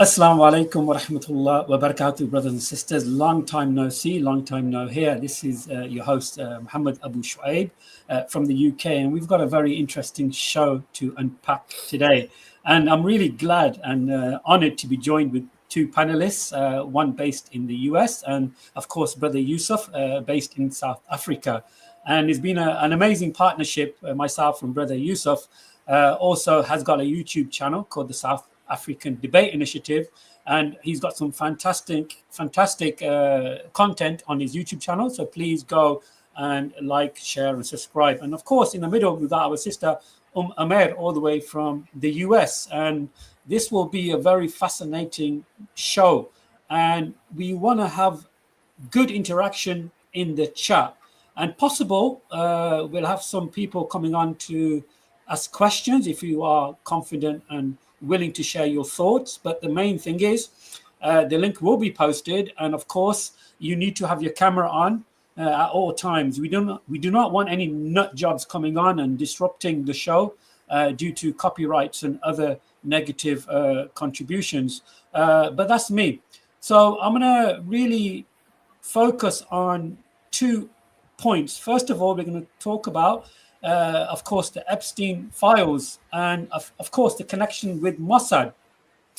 Assalamu alaikum wa rahmatullah wa barakatuh, brothers and sisters. Long time no see, long time no hear. This is your host, Muhammad Abu Shuaib from the UK, and we've got a very interesting show to unpack today. And I'm really glad and honored to be joined with two panelists, one based in the US, and of course, Brother Yusuf, based in South Africa. And it's been an amazing partnership. Myself and Brother Yusuf also has got a YouTube channel called the South African Debate Initiative, and he's got some fantastic content on his YouTube channel. So please go and like, share, and subscribe. And of course, in the middle, we've got our sister Amer, all the way from the US, and this will be a very fascinating show. And we want to have good interaction in the chat, and possible we'll have some people coming on to ask questions if you are confident and willing to share your thoughts. But the main thing is the link will be posted, and of course you need to have your camera on at all times. We do not want any nut jobs coming on and disrupting the show due to copyrights and other negative contributions. But that's me. So I'm gonna really focus on 2 points. First of all, we're going to talk about, of course, the Epstein files, and of course, the connection with Mossad.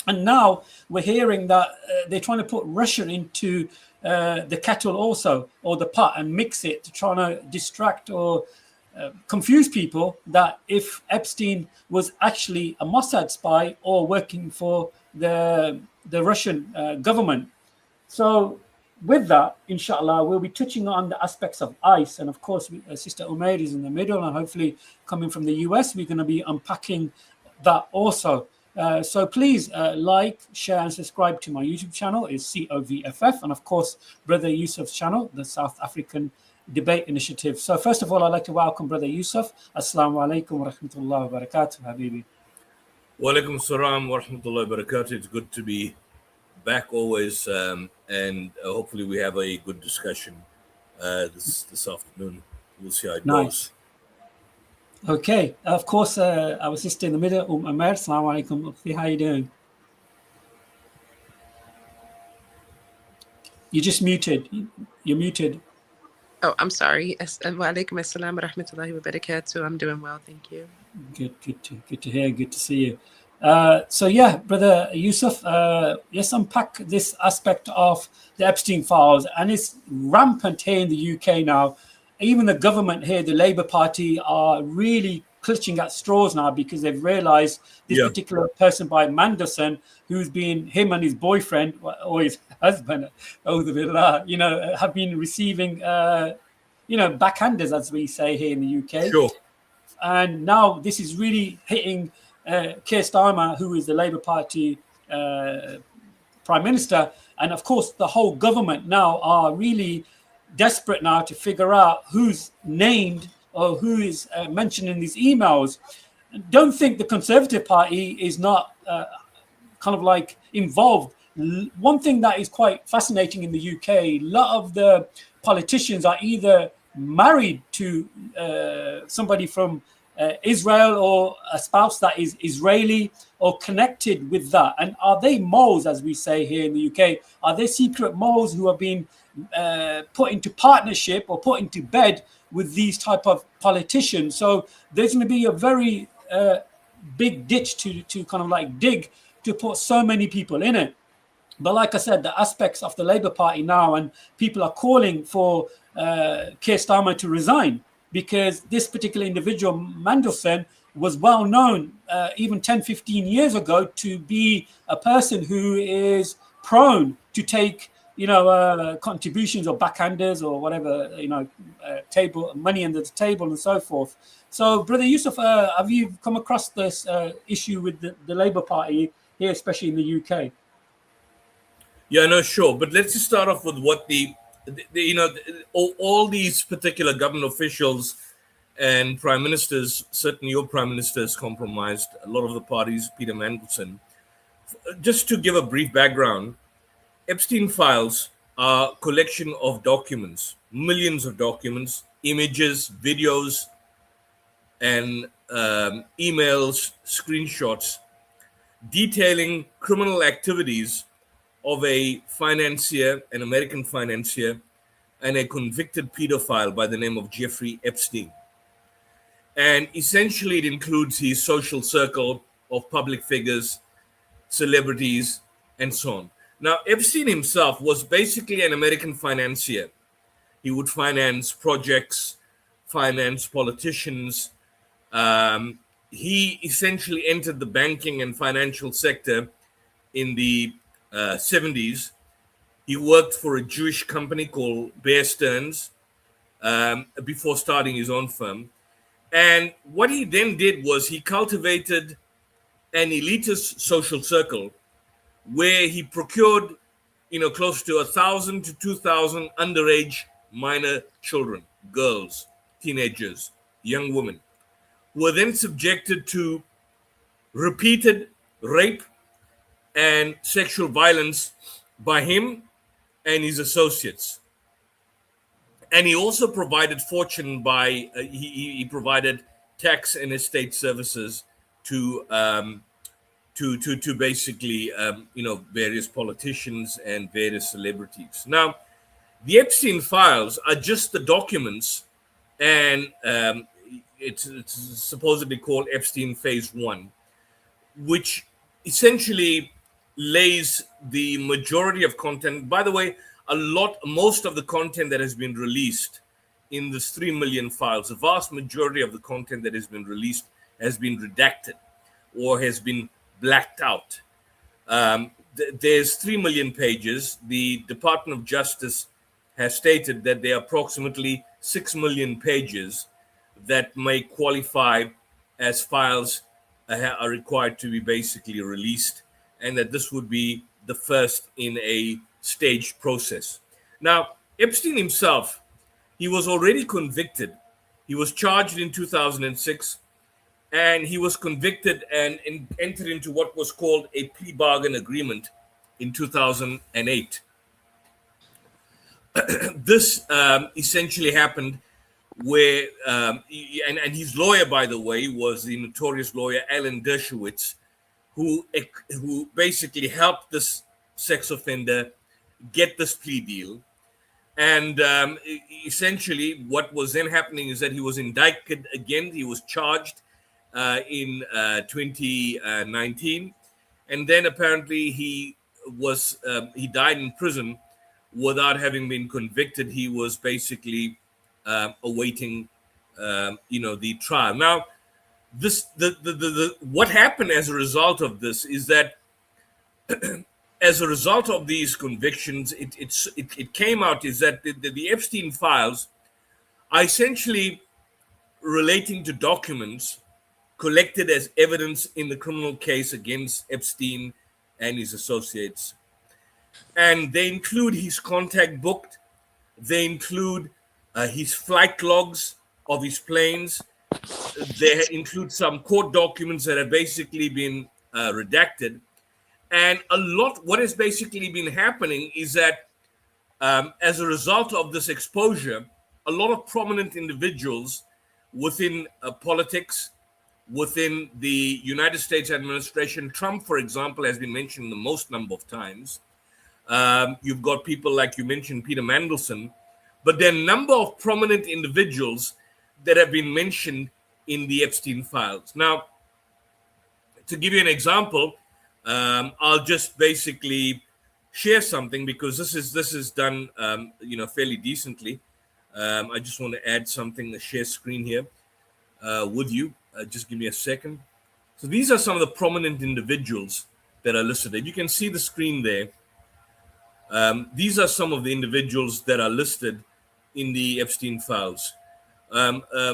And now we're hearing that they're trying to put Russia into the kettle also, or the pot, and mix it to try to distract or confuse people that if Epstein was actually a Mossad spy or working for the Russian government. So with that, inshallah, we'll be touching on the aspects of ICE. And of course, Sister Umair is in the middle, and hopefully coming from the US, we're going to be unpacking that also. So please like, share, and subscribe to my YouTube channel. It's COVFF. And of course, Brother Yusuf's channel, the South African Debate Initiative. So first of all, I'd like to welcome Brother Yusuf. Assalamu alaikum wa rahmatullahi wa barakatuh, Habibi. Wa alaikum salam wa rahmatullahi wa barakatuh. It's good to be back always, and hopefully we have a good discussion this afternoon. We'll see how it goes. Okay, of course, our sister in the middle, Amer. Assalamu alaikum. How are you doing? You're just muted. You're muted. Oh, I'm sorry. Wa alaikum assalam wa rahmatullahi wa barakatuh. I'm doing well, thank you. Good to hear. Good to see you. So yeah, Brother Yusuf, let's unpack this aspect of the Epstein files, and it's rampant here in the UK now. Even the government here, the Labour Party, are really clutching at straws now because they've realised this particular person by Mandelson, who's been, him and his boyfriend or his husband, have been receiving, backhanders, as we say here in the UK. Sure. And now this is really hitting Keir Starmer, who is the Labour Party Prime Minister. And of course, the whole government now are really desperate now to figure out who's named or who is mentioned in these emails. Don't think the Conservative Party is not kind of like involved. One thing that is quite fascinating in the UK, a lot of the politicians are either married to somebody from Israel, or a spouse that is Israeli, or connected with that. And are they moles, as we say here in the UK? Are they secret moles who have been put into partnership or put into bed with these type of politicians? So there's going to be a very big ditch to kind of like dig to put so many people in it. But like I said, the aspects of the Labour Party now, and people are calling for Keir Starmer to resign, because this particular individual, Mandelson, was well known even 10, 15 years ago to be a person who is prone to take, contributions or backhanders or whatever, table money under the table and so forth. So, Brother Yusuf, have you come across this issue with the Labour Party here, especially in the UK? Yeah, no, sure. But let's just start off with what all these particular government officials and prime ministers, certainly your prime minister has compromised a lot of the parties, Peter Mandelson. Just to give a brief background, Epstein files are a collection of documents, millions of documents, images, videos, and emails, screenshots detailing criminal activities of a financier, an American financier, and a convicted pedophile by the name of Jeffrey Epstein. And essentially, it includes his social circle of public figures, celebrities, and so on. Now, Epstein himself was basically an American financier. He would finance projects, finance politicians. He essentially entered the banking and financial sector in the 70s. He worked for a Jewish company called Bear Stearns before starting his own firm. And what he then did was he cultivated an elitist social circle where he procured, close to 1,000 to 2,000 underage minor children, girls, teenagers, young women, who were then subjected to repeated rape and sexual violence by him and his associates. And he also provided fortune by he provided tax and estate services to basically various politicians and various celebrities. Now, the Epstein files are just the documents, and it's supposedly called Epstein Phase 1, which essentially lays the majority of content. By the way, most of the content that has been released in this 3 million files, the vast majority of the content that has been released has been redacted or has been blacked out. There's 3 million pages. The Department of Justice has stated that there are approximately 6 million pages that may qualify as files are required to be basically released, and that this would be the first in a staged process. Now, Epstein himself, he was already convicted. He was charged in 2006, and he was convicted and entered into what was called a plea bargain agreement in 2008. This essentially happened where, and his lawyer, by the way, was the notorious lawyer Alan Dershowitz, who basically helped this sex offender get this plea deal. And essentially, what was then happening is that he was indicted again. He was charged in 2019, and then apparently he died in prison without having been convicted. He was basically awaiting, the trial. Now, what happened as a result of this is that as a result of these convictions, it came out is that the Epstein files are essentially relating to documents collected as evidence in the criminal case against Epstein and his associates. And they include his contact book. They include his flight logs of his planes. They include some court documents that have basically been redacted. And what has basically been happening is that as a result of this exposure, a lot of prominent individuals within politics, within the United States administration, Trump, for example, has been mentioned the most number of times. You've got people like you mentioned, Peter Mandelson, but there are a number of prominent individuals that have been mentioned in the Epstein files. Now, to give you an example, I'll just basically share something because this is done, fairly decently. I just want to add something, the share screen here with you. Just give me a second. So these are some of the prominent individuals that are listed. If you can see the screen there, these are some of the individuals that are listed in the Epstein files.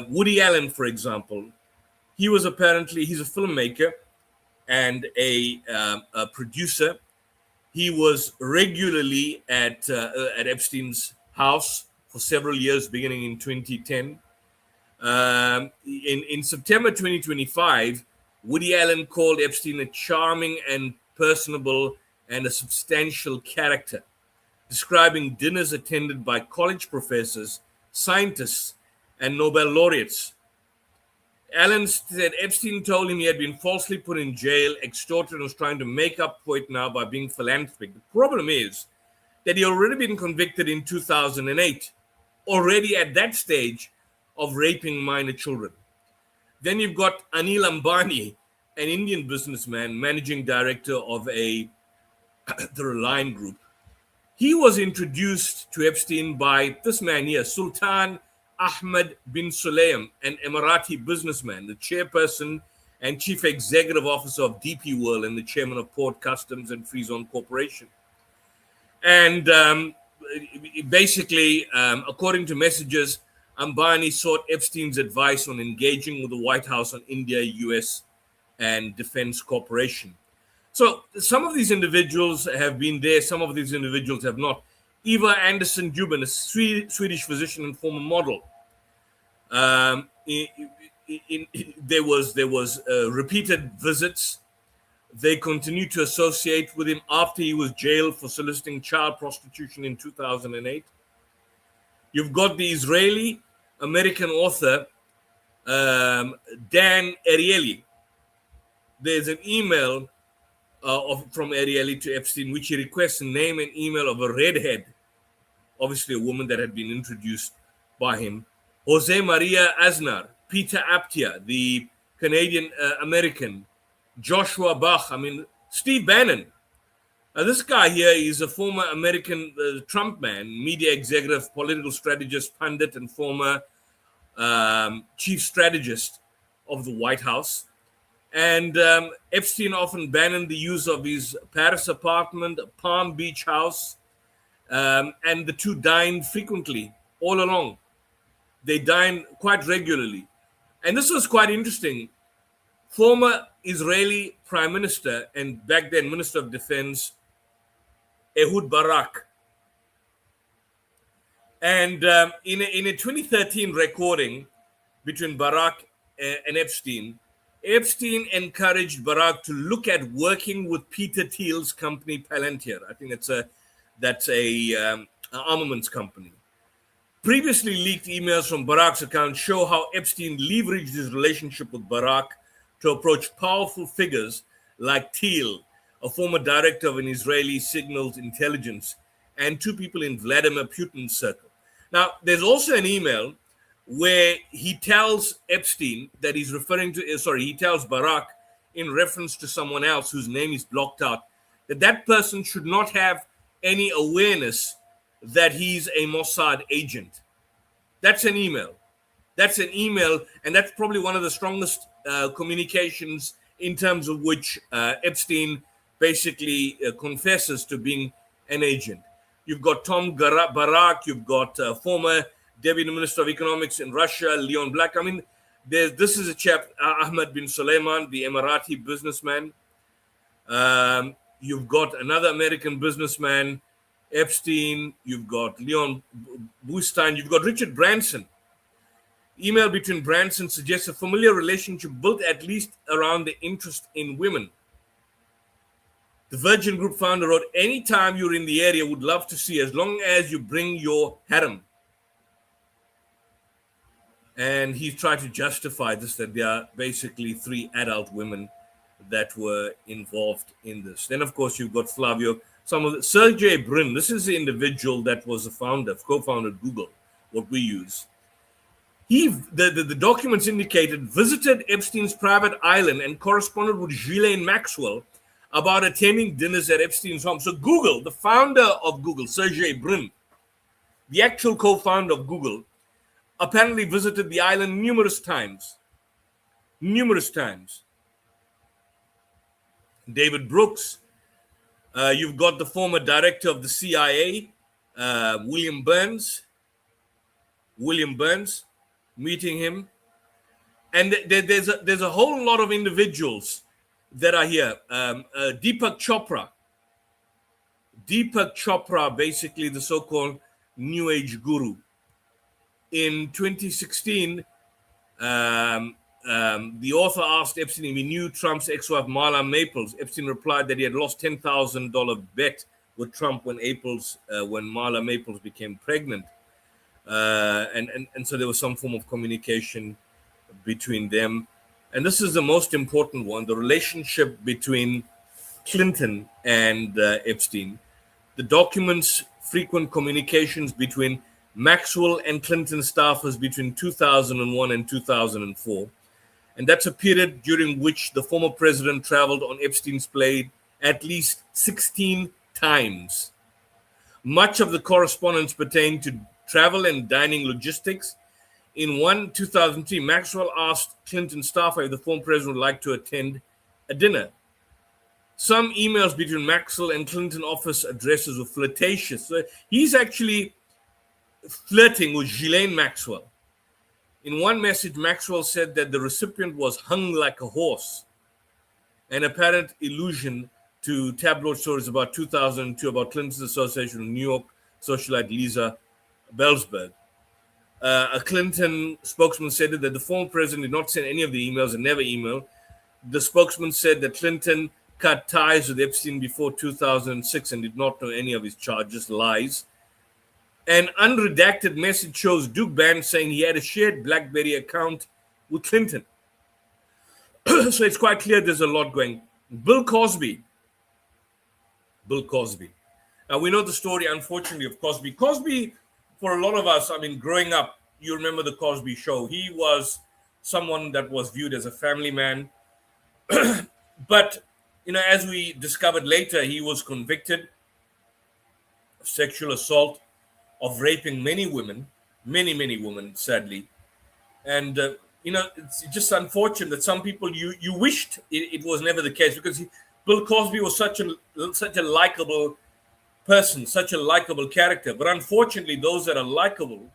Woody Allen, for example, he's a filmmaker and a producer. He was regularly at Epstein's house for several years, beginning in 2010. In September 2025, Woody Allen called Epstein a charming and personable and a substantial character, describing dinners attended by college professors, scientists, and Nobel laureates. Allen said Epstein told him he had been falsely put in jail, extorted, and was trying to make up for it now by being philanthropic. The problem is that he had already been convicted in 2008, already at that stage of raping minor children. Then you've got Anil Ambani, an Indian businessman, managing director of the Reliance Group. He was introduced to Epstein by this man here, Sultan Ahmed bin Sulayem, an Emirati businessman, the chairperson and chief executive officer of DP World and the chairman of Port Customs and Free Zone Corporation. And basically, according to messages, Ambani sought Epstein's advice on engaging with the White House on India, US, and Defense Corporation. So some of these individuals have been there, some of these individuals have not. Eva Anderson Dubin, a Swedish physician and former model. There was repeated visits. They continued to associate with him after he was jailed for soliciting child prostitution in 2008. You've got the Israeli-American author, Dan Ariely. There's an email from Ariely to Epstein, which he requests a name and email of a redhead, obviously a woman that had been introduced by him, Jose Maria Aznar, Peter Aptia, the Canadian-American, Joshua Bach, Steve Bannon. This guy here is a former American Trump man, media executive, political strategist, pundit, and former chief strategist of the White House. And Epstein often banned the use of his Paris apartment, Palm Beach house, and the two dined frequently all along. They dined quite regularly. And this was quite interesting. Former Israeli Prime Minister and back then Minister of Defense, Ehud Barak. And in a 2013 recording between Barak and Epstein encouraged Barak to look at working with Peter Thiel's company Palantir. I think that's a armaments company. Previously leaked emails from Barak's account show how Epstein leveraged his relationship with Barak to approach powerful figures like Thiel, a former director of an Israeli signals intelligence, and two people in Vladimir Putin's circle. Now, there's also an email where he tells Epstein that he's referring to, he tells Barak in reference to someone else whose name is blocked out, that person should not have any awareness that he's a Mossad agent. That's an email. And that's probably one of the strongest communications in terms of which Epstein basically confesses to being an agent. You've got Tom Barak, you've got former Deputy Minister of Economics in Russia, Leon Black. This is a chap, Ahmed bin Sulayman, the Emirati businessman. You've got another American businessman, Epstein. You've got Leon Boestein. You've got Richard Branson. Email between Branson suggests a familiar relationship built at least around the interest in women. The Virgin Group founder wrote, anytime you're in the area, would love to see, as long as you bring your harem. And he tried to justify this, that there are basically 3 adult women that were involved in this. Then, of course, you've got Flavio. Sergey Brin, this is the individual that was the founder, co-founded Google, what we use. The documents indicated, visited Epstein's private island and corresponded with Ghislaine Maxwell about attending dinners at Epstein's home. So Google, the founder of Google, Sergey Brin, the actual co-founder of Google, apparently visited the island numerous times. David Brooks, you've got the former director of the CIA, William Burns, meeting him. And there's a whole lot of individuals that are here. Deepak Chopra, basically the so-called New Age guru. In 2016, the author asked Epstein if he knew Trump's ex-wife Marla Maples. Epstein replied that he had lost $10,000 bet with Trump when Marla Maples became pregnant. And so there was some form of communication between them. And this is the most important one, the relationship between Clinton and Epstein. The documents frequent communications between Maxwell and Clinton staffers between 2001 and 2004. And that's a period during which the former president traveled on Epstein's plane at least 16 times. Much of the correspondence pertained to travel and dining logistics. In 2003, Maxwell asked Clinton staffer if the former president would like to attend a dinner. Some emails between Maxwell and Clinton office addresses were flirtatious. So he's actually flirting with Ghislaine Maxwell. In one message, Maxwell said that the recipient was hung like a horse, an apparent allusion to tabloid stories about 2002 about Clinton's association with New York socialite Lisa Bellsberg. A Clinton spokesman said that the former president did not send any of the emails and never emailed. The spokesman said that Clinton cut ties with Epstein before 2006 and did not know any of his charges, lies. An unredacted message shows Duke Band saying he had a shared BlackBerry account with Clinton. So it's quite clear there's a lot going. Bill Cosby. Now we know the story, unfortunately, of Cosby. Cosby, for a lot of us, I mean, growing up, you remember the Cosby Show. He was someone that was viewed as a family man. But, you know, as we discovered later, he was convicted of sexual assault, of raping many women, sadly. And, you know, it's just unfortunate that some people, you wished it was never the case, because Bill Cosby was such a likable person, such a likable character. But unfortunately, those that are likable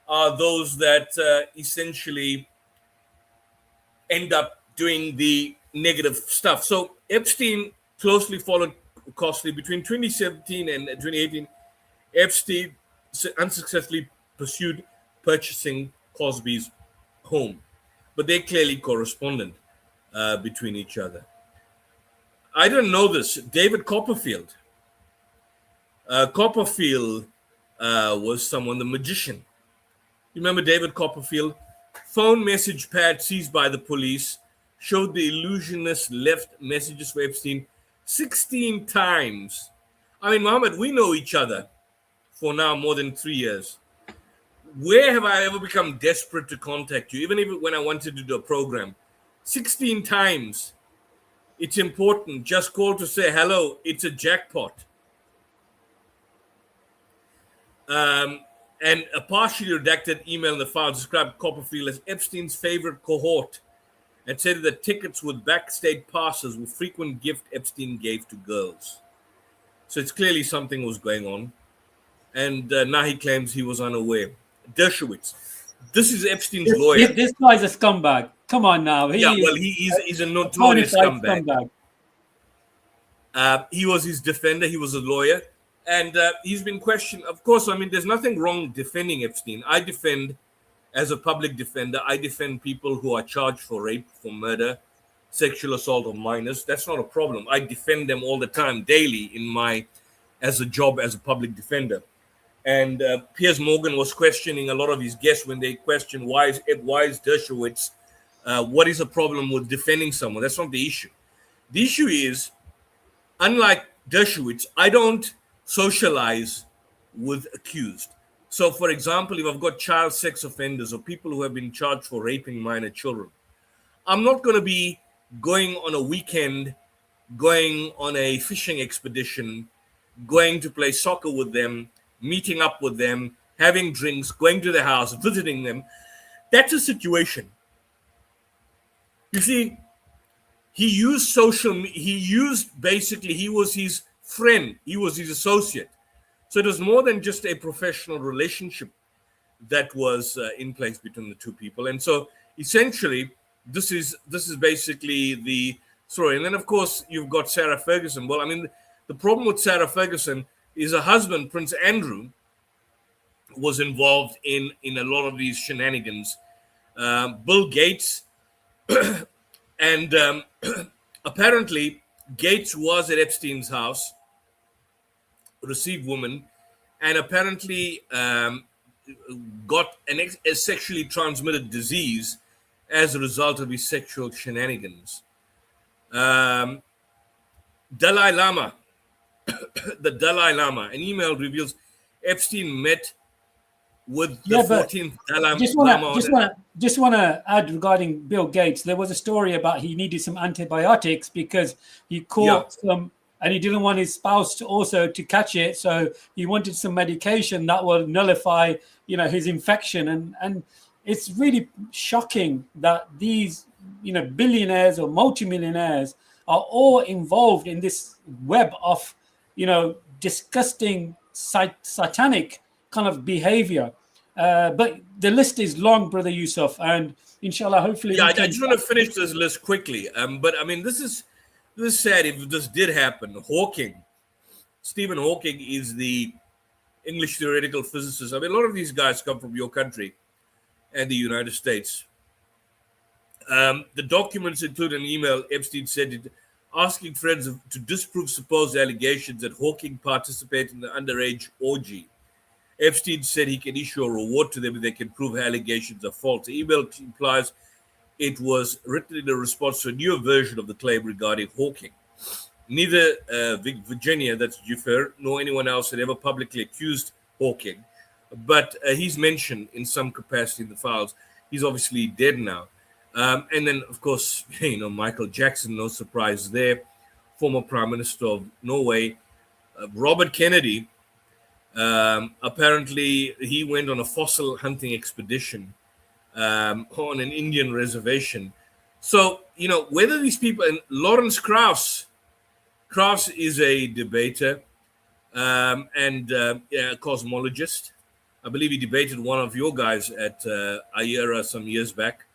are those that essentially end up doing the negative stuff. So Epstein closely followed Cosby. Between 2017 and 2018, Epstein unsuccessfully pursued purchasing Cosby's home, but they clearly corresponded between each other. I didn't know this. David Copperfield. Copperfield was someone, the magician. You remember David Copperfield? Phone message pad seized by the police showed the illusionist left messages for Epstein 16 times. I mean, Mohammed, we know each other for now more than 3 years. Where have I ever become desperate to contact you, even when I wanted to do a program? 16 times. It's important. Just call to say hello. It's a jackpot. And a partially redacted email in the file described Copperfield as Epstein's favorite cohort and said that tickets with backstage passes were frequent gift Epstein gave to girls. So it's clearly something was going on. And now he claims he was unaware. Dershowitz. This is Epstein's lawyer. This guy's a scumbag. Come on now. He's a notorious scumbag. He was his defender. He was a lawyer. And he's been questioned. Of course, I mean, there's nothing wrong defending Epstein. I defend, as a public defender, I defend people who are charged for rape, for murder, sexual assault of minors. That's not a problem. I defend them all the time, daily, as a job as a public defender. And Piers Morgan was questioning a lot of his guests when they questioned why is Dershowitz, what is the problem with defending someone? That's not the issue. The issue is, unlike Dershowitz, I don't socialize with accused. So, for example, if I've got child sex offenders or people who have been charged for raping minor children, I'm not going to be going on a weekend, going on a fishing expedition, going to play soccer with them, meeting up with them, having drinks, going to their house, visiting them. That's a situation. You see, he was his friend, he was his associate. So it was more than just a professional relationship that was in place between the two people. And so essentially, this is basically the story. And then, of course, you've got Sarah Ferguson. Well, I mean, the problem with Sarah Ferguson is her husband, Prince Andrew, was involved in a lot of these shenanigans. Bill Gates, and apparently Gates was at Epstein's house, received women, and apparently got a sexually transmitted disease as a result of his sexual shenanigans. Dalai Lama, the Dalai Lama, an email reveals Epstein met with the Yeah, but 14th Dalai just wanna Lama. just wanna just wanna add regarding Bill Gates. There was a story about he needed some antibiotics because he Yeah, caught some, and he didn't want his spouse to also to catch it. So he wanted some medication that will nullify, his infection. And it's really shocking that these, billionaires or multimillionaires are all involved in this web of, disgusting satanic kind of behavior. But the list is long, Brother Yusuf, and inshallah, hopefully yeah. we I can. just want to finish this list quickly. But I mean, this is sad. If this did happen, Stephen Hawking is the English theoretical physicist. I mean, a lot of these guys come from your country and the United States. The documents include an email Epstein sent it, asking friends to disprove supposed allegations that Hawking participated in the underage orgy. Epstein said he can issue a reward to them if they can prove allegations are false. The email implies it was written in a response to a newer version of the claim regarding Hawking. Neither Virginia, that's Juffer, nor anyone else had ever publicly accused Hawking, but he's mentioned in some capacity in the files. He's obviously dead now. And then, of course, Michael Jackson, no surprise there, former Prime Minister of Norway. Robert Kennedy, apparently he went on a fossil hunting expedition on an Indian reservation. So, whether these people, and Lawrence Krauss is a debater and a cosmologist. I believe he debated one of your guys at IERA some years back.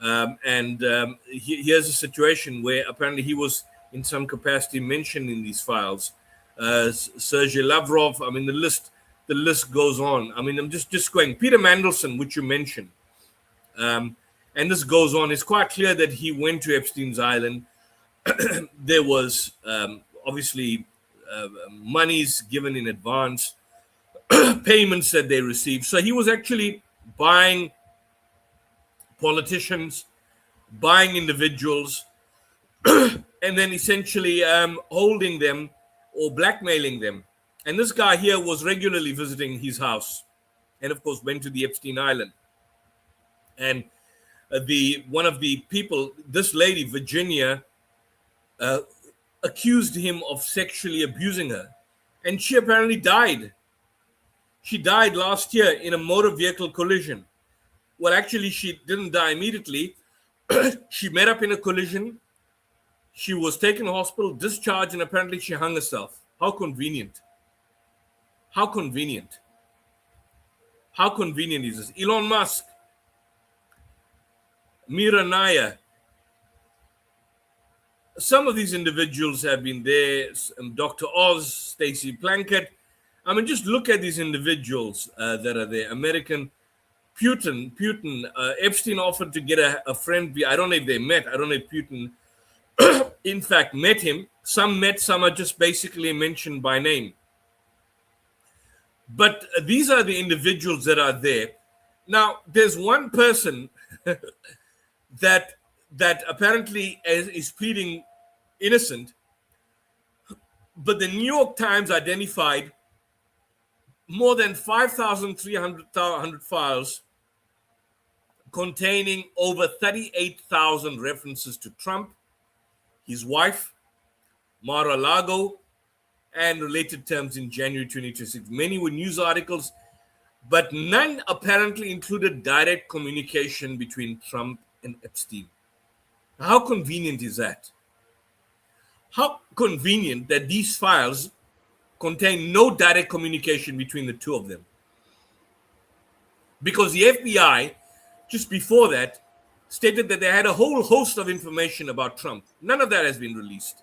Here's a situation where apparently he was in some capacity mentioned in these files. Sergei Lavrov, I mean, the list goes on. I mean, I'm just going. Peter Mandelson, which you mentioned, and this goes on. It's quite clear that he went to Epstein's Island. There was obviously monies given in advance, payments that they received. So he was actually buying politicians, buying individuals, and then essentially holding them or blackmailing them. And this guy here was regularly visiting his house, and of course went to the Epstein Island. And one of the people, this lady Virginia, accused him of sexually abusing her, and she apparently died. She died last year in a motor vehicle collision. Well, actually, she didn't die immediately. She met up in a collision. She was taken to hospital, discharged, and apparently she hung herself. How convenient. How convenient. How convenient is this? Elon Musk, Mira Nair. Some of these individuals have been there. Dr. Oz, Stacey Plankett. I mean, just look at these individuals that are there. American Putin, Epstein offered to get a friend. I don't know if they met. I don't know if Putin, in fact, met him. Some met, some are just basically mentioned by name. But these are the individuals that are there. Now, there's one person that apparently is pleading innocent, but the New York Times identified more than 5,300 files containing over 38,000 references to Trump, his wife, Mar-a-Lago, and related terms in January 2026. Many were news articles, but none apparently included direct communication between Trump and Epstein. How convenient is that? How convenient that these files contain no direct communication between the two of them. Because the FBI, just before that, stated that they had a whole host of information about Trump. None of that has been released.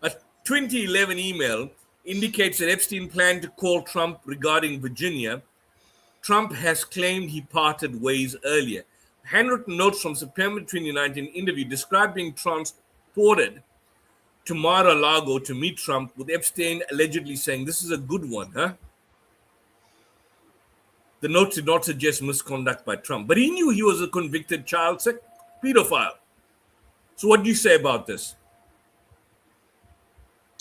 A 2011 email indicates that Epstein planned to call Trump regarding Virginia. Trump has claimed he parted ways earlier. Handwritten notes from September 2019 interview described being transported to Mar-a-Lago to meet Trump, with Epstein allegedly saying, "This is a good one, huh?" The note did not suggest misconduct by Trump, but he knew he was a convicted child sex pedophile. So what do you say about this?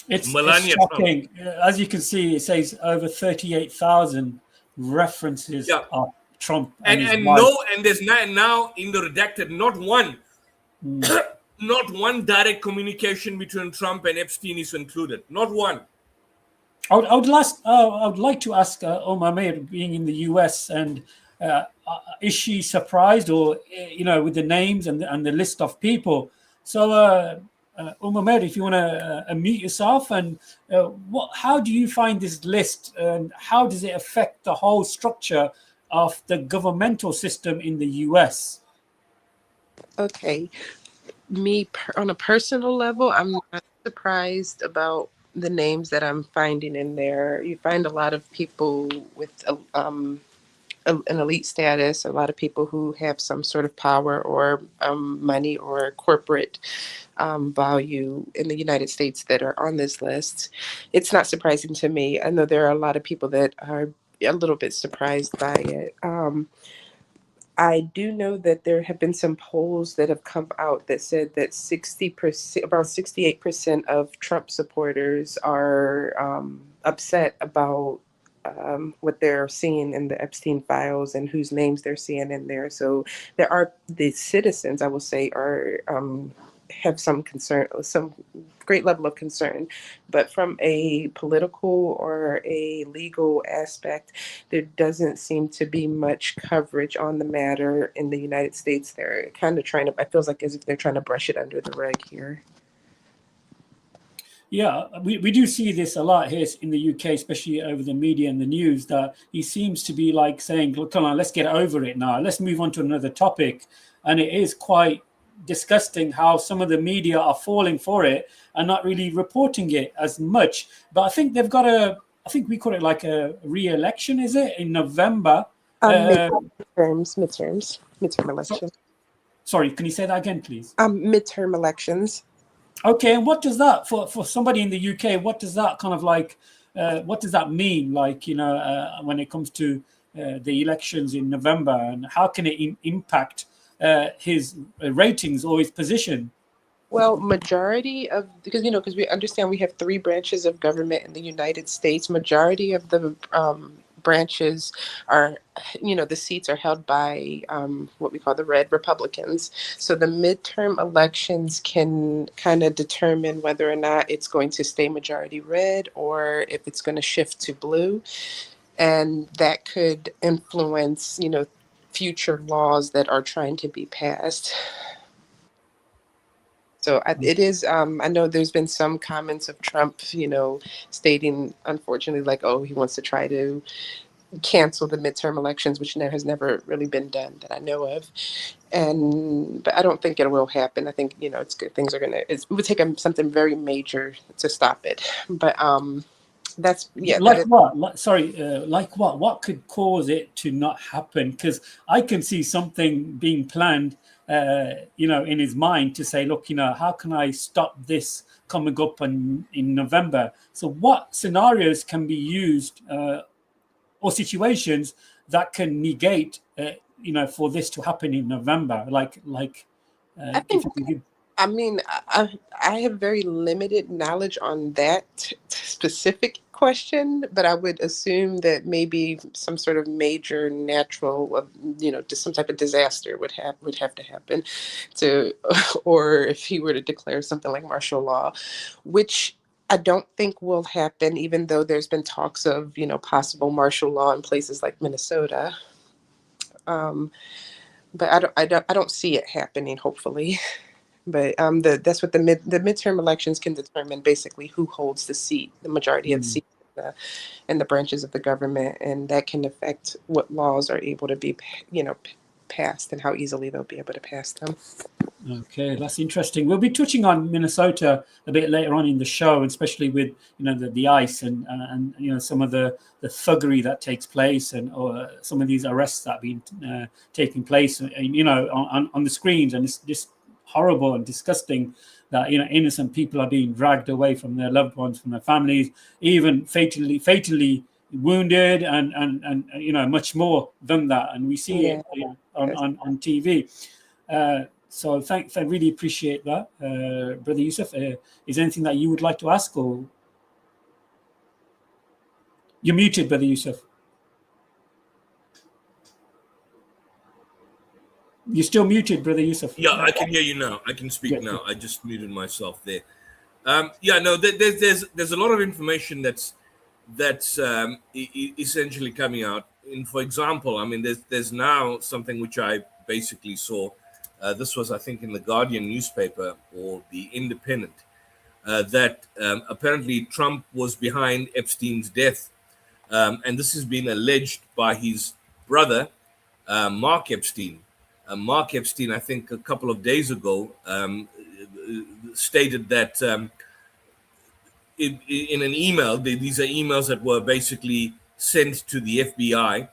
It's Melania shocking. As you can see, it says over 38,000 references of Trump and his wife. And there's now in the redacted not one, not one direct communication between Trump and Epstein is included. Not one. I would like to ask Omar, being in the US, and is she surprised, or with the names and the list of people? So, Omar, if you want to unmute yourself, and how do you find this list, and how does it affect the whole structure of the governmental system in the US? Okay, on a personal level, I'm not surprised about the names that I'm finding in there. You find a lot of people with an elite status, a lot of people who have some sort of power or money or corporate value in the United States that are on this list. It's not surprising to me. I know there are a lot of people that are a little bit surprised by it. I do know that there have been some polls that have come out that said that 60%, about 68% of Trump supporters are upset about what they're seeing in the Epstein files and whose names they're seeing in there. So there are the citizens, I will say, are have some concern, some great level of concern. But from a political or a legal aspect, there doesn't seem to be much coverage on the matter in the United States. They're kind of trying to, it feels like as if they're trying to brush it under the rug here. Yeah, we do see this a lot here in the UK, especially over the media and the news, that he seems to be like saying, look, come on, let's get over it now. Let's move on to another topic. And it is quite disgusting how some of the media are falling for it and not really reporting it as much. But I think they've got I think we call it like a re-election, is it, in November? Midterm elections. Sorry, can you say that again, please? Midterm elections. Okay, and what does that, for somebody in the UK, what does that kind of like, what does that mean, like, when it comes to the elections in November, and how can it impact his ratings or his position? Well, majority of, because we understand we have 3 branches of government in the United States. Majority of the branches are, the seats are held by what we call the red Republicans. So the midterm elections can kind of determine whether or not it's going to stay majority red or if it's going to shift to blue. And that could influence, future laws that are trying to be passed. So it is, I know there's been some comments of Trump, stating, unfortunately, like, oh, he wants to try to cancel the midterm elections, which has never really been done that I know of. But I don't think it will happen. I think, it's good. Things are it would take something very major to stop it. But that's, yeah. Like what? Like what? What could cause it to not happen? Because I can see something being planned, in his mind to say, look, how can I stop this coming up in November? So what scenarios can be used or situations that can negate, for this to happen in November? I think, I mean, I have very limited knowledge on that specific question, but I would assume that maybe some sort of major natural, just some type of disaster would have to happen or if he were to declare something like martial law, which I don't think will happen, even though there's been talks of, possible martial law in places like Minnesota. But I don't see it happening, hopefully. But that's what the midterm elections can determine, basically who holds the seat, the majority of the seats in the branches of the government, and that can affect what laws are able to be, passed and how easily they'll be able to pass them. Okay, that's interesting. We'll be touching on Minnesota a bit later on in the show, especially with the ICE and some of the thuggery that takes place, or some of these arrests that have been taking place, on the screens, and it's just horrible and disgusting that innocent people are being dragged away from their loved ones, from their families, even fatally wounded and much more than that, and we see Yeah. it on TV. So I really appreciate that, Brother Yusuf. Is there anything that you would like to ask, or you're muted, Brother Yusuf? You're still muted, Brother Yusuf. Yeah, I can hear you now. I can speak Good, now. good. I just muted myself there. Yeah, no, there's a lot of information that's essentially coming out. And for example, I mean, there's now something which I basically saw. This was, I think, in the Guardian newspaper or the Independent, that apparently Trump was behind Epstein's death, and this has been alleged by his brother, Mark Epstein. Mark Epstein, I think, a couple of days ago, stated that. In an email, these are emails that were basically sent to the FBI,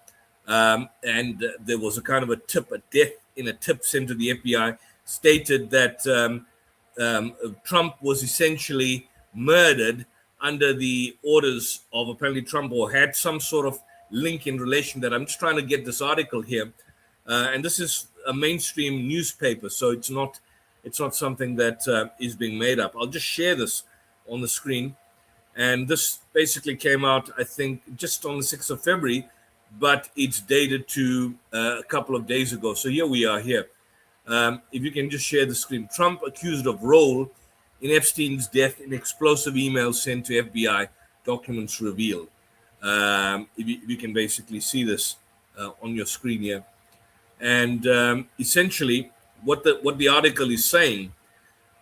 and there was a kind of a tip, a death in a tip sent to the FBI, stated that Trump was essentially murdered under the orders of apparently Trump, or had some sort of link in relation that. I'm just trying to get this article here, and this is a mainstream newspaper, so it's not something that is being made up. I'll just share this on the screen. And this basically came out, I think, just on the 6th of February, but it's dated to a couple of days ago. So here we are here. If you can just share the screen. Trump accused of role in Epstein's death in explosive emails sent to FBI, documents revealed. If you can basically see this on your screen here. And essentially, what the article is saying,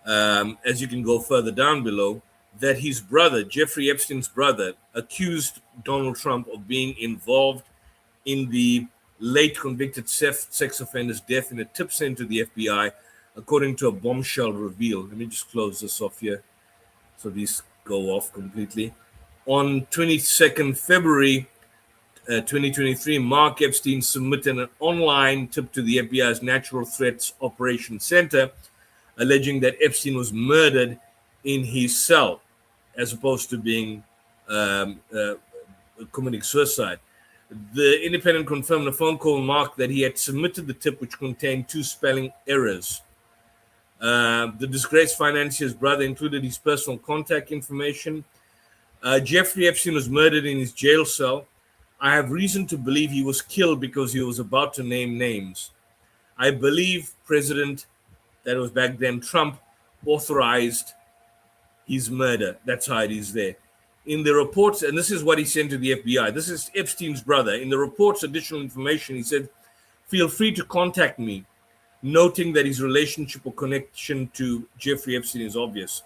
as you can go further down below, that his brother, Jeffrey Epstein's brother, accused Donald Trump of being involved in the late convicted sex offender's death in a tip sent to the FBI, according to a bombshell revealed. Let me just close this off here so these go off completely. On 22nd February 2023, Mark Epstein submitted an online tip to the FBI's Natural Threats Operations Center, alleging that Epstein was murdered in his cell, as opposed to being committing suicide. The Independent confirmed a phone call marked that he had submitted the tip, which contained 2 spelling errors. The disgraced financier's brother included his personal contact information. Jeffrey Epstein was murdered in his jail cell. I have reason to believe he was killed because he was about to name names. I believe President, that was back then, Trump, authorized his murder. That's how it is there. In the reports, and this is what he sent to the FBI. This is Epstein's brother. In the report's additional information, he said, feel free to contact me, noting that his relationship or connection to Jeffrey Epstein is obvious.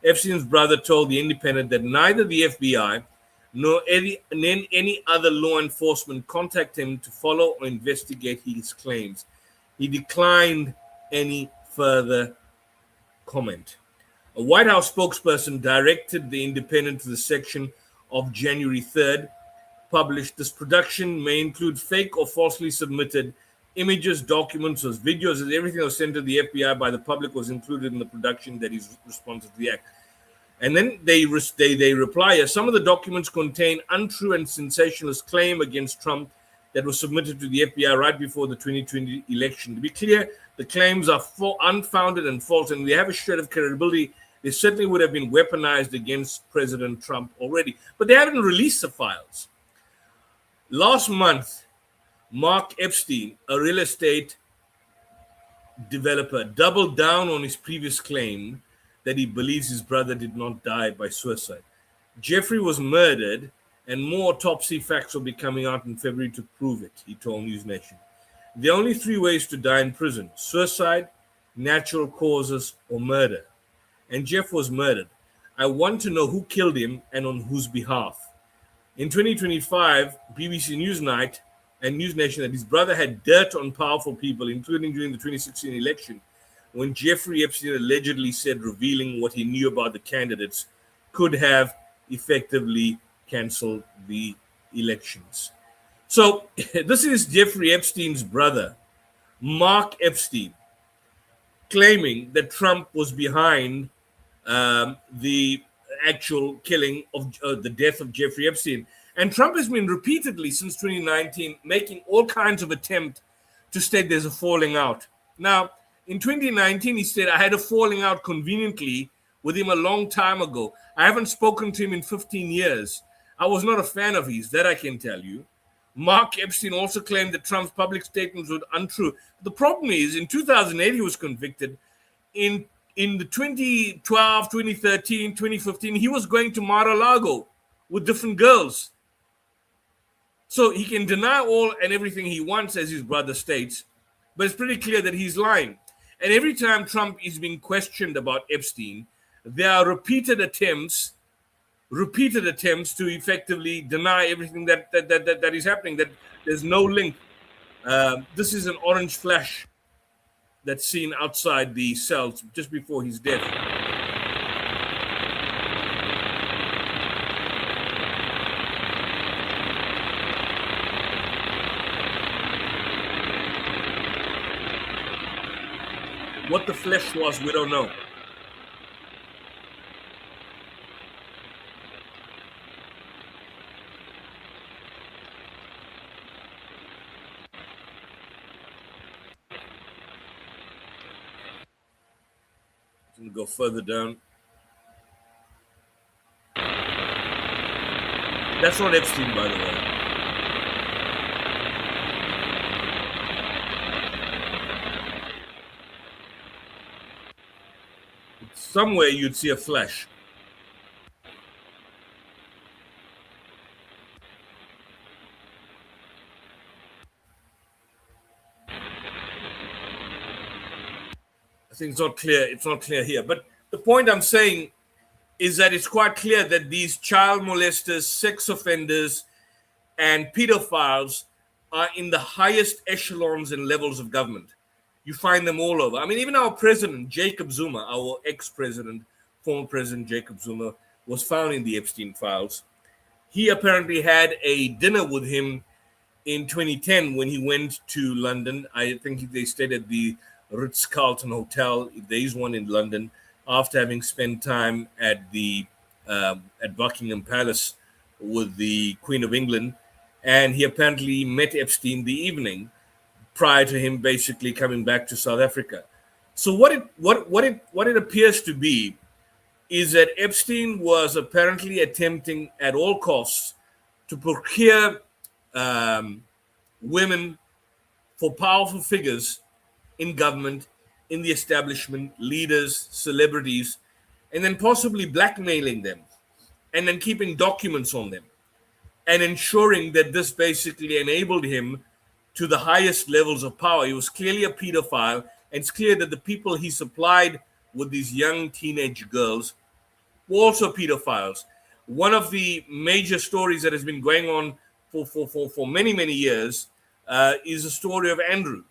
Epstein's brother told the Independent that neither the FBI nor any other law enforcement contacted him to follow or investigate his claims. He declined any further comment. A White House spokesperson directed the Independent to the section of January 3rd, published this production may include fake or falsely submitted images, documents, or videos, and everything that was sent to the FBI by the public was included in the production that is responsive to the act. And then they reply, some of the documents contain untrue and sensationalist claim against Trump that was submitted to the FBI right before the 2020 election. To be clear, the claims are unfounded and false, and they have a shred of credibility. They certainly would have been weaponized against President Trump already, but they haven't released the files. Last month, Mark Epstein, a real estate developer, doubled down on his previous claim that he believes his brother did not die by suicide. Jeffrey was murdered, and more autopsy facts will be coming out in February to prove it, he told News Nation. There are only 3 ways to die in prison: suicide, natural causes, or murder. And Jeff was murdered. I want to know who killed him and on whose behalf. In 2025, BBC Newsnight and News Nation that his brother had dirt on powerful people, including during the 2016 election, when Jeffrey Epstein allegedly said revealing what he knew about the candidates could have effectively canceled the elections. So this is Jeffrey Epstein's brother, Mark Epstein, claiming that Trump was behind the actual killing of the death of Jeffrey Epstein. And Trump has been repeatedly since 2019 making all kinds of attempts to state there's a falling out. Now, in 2019, he said, I had a falling out conveniently with him a long time ago. I haven't spoken to him in 15 years. I was not a fan of his, that I can tell you. Mark Epstein also claimed that Trump's public statements were untrue. The problem is, in 2008, he was convicted. In the 2012, 2013, 2015, he was going to Mar-a-Lago with different girls. So he can deny all and everything he wants, as his brother states, but it's pretty clear that he's lying. And every time Trump is being questioned about Epstein, there are repeated attempts to effectively deny everything that is happening, that there's no link. This is an orange flash that's seen outside the cells just before his death. What the flesh was, we don't know. I'm going to go further down. That's not Epstein, by the way. Somewhere you'd see a flash. I think it's not clear. It's not clear here. But the point I'm saying is that it's quite clear that these child molesters, sex offenders, and pedophiles are in the highest echelons and levels of government. You find them all over. I mean, even our president, Jacob Zuma, our ex-president, former president Jacob Zuma, was found in the Epstein files. He apparently had a dinner with him in 2010 when he went to London. I think they stayed at the Ritz-Carlton Hotel, if there is one in London, after having spent time at the at Buckingham Palace with the Queen of England. And he apparently met Epstein the evening prior to him basically coming back to South Africa. So what it appears to be is that Epstein was apparently attempting at all costs to procure women for powerful figures in government, in the establishment, leaders, celebrities, and then possibly blackmailing them, and then keeping documents on them, and ensuring that this basically enabled him to the highest levels of power. He was clearly a pedophile, and it's clear that the people he supplied with these young teenage girls were also pedophiles. One of the major stories that has been going on for many, many years is the story of Andrew,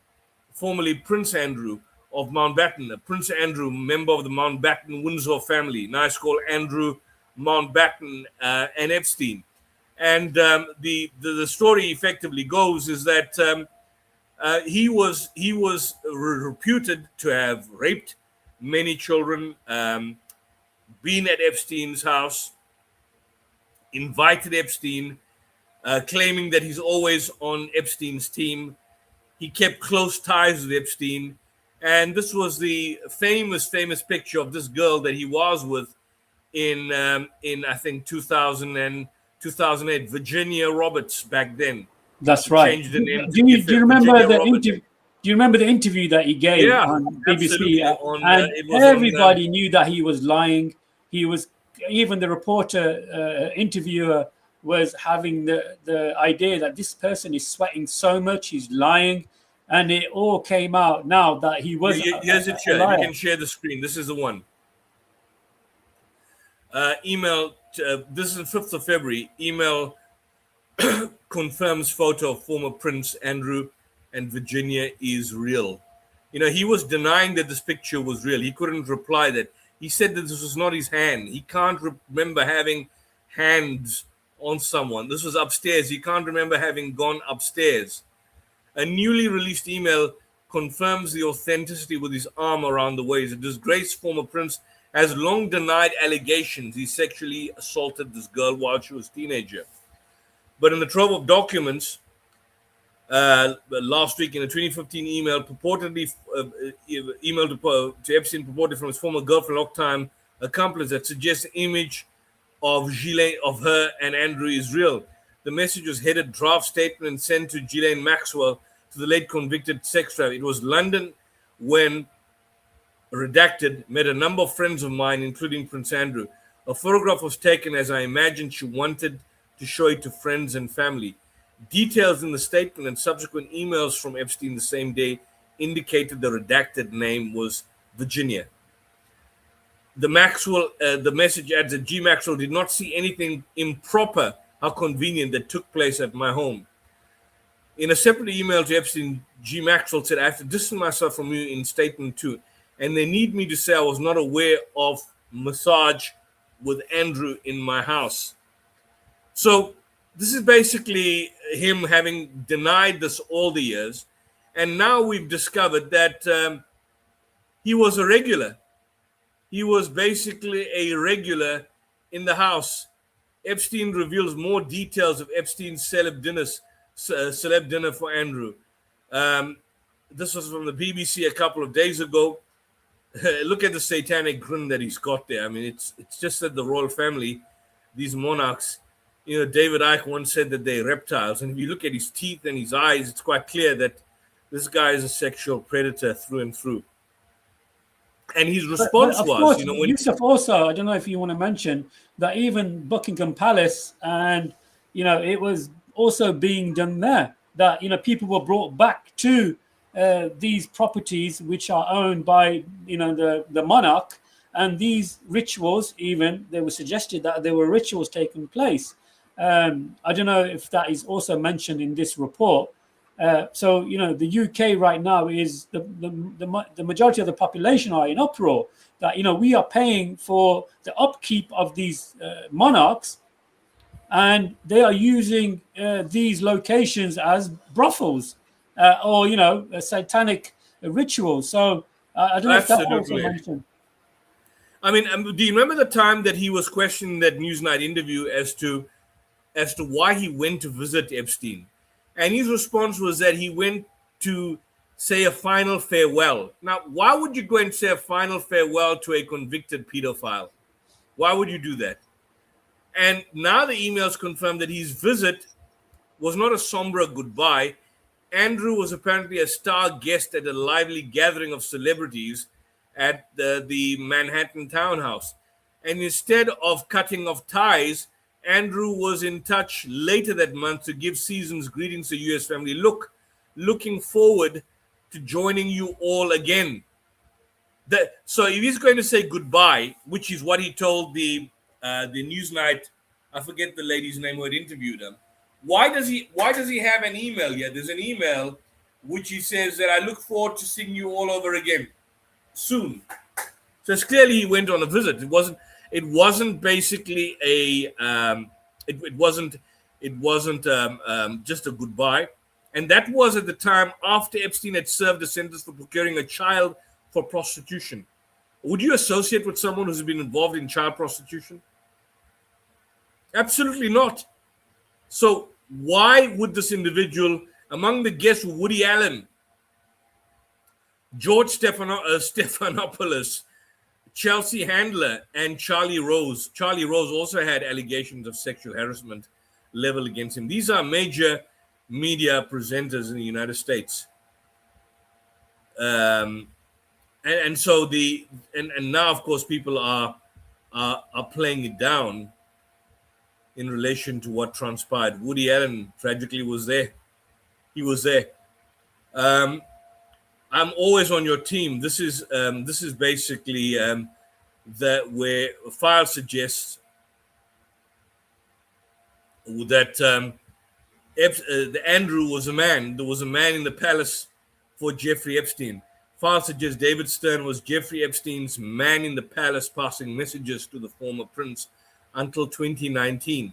formerly Prince Andrew of Mountbatten. Prince Andrew, member of the Mountbatten-Windsor family. Now it's called Andrew Mountbatten and Epstein. And the story effectively goes is that he was reputed to have raped many children, been at Epstein's house, invited Epstein, claiming that he's always on Epstein's team. He kept close ties with Epstein. And this was the famous picture of this girl that he was with in I think 2008, Virginia Roberts back then. That's He right. changed the name Do you remember the interview? Do you remember the interview that he gave on BBC? Everybody knew that he was lying. He was, even the reporter, interviewer was having the idea that this person is sweating so much, he's lying. And it all came out now that he was Here's a share. You can share the screen. This is the one. Email, this is the 5th of February. Email confirms photo of former Prince Andrew and Virginia is real. You know, he was denying that this picture was real. He couldn't reply that. He said that this was not his hand. He can't remember having hands on someone. This was upstairs. He can't remember having gone upstairs. A newly released email confirms the authenticity with his arm around the waist. A disgraced former prince has long denied allegations he sexually assaulted this girl while she was a teenager. But in the trove of documents, last week in a 2015 email purportedly emailed to Epstein, purported from his former girlfriend, long-time accomplice, that suggests an image of Ghislaine, of her and Andrew, is real. The message was headed draft statement and sent to Ghislaine Maxwell, to the late convicted sex trafficker. It was London when redacted met a number of friends of mine, including Prince Andrew. A photograph was taken as I imagined she wanted to show it to friends and family. Details in the statement and subsequent emails from Epstein the same day indicated the redacted name was Virginia. The message adds that G. Maxwell did not see anything improper, how convenient, that took place at my home. In a separate email to Epstein, G. Maxwell said, I have to distance myself from you in statement 2, and they need me to say I was not aware of Mossad with Andrew in my house. So this is basically him having denied this all the years, and now we've discovered that he was a regular. He was basically a regular in the house. Epstein reveals more details of Epstein's celeb dinner for Andrew. This was from the BBC a couple of days ago. Look at the satanic grin that he's got there. I mean, it's just that the royal family, these monarchs, you know, David Icke once said that they're reptiles. And if you look at his teeth and his eyes, it's quite clear that this guy is a sexual predator through and through. And his response but was, course, you know, when Yusuf also, I don't know if you want to mention that even Buckingham Palace, and you know, it was also being done there. That, you know, people were brought back to these properties which are owned by, you know, the monarch, and these rituals, even they were suggested that there were rituals taking place. I don't know if that is also mentioned in this report. So, you know, the UK right now is the majority of the population are in uproar that, you know, we are paying for the upkeep of these monarchs, and they are using these locations as brothels or, you know, a satanic rituals. So I don't know if that also absolutely. mentioned. I mean, do you remember the time that he was questioned in that Newsnight interview as to why he went to visit Epstein? And his response was that he went to say a final farewell. Now, why would you go and say a final farewell to a convicted pedophile? Why would you do that? And now the emails confirm that his visit was not a somber goodbye. Andrew was apparently a star guest at a lively gathering of celebrities at the Manhattan townhouse. And instead of cutting off ties, Andrew was in touch later that month to give season's greetings to US family. Looking forward to joining you all again. So if he's going to say goodbye, which is what he told the Newsnight, I forget the lady's name who had interviewed him. Why does he have an email here? There's an email which he says that I look forward to seeing you all over again soon. So it's clearly he went on a visit. It wasn't basically it wasn't just a goodbye. And that was at the time after Epstein had served a sentence for procuring a child for prostitution. Would you associate with someone who's been involved in child prostitution? Absolutely not. So why would this individual, among the guests were Woody Allen, George Stephanopoulos, Chelsea Handler, and Charlie Rose. Charlie Rose also had allegations of sexual harassment leveled against him. These are major media presenters in the United States. And so now, of course, people are playing it down in relation to what transpired. Woody Allen tragically was there. He was there. I'm always on your team. This is basically where a file suggests that Andrew was a man. There was a man in the palace for Jeffrey Epstein. File suggests David Stern was Jeffrey Epstein's man in the palace, passing messages to the former prince until 2019,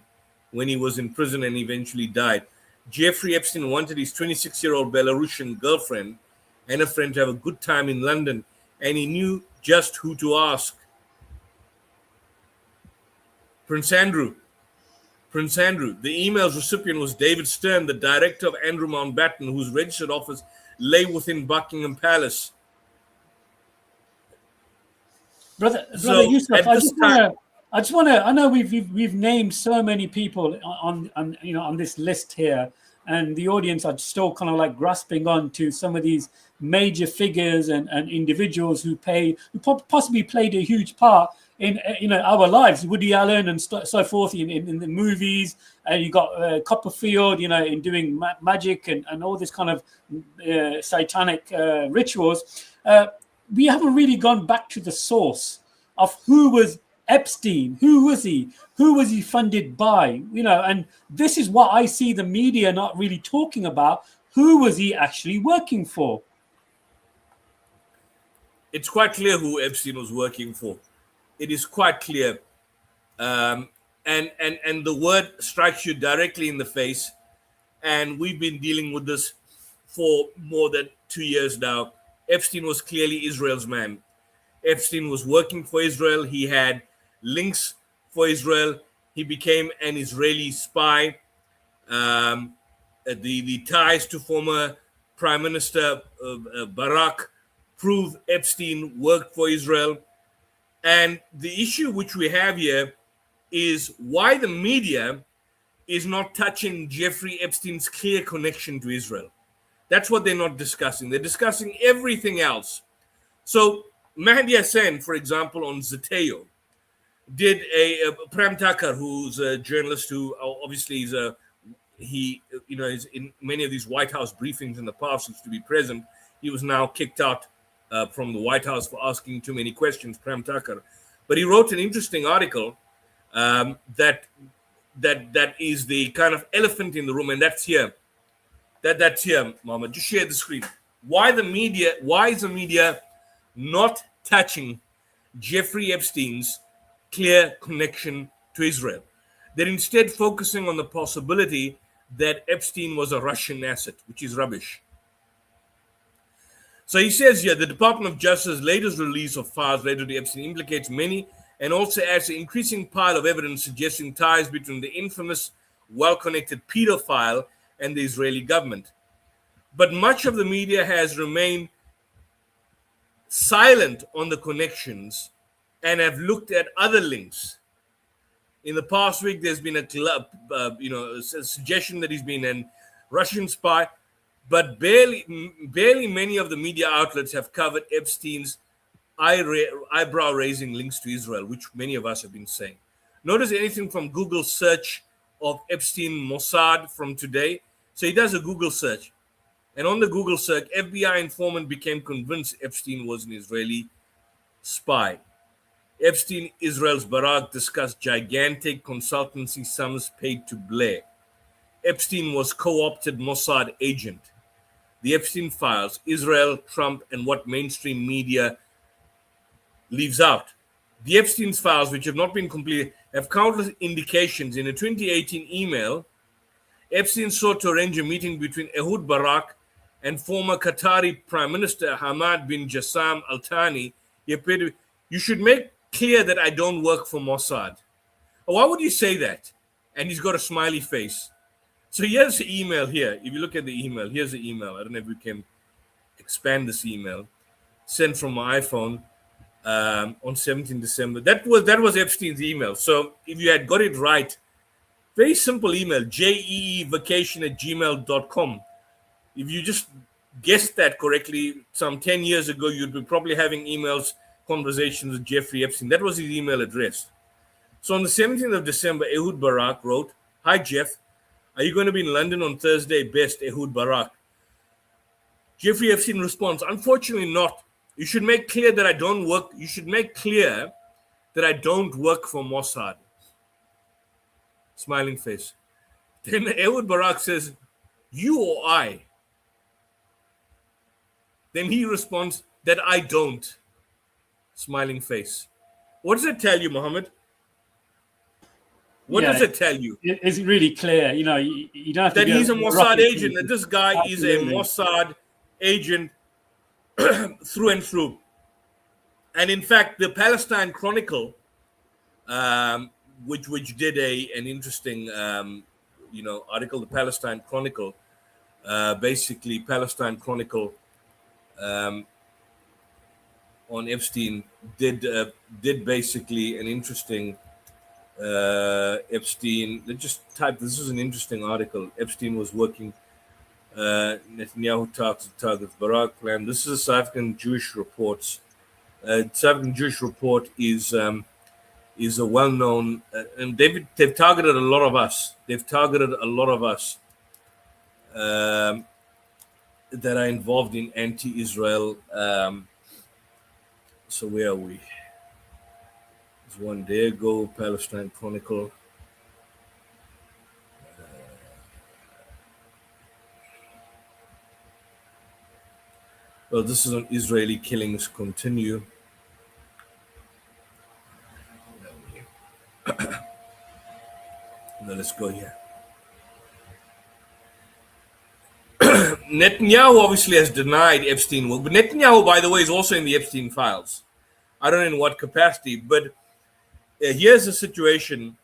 when he was in prison and eventually died. Jeffrey Epstein wanted his 26-year-old Belarusian girlfriend and a friend to have a good time in London, and he knew just who to ask. Prince Andrew. Prince Andrew. The email's recipient was David Stern, the director of Andrew Mountbatten, whose registered office lay within Buckingham Palace. Brother So Yusuf, at this time, I know we've named so many people on on this list here, and the audience are still kind of like grasping on to some of these major figures and individuals who possibly played a huge part in our lives. Woody Allen and so forth in the movies, and you got Copperfield, in doing magic and all this kind of satanic rituals. We haven't really gone back to the source of who was Epstein, who was he funded by, and this is what I see the media not really talking about. Who was he actually working for? it's quite clear who Epstein was working for. It is quite clear. And the word strikes you directly in the face. And we've been dealing with this for more than 2 years now. Epstein was clearly Israel's man. Epstein was working for Israel. He had links for Israel. He became an Israeli spy. The ties to former Prime Minister Barak prove Epstein worked for Israel. And the issue which we have here is why the media is not touching Jeffrey Epstein's clear connection to Israel. That's what they're not discussing. They're discussing everything else. So Mahdi Hassan, for example, on Zateo, did Prem Takar, who's a journalist who obviously is is in many of these White House briefings in the past, used to be present. He was now kicked out from the White House for asking too many questions, Prem Takar. But he wrote an interesting article that is the kind of elephant in the room, and that's here. That's here, Mohammed. Just share the screen. Why is the media not touching Jeffrey Epstein's clear connection to Israel? They're instead focusing on the possibility that Epstein was a Russian asset, which is rubbish. So he says here, the Department of Justice's latest release of files related to Epstein implicates many and also adds an increasing pile of evidence suggesting ties between the infamous, well-connected pedophile and the Israeli government. But much of the media has remained silent on the connections and have looked at other links. In the past week, there's been a suggestion that he's been a Russian spy, but barely many of the media outlets have covered Epstein's eyebrow-raising links to Israel, which many of us have been saying. Notice anything from Google search of Epstein Mossad from today. So he does a Google search. And on the Google search, FBI informant became convinced Epstein was an Israeli spy. Epstein, Israel's Barak, discussed gigantic consultancy sums paid to Blair. Epstein was co-opted Mossad agent. The Epstein files, Israel, Trump, and what mainstream media leaves out. The Epstein's files, which have not been completed, have countless indications. In a 2018 email, Epstein sought to arrange a meeting between Ehud Barak and former Qatari Prime Minister Hamad bin Jassam Al Thani. He appeared to, you should make clear that I don't work for Mossad. Why would you say that? And he's got a smiley face. So here's the email here. If you look at the email, here's the email. I don't know if we can expand this email. Sent from my iPhone on 17 December. That was Epstein's email. So if you had got it right, very simple email, jeevacation@gmail.com. If you just guessed that correctly, some 10 years ago, you'd be probably having conversations with Jeffrey Epstein. That was his email address. So on the 17th of December, Ehud Barak wrote, "Hi, Jeff. Are you going to be in London on Thursday? Best, Ehud Barak." Jeffrey Epstein responds, "Unfortunately not. You should make clear that I don't work. You should make clear that I don't work for Mossad." Smiling face. Then Ehud Barak says, "You or I?" Then he responds, "That I don't." Smiling face. What does it tell you, Mohammed? What does it tell you? It's really clear. You don't have to that he's a Mossad agent, that this guy Absolutely. is a Mossad agent through and through. And in fact, the Palestine Chronicle, which did an interesting article, the Palestine Chronicle. Basically, Palestine Chronicle on Epstein did basically an interesting Epstein. Let's just type. This is an interesting article. Epstein was working. Netanyahu targets Barak plan. This is a South African Jewish reports. South African Jewish report is a well-known, and they've targeted a lot of us. They've targeted a lot of us that are involved in anti-Israel. So where are we? There's one there. Go Palestine Chronicle. Well, this is on Israeli killings continue. Now let's go here. Netanyahu obviously has denied Epstein work, but Netanyahu, by the way, is also in the Epstein files. I don't know in what capacity, but here's the situation.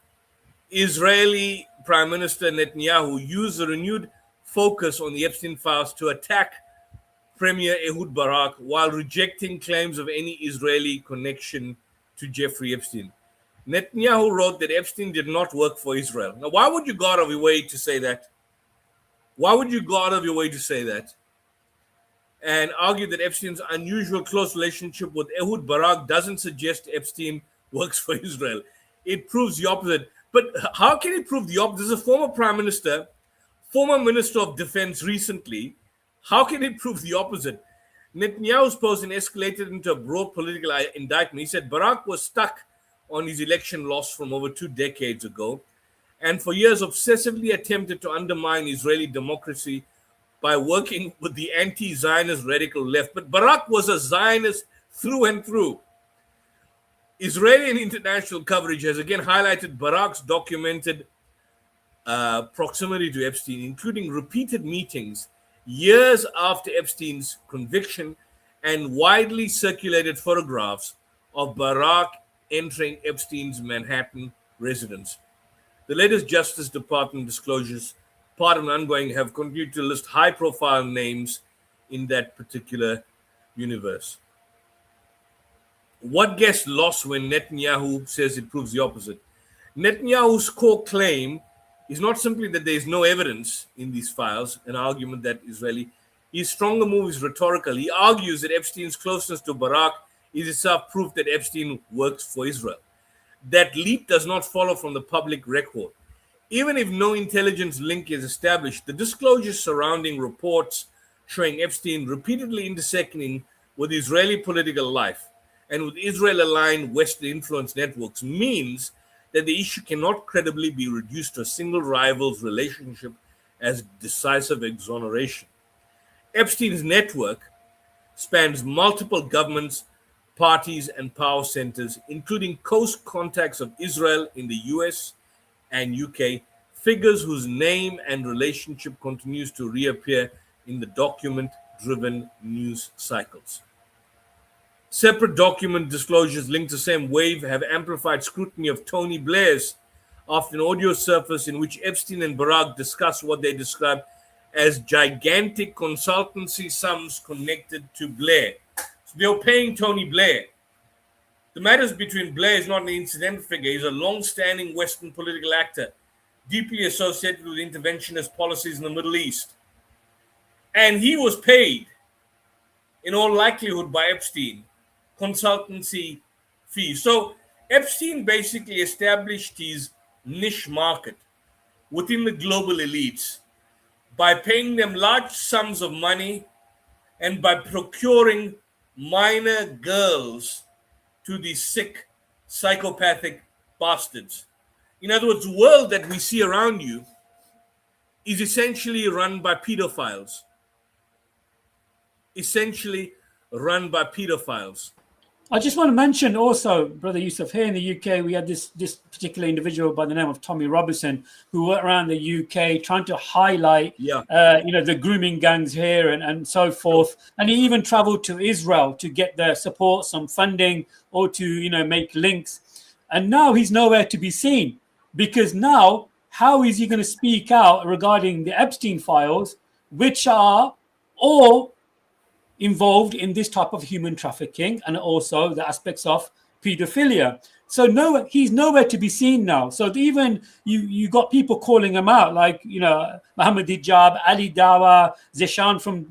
Israeli Prime Minister Netanyahu used a renewed focus on the Epstein files to attack Premier Ehud Barak while rejecting claims of any Israeli connection to Jeffrey Epstein. Netanyahu wrote that Epstein did not work for Israel. Now, why would you go out of your way to say that? Why would you go out of your way to say that? And argue that Epstein's unusual close relationship with Ehud Barak doesn't suggest Epstein works for Israel. It proves the opposite. But how can it prove the opposite? This is a former prime minister, former minister of defense recently. How can it prove the opposite? Netanyahu's posting escalated into a broad political indictment. He said Barak was stuck on his election loss from over 2 decades ago, and for years obsessively attempted to undermine Israeli democracy by working with the anti-Zionist radical left. But Barak was a Zionist through and through. Israeli and international coverage has again highlighted Barak's documented proximity to Epstein, including repeated meetings years after Epstein's conviction and widely circulated photographs of Barak entering Epstein's Manhattan residence. The latest Justice Department disclosures, part of an ongoing, have continued to list high-profile names in that particular universe. What gets lost when Netanyahu says it proves the opposite? Netanyahu's core claim is not simply that there is no evidence in these files, an argument that Israeli. His stronger move is rhetorical. He argues that Epstein's closeness to Barak is itself proof that Epstein works for Israel. That leap does not follow from the public record. Even if no intelligence link is established, the disclosures surrounding reports showing Epstein repeatedly intersecting with Israeli political life and with Israel-aligned Western influence networks means that the issue cannot credibly be reduced to a single rival's relationship as decisive exoneration. Epstein's network spans multiple governments, parties, and power centers, including close contacts of Israel in the US and UK, figures whose name and relationship continues to reappear in the document-driven news cycles. Separate document disclosures linked to the same wave have amplified scrutiny of Tony Blair's after an audio surfaced in which Epstein and Barak discuss what they describe as gigantic consultancy sums connected to Blair. So they were paying Tony Blair. The matters between Blair is not an incidental figure. He's a long-standing Western political actor, deeply associated with interventionist policies in the Middle East. And he was paid, in all likelihood, by Epstein, consultancy fees. So Epstein basically established his niche market within the global elites by paying them large sums of money and by procuring minor girls to these sick, psychopathic bastards. In other words, the world that we see around you is essentially run by pedophiles. I just want to mention also, Brother Yusuf, here in the UK, we had this particular individual by the name of Tommy Robinson, who went around the UK trying to highlight, the grooming gangs here and so forth. And he even traveled to Israel to get their support, some funding, or to, make links. And now he's nowhere to be seen, because now how is he going to speak out regarding the Epstein files, which are all involved in this type of human trafficking and also the aspects of pedophilia. So no, he's nowhere to be seen now. So even you got people calling him out, like Mohammed Hijab, Ali Dawa, Zeshan from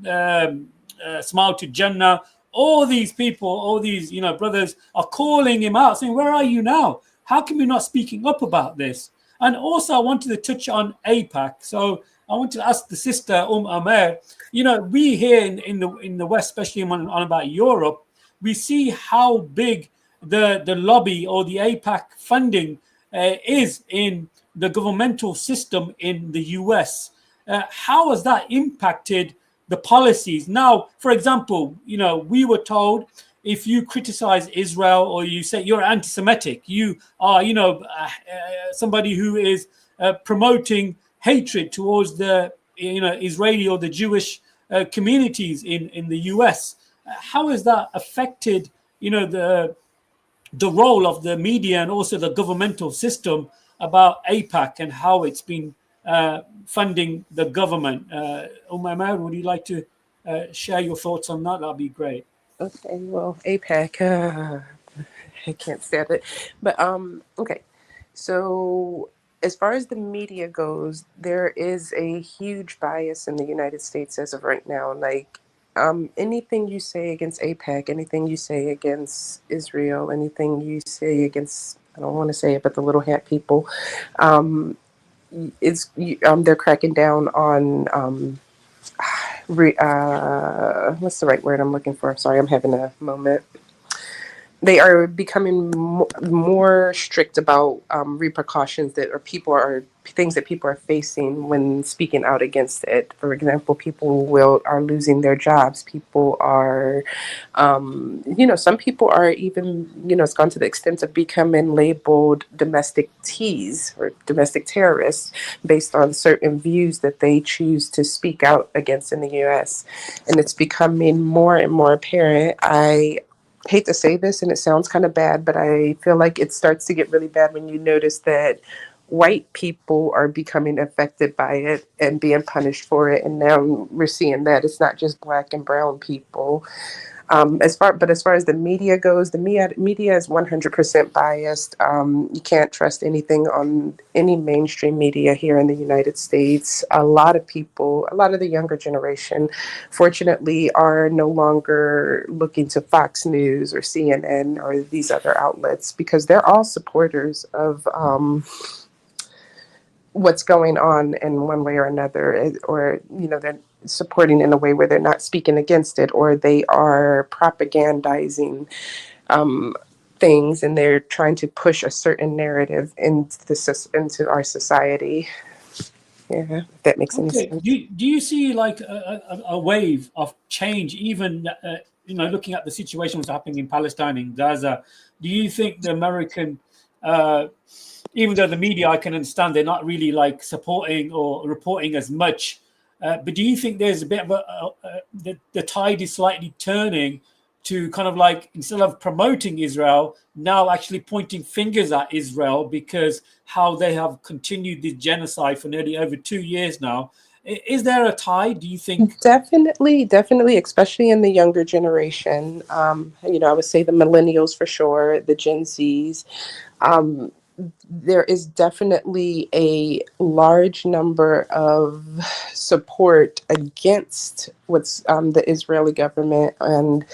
Smile to Jannah. All these people, all these brothers are calling him out, saying, "Where are you now? How come you're not speaking up about this?" And also, I wanted to touch on APAC. So I want to ask the sister Amer. We here in the West, especially on about Europe, we see how big the lobby or the APAC funding is in the governmental system in the US. How has that impacted the policies? Now, for example, we were told if you criticize Israel or you say you're anti-Semitic, you are, somebody who is promoting hatred towards the Israeli or the Jewish communities in the US. How has that affected the role of the media and also the governmental system about APAC and how it's been funding the government? Umar, would you like to share your thoughts on that? That'd be great. Okay, well, APAC, I can't stand it. But okay. So as far as the media goes, there is a huge bias in the United States as of right now. Like anything you say against APAC, anything you say against Israel, anything you say against, I don't want to say it, but the little hat people, they're cracking down on what's the right word I'm looking for? Sorry, I'm having a moment. They are becoming more strict about repercussions that things that people are facing when speaking out against it. For example, people are losing their jobs. People are, some people are even, it's gone to the extent of becoming labeled domestic teas or domestic terrorists based on certain views that they choose to speak out against in the U.S. And it's becoming more and more apparent. I hate to say this and it sounds kind of bad, but I feel like it starts to get really bad when you notice that white people are becoming affected by it and being punished for it. And now we're seeing that it's not just black and brown people. As far as the media goes, the media is 100% biased. You can't trust anything on any mainstream media here in the United States. A lot of the younger generation, fortunately, are no longer looking to Fox News or CNN or these other outlets because they're all supporters of what's going on in one way or another, or they're supporting in a way where they're not speaking against it, or they are propagandizing things, and they're trying to push a certain narrative into our society. Yeah, if that makes any Okay. sense. Do you see like a wave of change, even looking at the situation what's happening in Palestine, in Gaza? Do you think the American, even though the media, I can understand they're not really like supporting or reporting as much, but do you think there's a bit of the tide is slightly turning to kind of like, instead of promoting Israel, now actually pointing fingers at Israel because how they have continued this genocide for nearly over 2 years now? Is there a tide, do you think? Definitely, especially in the younger generation. I would say the millennials for sure, the Gen Zs. There is definitely a large number of support against what's the Israeli government and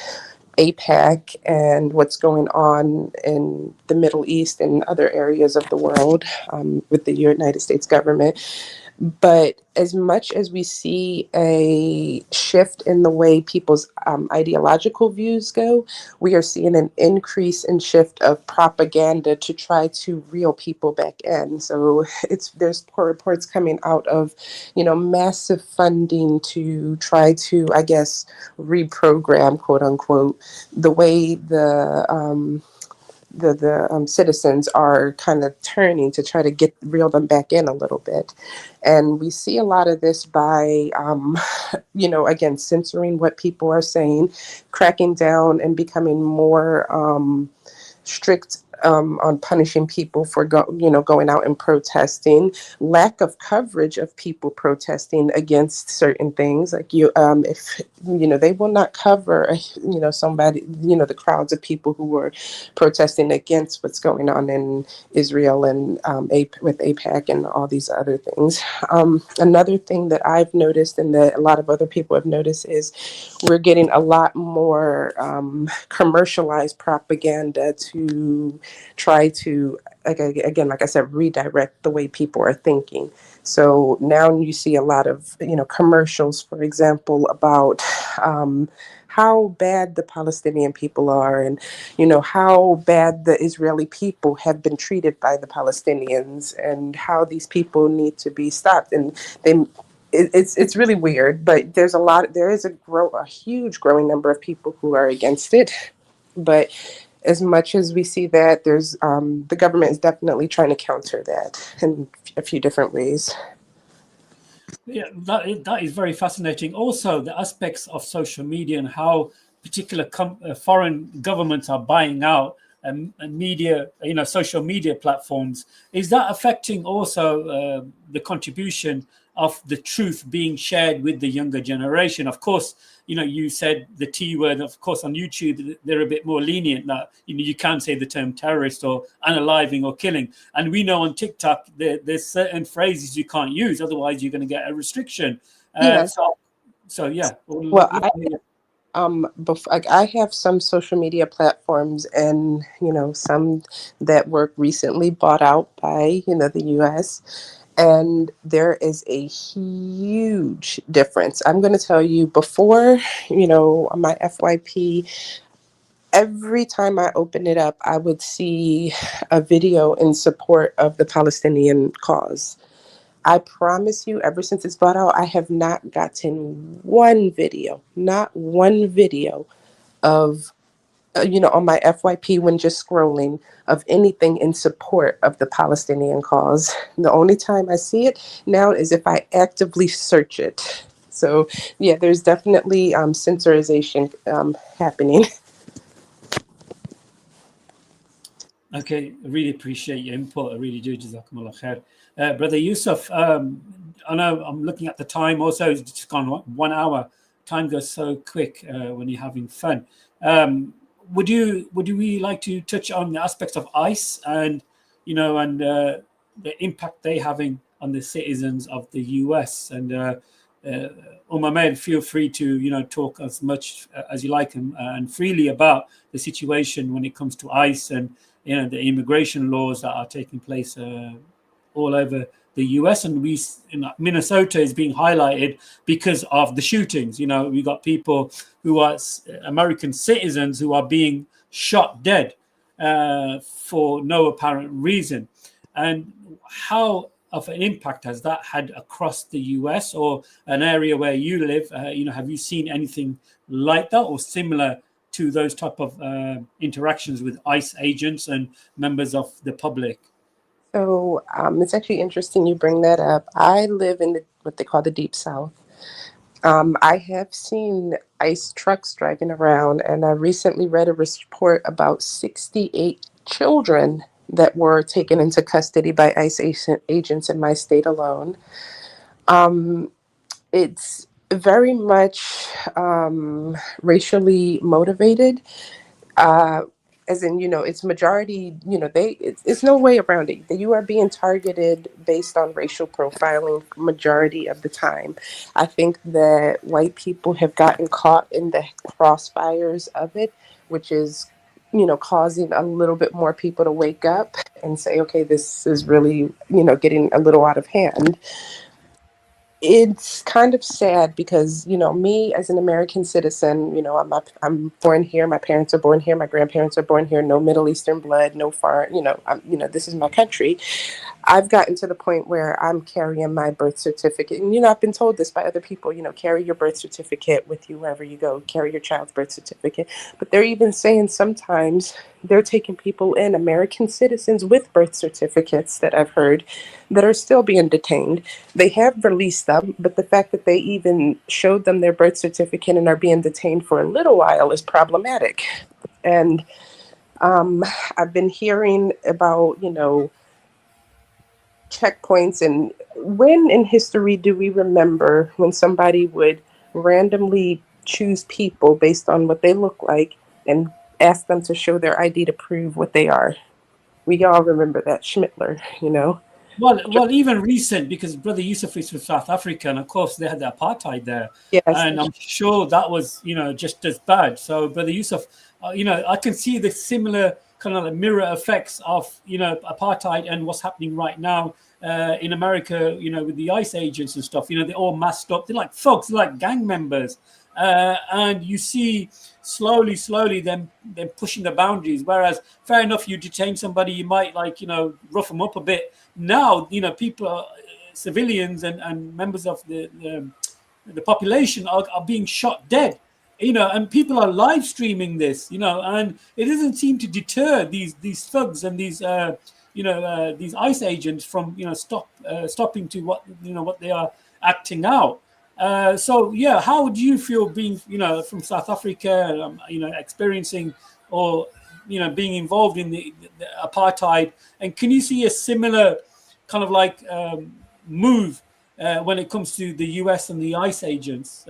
APAC and what's going on in the Middle East and other areas of the world with the United States government. But as much as we see a shift in the way people's ideological views go, we are seeing an increase in shift of propaganda to try to reel people back in. So there's poor reports coming out of, massive funding to try to, I guess, reprogram, quote unquote, the way the citizens are kind of turning to try to reel them back in a little bit. And we see a lot of this by, again, censoring what people are saying, cracking down and becoming more strict on punishing people for going out and protesting, lack of coverage of people protesting against certain things. Like if they will not cover somebody, the crowds of people who were protesting against what's going on in Israel and with APAC and all these other things. Another thing that I've noticed and that a lot of other people have noticed is we're getting a lot more commercialized propaganda to try to, again, like I said, redirect the way people are thinking. So now you see a lot of, commercials, for example, about how bad the Palestinian people are and, how bad the Israeli people have been treated by the Palestinians and how these people need to be stopped. And it's really weird, but there is a huge growing number of people who are against it. But as much as we see that, there's the government is definitely trying to counter that in a few different ways. Yeah, that is very fascinating. Also, the aspects of social media and how particular foreign governments are buying out media, social media platforms. Is that affecting also the contribution of the truth being shared with the younger generation? Of course, you said the T word. Of course, on YouTube, they're a bit more lenient now. You can't say the term terrorist or unaliving or killing. And we know on TikTok, there's certain phrases you can't use. Otherwise, you're going to get a restriction. Yes. So yeah. Well, I have some social media platforms and, some that were recently bought out by, the US. And there is a huge difference. I'm going to tell you before, on my FYP, every time I open it up, I would see a video in support of the Palestinian cause. I promise you, ever since it's bought out, I have not gotten not one video of, on my FYP when just scrolling of anything in support of the Palestinian cause. The only time I see it now is if I actively search it. So, yeah, there's definitely censorization happening. Okay, I really appreciate your input. I really do. Jazakumullah khair. Brother Yusuf, I know I'm looking at the time also. It's just gone 1 hour. Time goes so quick when you're having fun. Would we like to touch on the aspects of ICE and, the impact they having on the citizens of the US? And Ahmed, feel free to, talk as much as you like and freely about the situation when it comes to ICE and, the immigration laws that are taking place all over the US. And Minnesota is being highlighted because of the shootings. We got people who are American citizens who are being shot dead for no apparent reason. And how of an impact has that had across the US or an area where you live? Have you seen anything like that or similar to those type of interactions with ICE agents and members of the public? So it's actually interesting you bring that up. I live in what they call the Deep South. I have seen ICE trucks driving around, and I recently read a report about 68 children that were taken into custody by ICE agents in my state alone. It's very much racially motivated. As in, it's majority, it's no way around it. You are being targeted based on racial profiling majority of the time. I think that white people have gotten caught in the crossfires of it, which is, causing a little bit more people to wake up and say, okay, this is really, getting a little out of hand. It's kind of sad because, me as an American citizen, I'm born here. My parents are born here. My grandparents are born here. No Middle Eastern blood, no foreign, this is my country. I've gotten to the point where I'm carrying my birth certificate. And, I've been told this by other people, carry your birth certificate with you wherever you go, carry your child's birth certificate. But they're even saying sometimes they're taking people in, American citizens with birth certificates that I've heard, that are still being detained. They have released them, but the fact that they even showed them their birth certificate and are being detained for a little while is problematic. And I've been hearing about, checkpoints, and when in history do we remember when somebody would randomly choose people based on what they look like and ask them to show their ID to prove what they are? We all remember that Schmittler. Well, even recent, because Brother Yusuf is from South Africa, and of course they had the apartheid there, Yes. and I'm sure that was, just as bad. So, Brother Yusuf, I can see the similar kind of like mirror effects of, apartheid and what's happening right now in America, with the ICE agents and stuff. They're all masked up. They're like thugs, they're like gang members, and you see slowly them pushing the boundaries. Whereas, fair enough, you detain somebody, you might rough them up a bit. Now, people are civilians and members of the population are being shot dead, and people are live streaming this, and it doesn't seem to deter these thugs and these these ICE agents from stopping to what they are acting out. So yeah, how do you feel being from South Africa, experiencing or being involved in the apartheid, and can you see a similar kind of like move when it comes to the US and the ICE agents?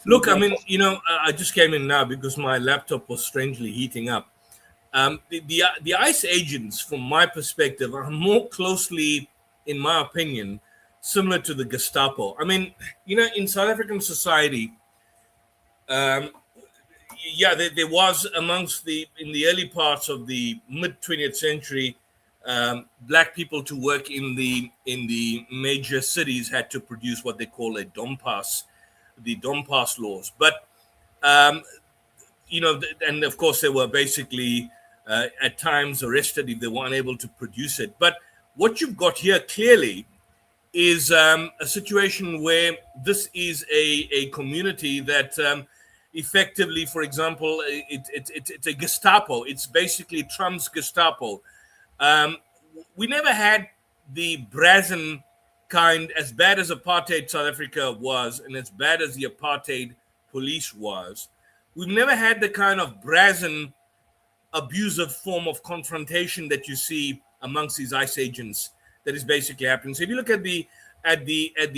Look, I mean, I just came in now because my laptop was strangely heating up. The ICE agents, from my perspective, are more closely, in my opinion, similar to the Gestapo. I mean, in South African society, there was in the early parts of the mid 20th century, black people to work in the major cities had to produce what they call a dompas, the dompas laws. But and of course they were basically at times arrested if they were unable to produce it. But what you've got here clearly is a situation where this is a community that effectively, for example, it's a Gestapo. It's basically Trump's Gestapo. We never had the brazen kind, as bad as apartheid South Africa was and as bad as the apartheid police was. We've never had the kind of brazen, abusive form of confrontation that you see amongst these ICE agents that is basically happening. So if you look at the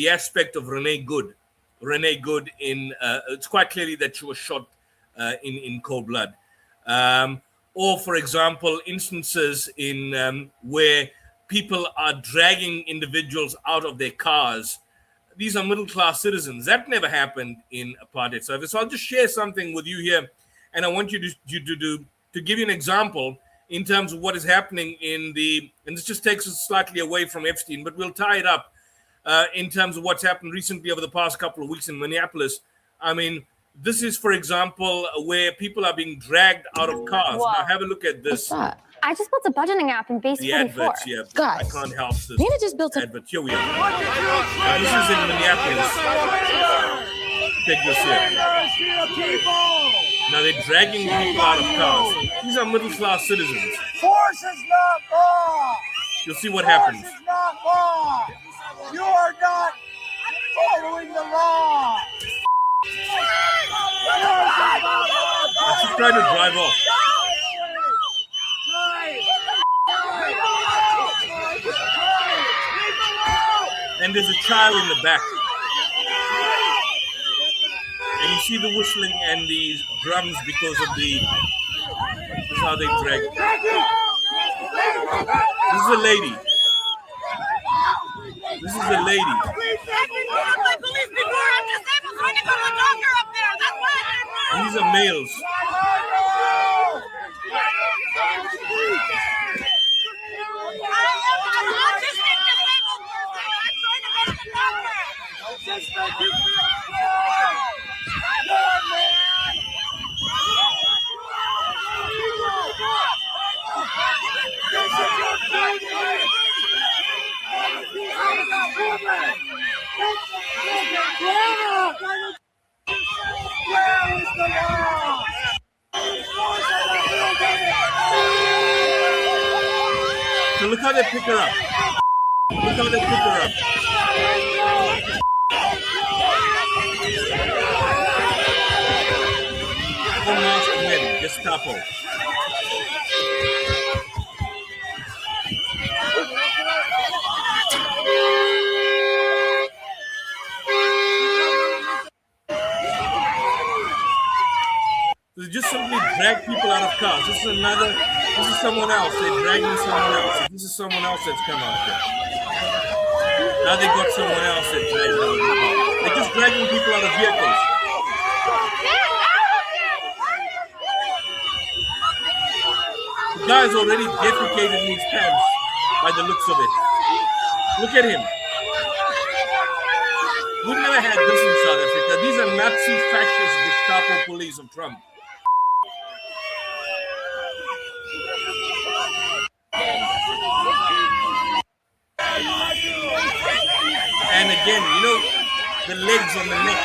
aspect of Renee Good in it's quite clearly that she was shot in cold blood. Or, for example, instances in where people are dragging individuals out of their cars. These are middle-class citizens. That never happened in apartheid service. So I'll just share something with you here, and I want you to give you an example in terms of what is happening and this just takes us slightly away from Epstein, but we'll tie it up in terms of what's happened recently over the past couple of weeks in Minneapolis. I mean, this is, for example, where people are being dragged out of cars. Whoa. Now, have a look at this. What's that? I just built a budgeting app in Base 44. The adverts, yeah. Guys, I can't help this. Nina just built a advert. Here we are. Now, this is in Minneapolis. Take this here. Now, they're dragging people out of cars. These are middle-class citizens. Force is not law. You'll see what happens. Force is not law. You are not following the law. I should try to drive off. And there's a child in the back. And you see the whistling and the drums because of this is how they drag. This is a lady. This is a lady. And these are males. So look how they pick her up. Look how they pick her up. Four masked men, Gestapo. Drag people out of cars. This is someone else. They're dragging someone else. This is someone else that's come out there. Now they got someone else that's dragging out of the car. They're just dragging people out of vehicles. The guy's already defecated in his pants by the looks of it. Look at him. We've never had this in South Africa. These are Nazi fascist Gestapo police of Trump. And again, you know, the legs on the neck.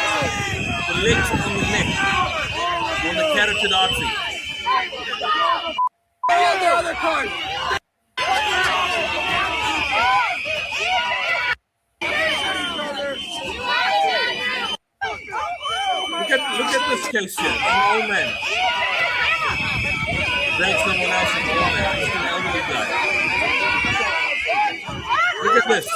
The legs on the neck. On the carotid artery. The other card. Look at this case here. An old man. Drag someone else in the old man. It's an elderly guy. Look at this.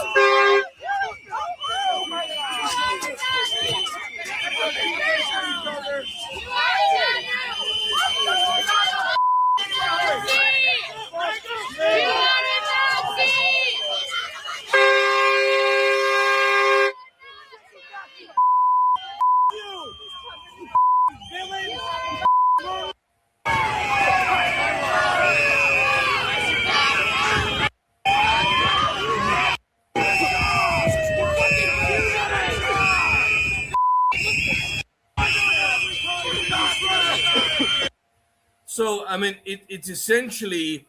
So I mean, it's essentially,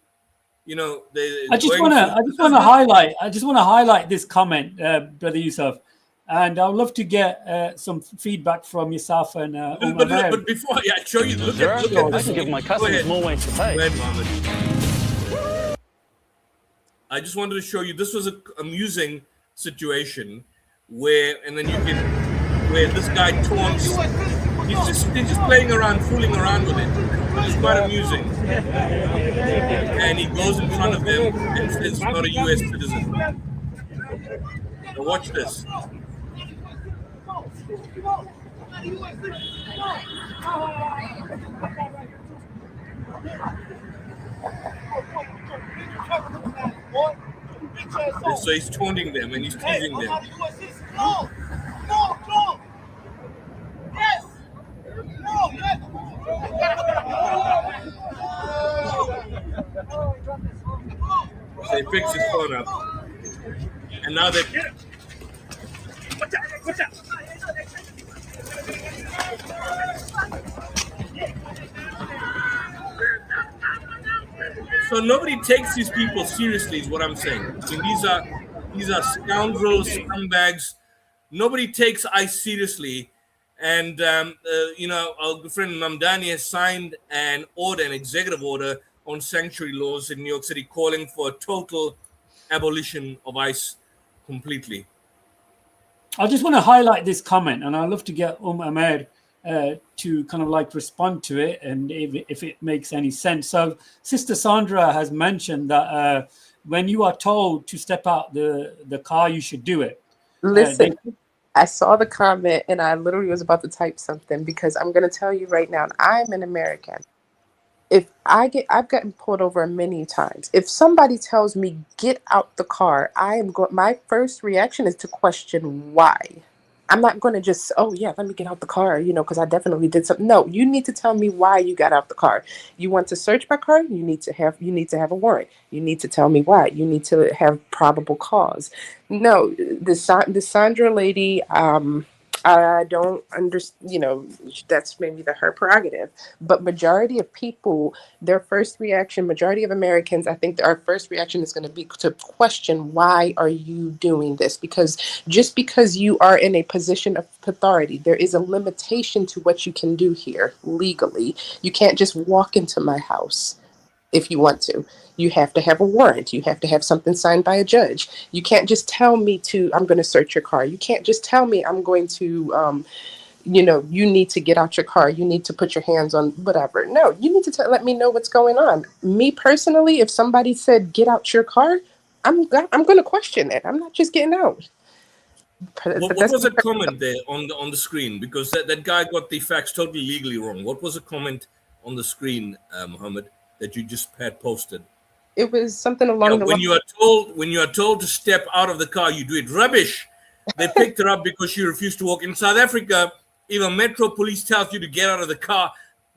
you know, I just want to highlight this comment, Brother Yusuf, and I'd love to get some feedback from yourself and but before I show you, look at I this. can give my customers more ways to pay. Go ahead, Mohammed. I just wanted to show you. This was an amusing situation where this guy taunts. He's just playing around, fooling around with it. It's quite amusing. And he goes in front of them and says he's not a US citizen. Now watch this. And so he's taunting them and he's teasing them. So he picks his phone up, and now they. So nobody takes these people seriously, is what I'm saying. I mean, these are scoundrels, scumbags. Nobody takes ICE seriously. And, you know, our good friend Mamdani has signed an executive order on sanctuary laws in New York City calling for a total abolition of ICE completely. I just want to highlight this comment, and I'd love to get Ahmed to kind of like respond to it, and if it makes any sense. So Sister Sandra has mentioned that when you are told to step out the car, you should do it. Listen, I saw the comment and I literally was about to type something, because I'm going to tell you right now, I'm an American. If I've gotten pulled over many times. If somebody tells me get out the car, my first reaction is to question why. I'm not going to just, oh yeah, let me get out the car, you know, because I definitely did something. No, you need to tell me why you got out the car. You want to search my car? You need to have a warrant. You need to tell me why. You need to have probable cause. No, the Sandra lady, I don't understand, you know, that's maybe her prerogative, but majority of people, majority of Americans, I think our first reaction is going to be to question, why are you doing this? Because just because you are in a position of authority, there is a limitation to what you can do here legally. You can't just walk into my house if you want to. You have to have a warrant. You have to have something signed by a judge. You can't just tell me I'm going to search your car. You can't just tell me I'm going to, you know, you need to get out your car. You need to put your hands on whatever. No, you need to let me know what's going on. Me personally, if somebody said, get out your car, I'm going to question it. I'm not just getting out. What was the comment there on the screen? Because that guy got the facts totally legally wrong. What was the comment on the screen, Mohammed, that you just had posted? It was something along Yeah, the when line. you are told to step out of the car, you do it. Rubbish. They picked her up because she refused to walk. In South Africa, if a metro police tells you to get out of the car,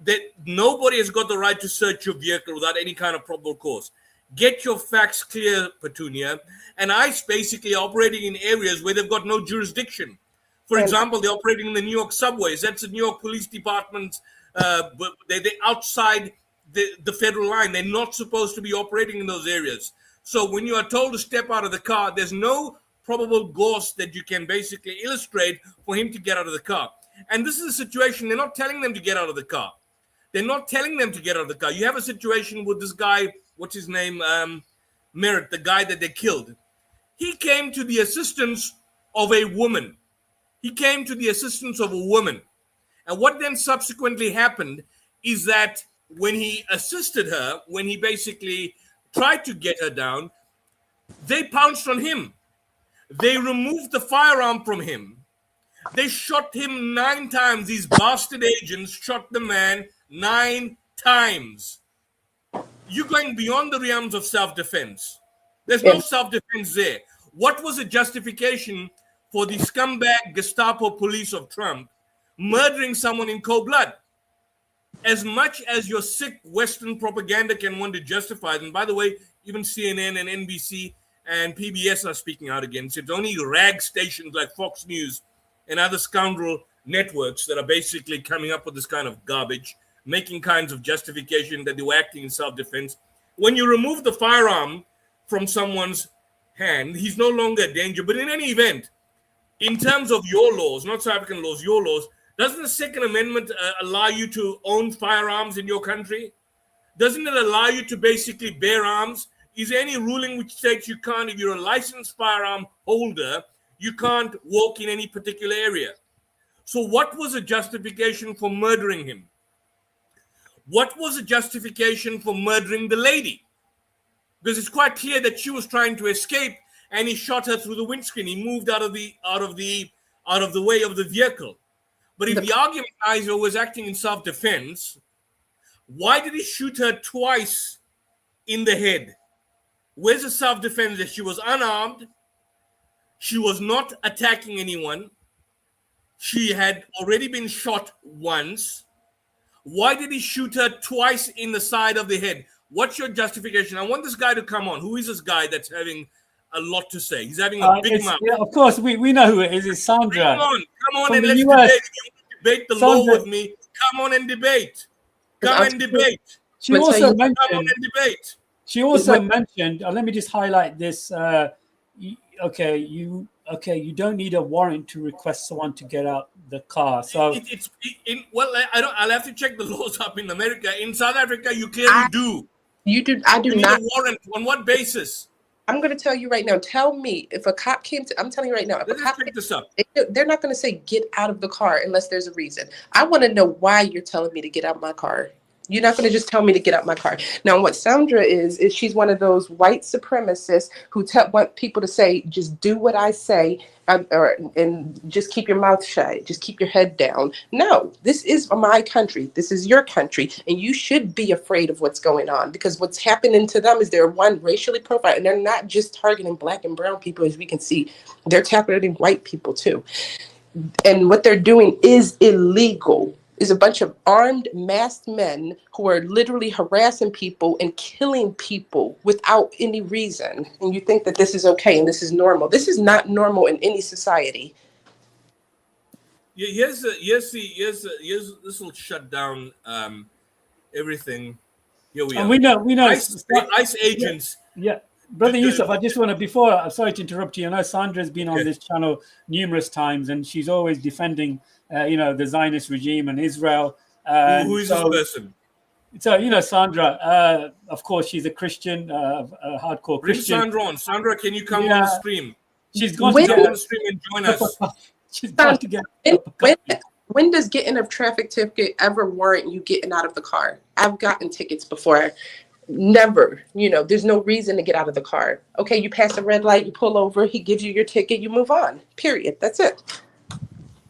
that nobody has got the right to search your vehicle without any kind of probable cause. Get your facts clear, Petunia. And ICE basically operating in areas where they've got no jurisdiction. For And example, they're operating in the New York subways. That's the New York Police Department's. But they're outside the federal line. They're not supposed to be operating in those areas. So when you are told to step out of the car, there's no probable cause that you can basically illustrate for him to get out of the car. And this is a situation, they're not telling them to get out of the car. They're not telling them to get out of the car. You have a situation with this guy, what's his name? Merritt, the guy that they killed. He came to the assistance of a woman. He came to the assistance of a woman. And what then subsequently happened is that when he assisted her, when he basically tried to get her down, they pounced on him. They removed the firearm from him. They shot him 9 times. These bastard agents shot the man 9 times. You're going beyond the realms of self-defense. There's no self-defense there. What was the justification for the scumbag Gestapo police of Trump murdering someone in cold blood? As much as your sick Western propaganda can want to justify it, and by the way, even CNN and NBC and PBS are speaking out against it. It's only rag stations like Fox News and other scoundrel networks that are basically coming up with this kind of garbage, making kinds of justification that they were acting in self-defense. When you remove the firearm from someone's hand, he's no longer a danger. But in any event, in terms of your laws, not South African laws, your laws, doesn't the Second Amendment allow you to own firearms in your country? Doesn't it allow you to basically bear arms? Is there any ruling which states you can't, if you're a licensed firearm holder, you can't walk in any particular area? So what was the justification for murdering him? What was the justification for murdering the lady? Because it's quite clear that she was trying to escape and he shot her through the windscreen. He moved out of the way of the vehicle. But if the argument is he was acting in self-defense, why did he shoot her twice in the head? Where's the self-defense? That she was unarmed, she was not attacking anyone, she had already been shot once. Why did he shoot her twice in the side of the head? What's your justification? I want this guy to come on. Who is this guy that's having a lot to say? He's having a big mouth. Yeah, of course, we know who it is. It's Sandra. Come on from and the let's US. debate. If you want to debate the law with me, come on and debate. Come and debate. She also Come on mentioned. and debate. She also mentioned. Let me just highlight this. You don't need a warrant to request someone to get out the car. So I'll have to check the laws up in America. In South Africa, you clearly do. You do. I do You need not. a warrant. On what basis? I'm going to tell you right now. Tell me if a cop came to. I'm telling you right now. If Let's a cop pick this up. they're not going to say get out of the car unless there's a reason. I want to know why you're telling me to get out my car. You're not going to just tell me to get out my car. Now, what Sandra is she's one of those white supremacists who want people to say, just do what I say, and just keep your mouth shut. Just keep your head down. No, this is my country. This is your country. And you should be afraid of what's going on, because what's happening to them is they're racially profiled, and they're not just targeting black and brown people, as we can see. They're targeting white people too. And what they're doing is illegal. Is a bunch of armed, masked men who are literally harassing people and killing people without any reason. And you think that this is okay and this is normal. This is not normal in any society. Yeah, this will shut down everything. Here we are. And we know. ICE agents. Yeah. Brother Yusuf, I just want to, I'm sorry to interrupt you. I know Sandra's been on this channel numerous times, and she's always defending, the Zionist regime and Israel. Who is this person? So, Sandra, of course, she's a Christian, a hardcore Bring Christian. Sandra on. Sandra, can you come on the stream? She's gone to come on the stream and join us. She's got to get when does getting a traffic ticket ever warrant you getting out of the car? I've gotten tickets before. Never, there's no reason to get out of the car. Okay, you pass a red light, you pull over, he gives you your ticket, you move on. Period. That's it.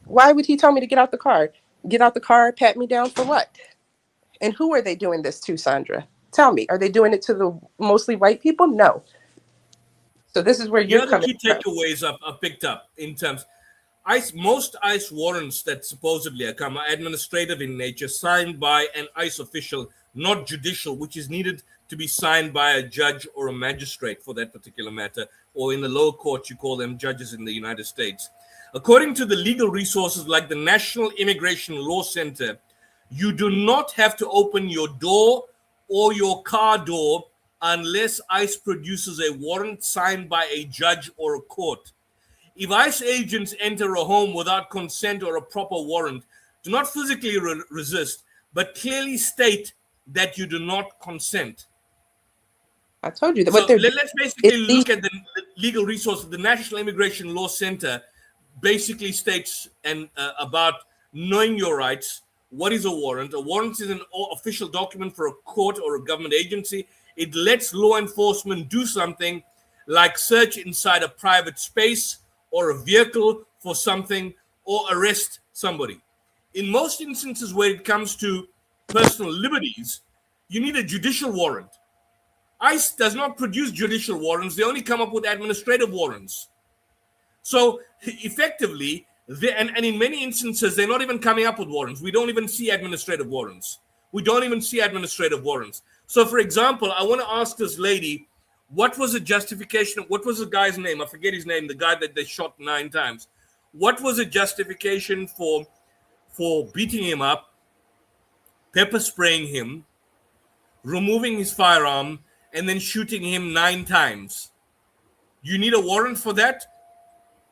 Why would he tell me to get out the car? Get out the car, pat me down for what? And who are they doing this to, Sandra? Tell me, are they doing it to the mostly white people? No. So this is where Here you're are the coming key from. takeaways I've picked up in terms. Most ICE warrants that supposedly come are administrative in nature, signed by an ICE official, not judicial, which is needed to be signed by a judge or a magistrate for that particular matter, or in the lower court, you call them judges in the United States. According to the legal resources like the National Immigration Law Center, you do not have to open your door or your car door unless ICE produces a warrant signed by a judge or a court. If ICE agents enter a home without consent or a proper warrant, do not physically resist, but clearly state that you do not consent. I told you that. So What they're let's basically look at the legal resources. The National Immigration Law Center basically states about knowing your rights. What is a warrant? A warrant is an official document for a court or a government agency. It lets law enforcement do something like search inside a private space or a vehicle for something, or arrest somebody. In most instances where it comes to personal liberties, you need a judicial warrant. ICE does not produce judicial warrants. They only come up with administrative warrants. So effectively, and in many instances, they're not even coming up with warrants. We don't even see administrative warrants. So for example, I want to ask this lady, what was the justification? What was the guy's name? I forget his name, the guy that they shot 9 times. What was the justification for beating him up, pepper spraying him, removing his firearm, and then shooting him 9 times? You need a warrant for that?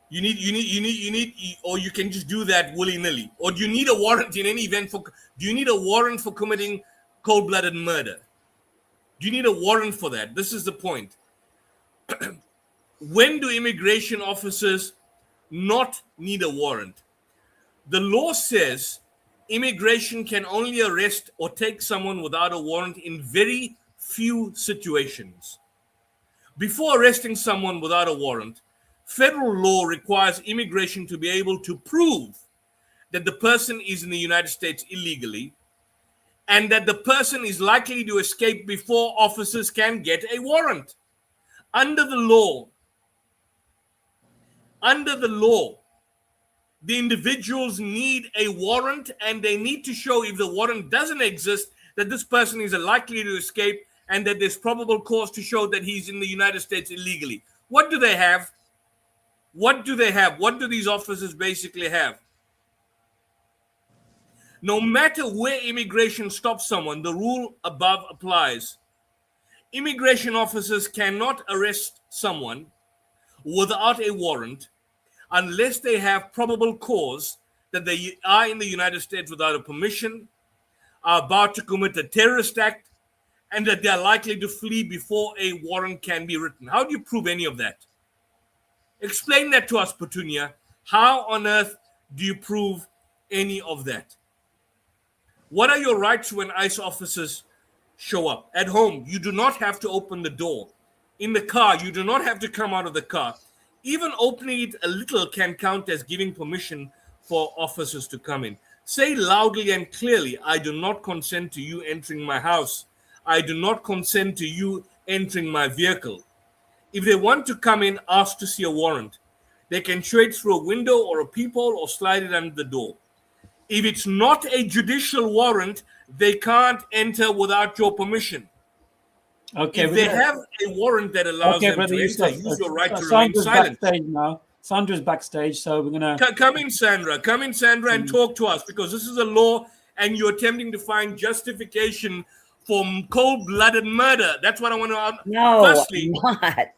You need, or you can just do that willy-nilly? Or do you need a warrant in any event do you need a warrant for committing cold-blooded murder? Do you need a warrant for that? This is the point. When do immigration officers not need a warrant? The law says immigration can only arrest or take someone without a warrant in very few situations. Before arresting someone without a warrant, federal law requires immigration to be able to prove that the person is in the United States illegally and that the person is likely to escape before officers can get a warrant. Under the law, the individuals need a warrant, and they need to show, if the warrant doesn't exist, that this person is likely to escape and that there's probable cause to show that he's in the United States illegally. What do they have? What do these officers basically have? No matter where immigration stops someone, the rule above applies. Immigration officers cannot arrest someone without a warrant unless they have probable cause that they are in the United States without a permission, are about to commit a terrorist act, and that they are likely to flee before a warrant can be written. How do you prove any of that? Explain that to us, Petunia. How on earth do you prove any of that? What are your rights when ICE officers show up? At home, you do not have to open the door. In the car, you do not have to come out of the car. Even opening it a little can count as giving permission for officers to come in. Say loudly and clearly, I do not consent to you entering my house. I do not consent to you entering my vehicle. If they want to come in, ask to see a warrant. They can show it through a window or a peephole or slide it under the door. If it's not a judicial warrant, they can't enter without your permission. Okay, if they have a warrant that allows them to enter, use your right to remain silent. Backstage now. Sandra's backstage, so we're gonna come in, Sandra. Come in, Sandra, and talk to us, because this is a law, and you're attempting to find justification for cold-blooded murder. That's what I want to. No, firstly, not.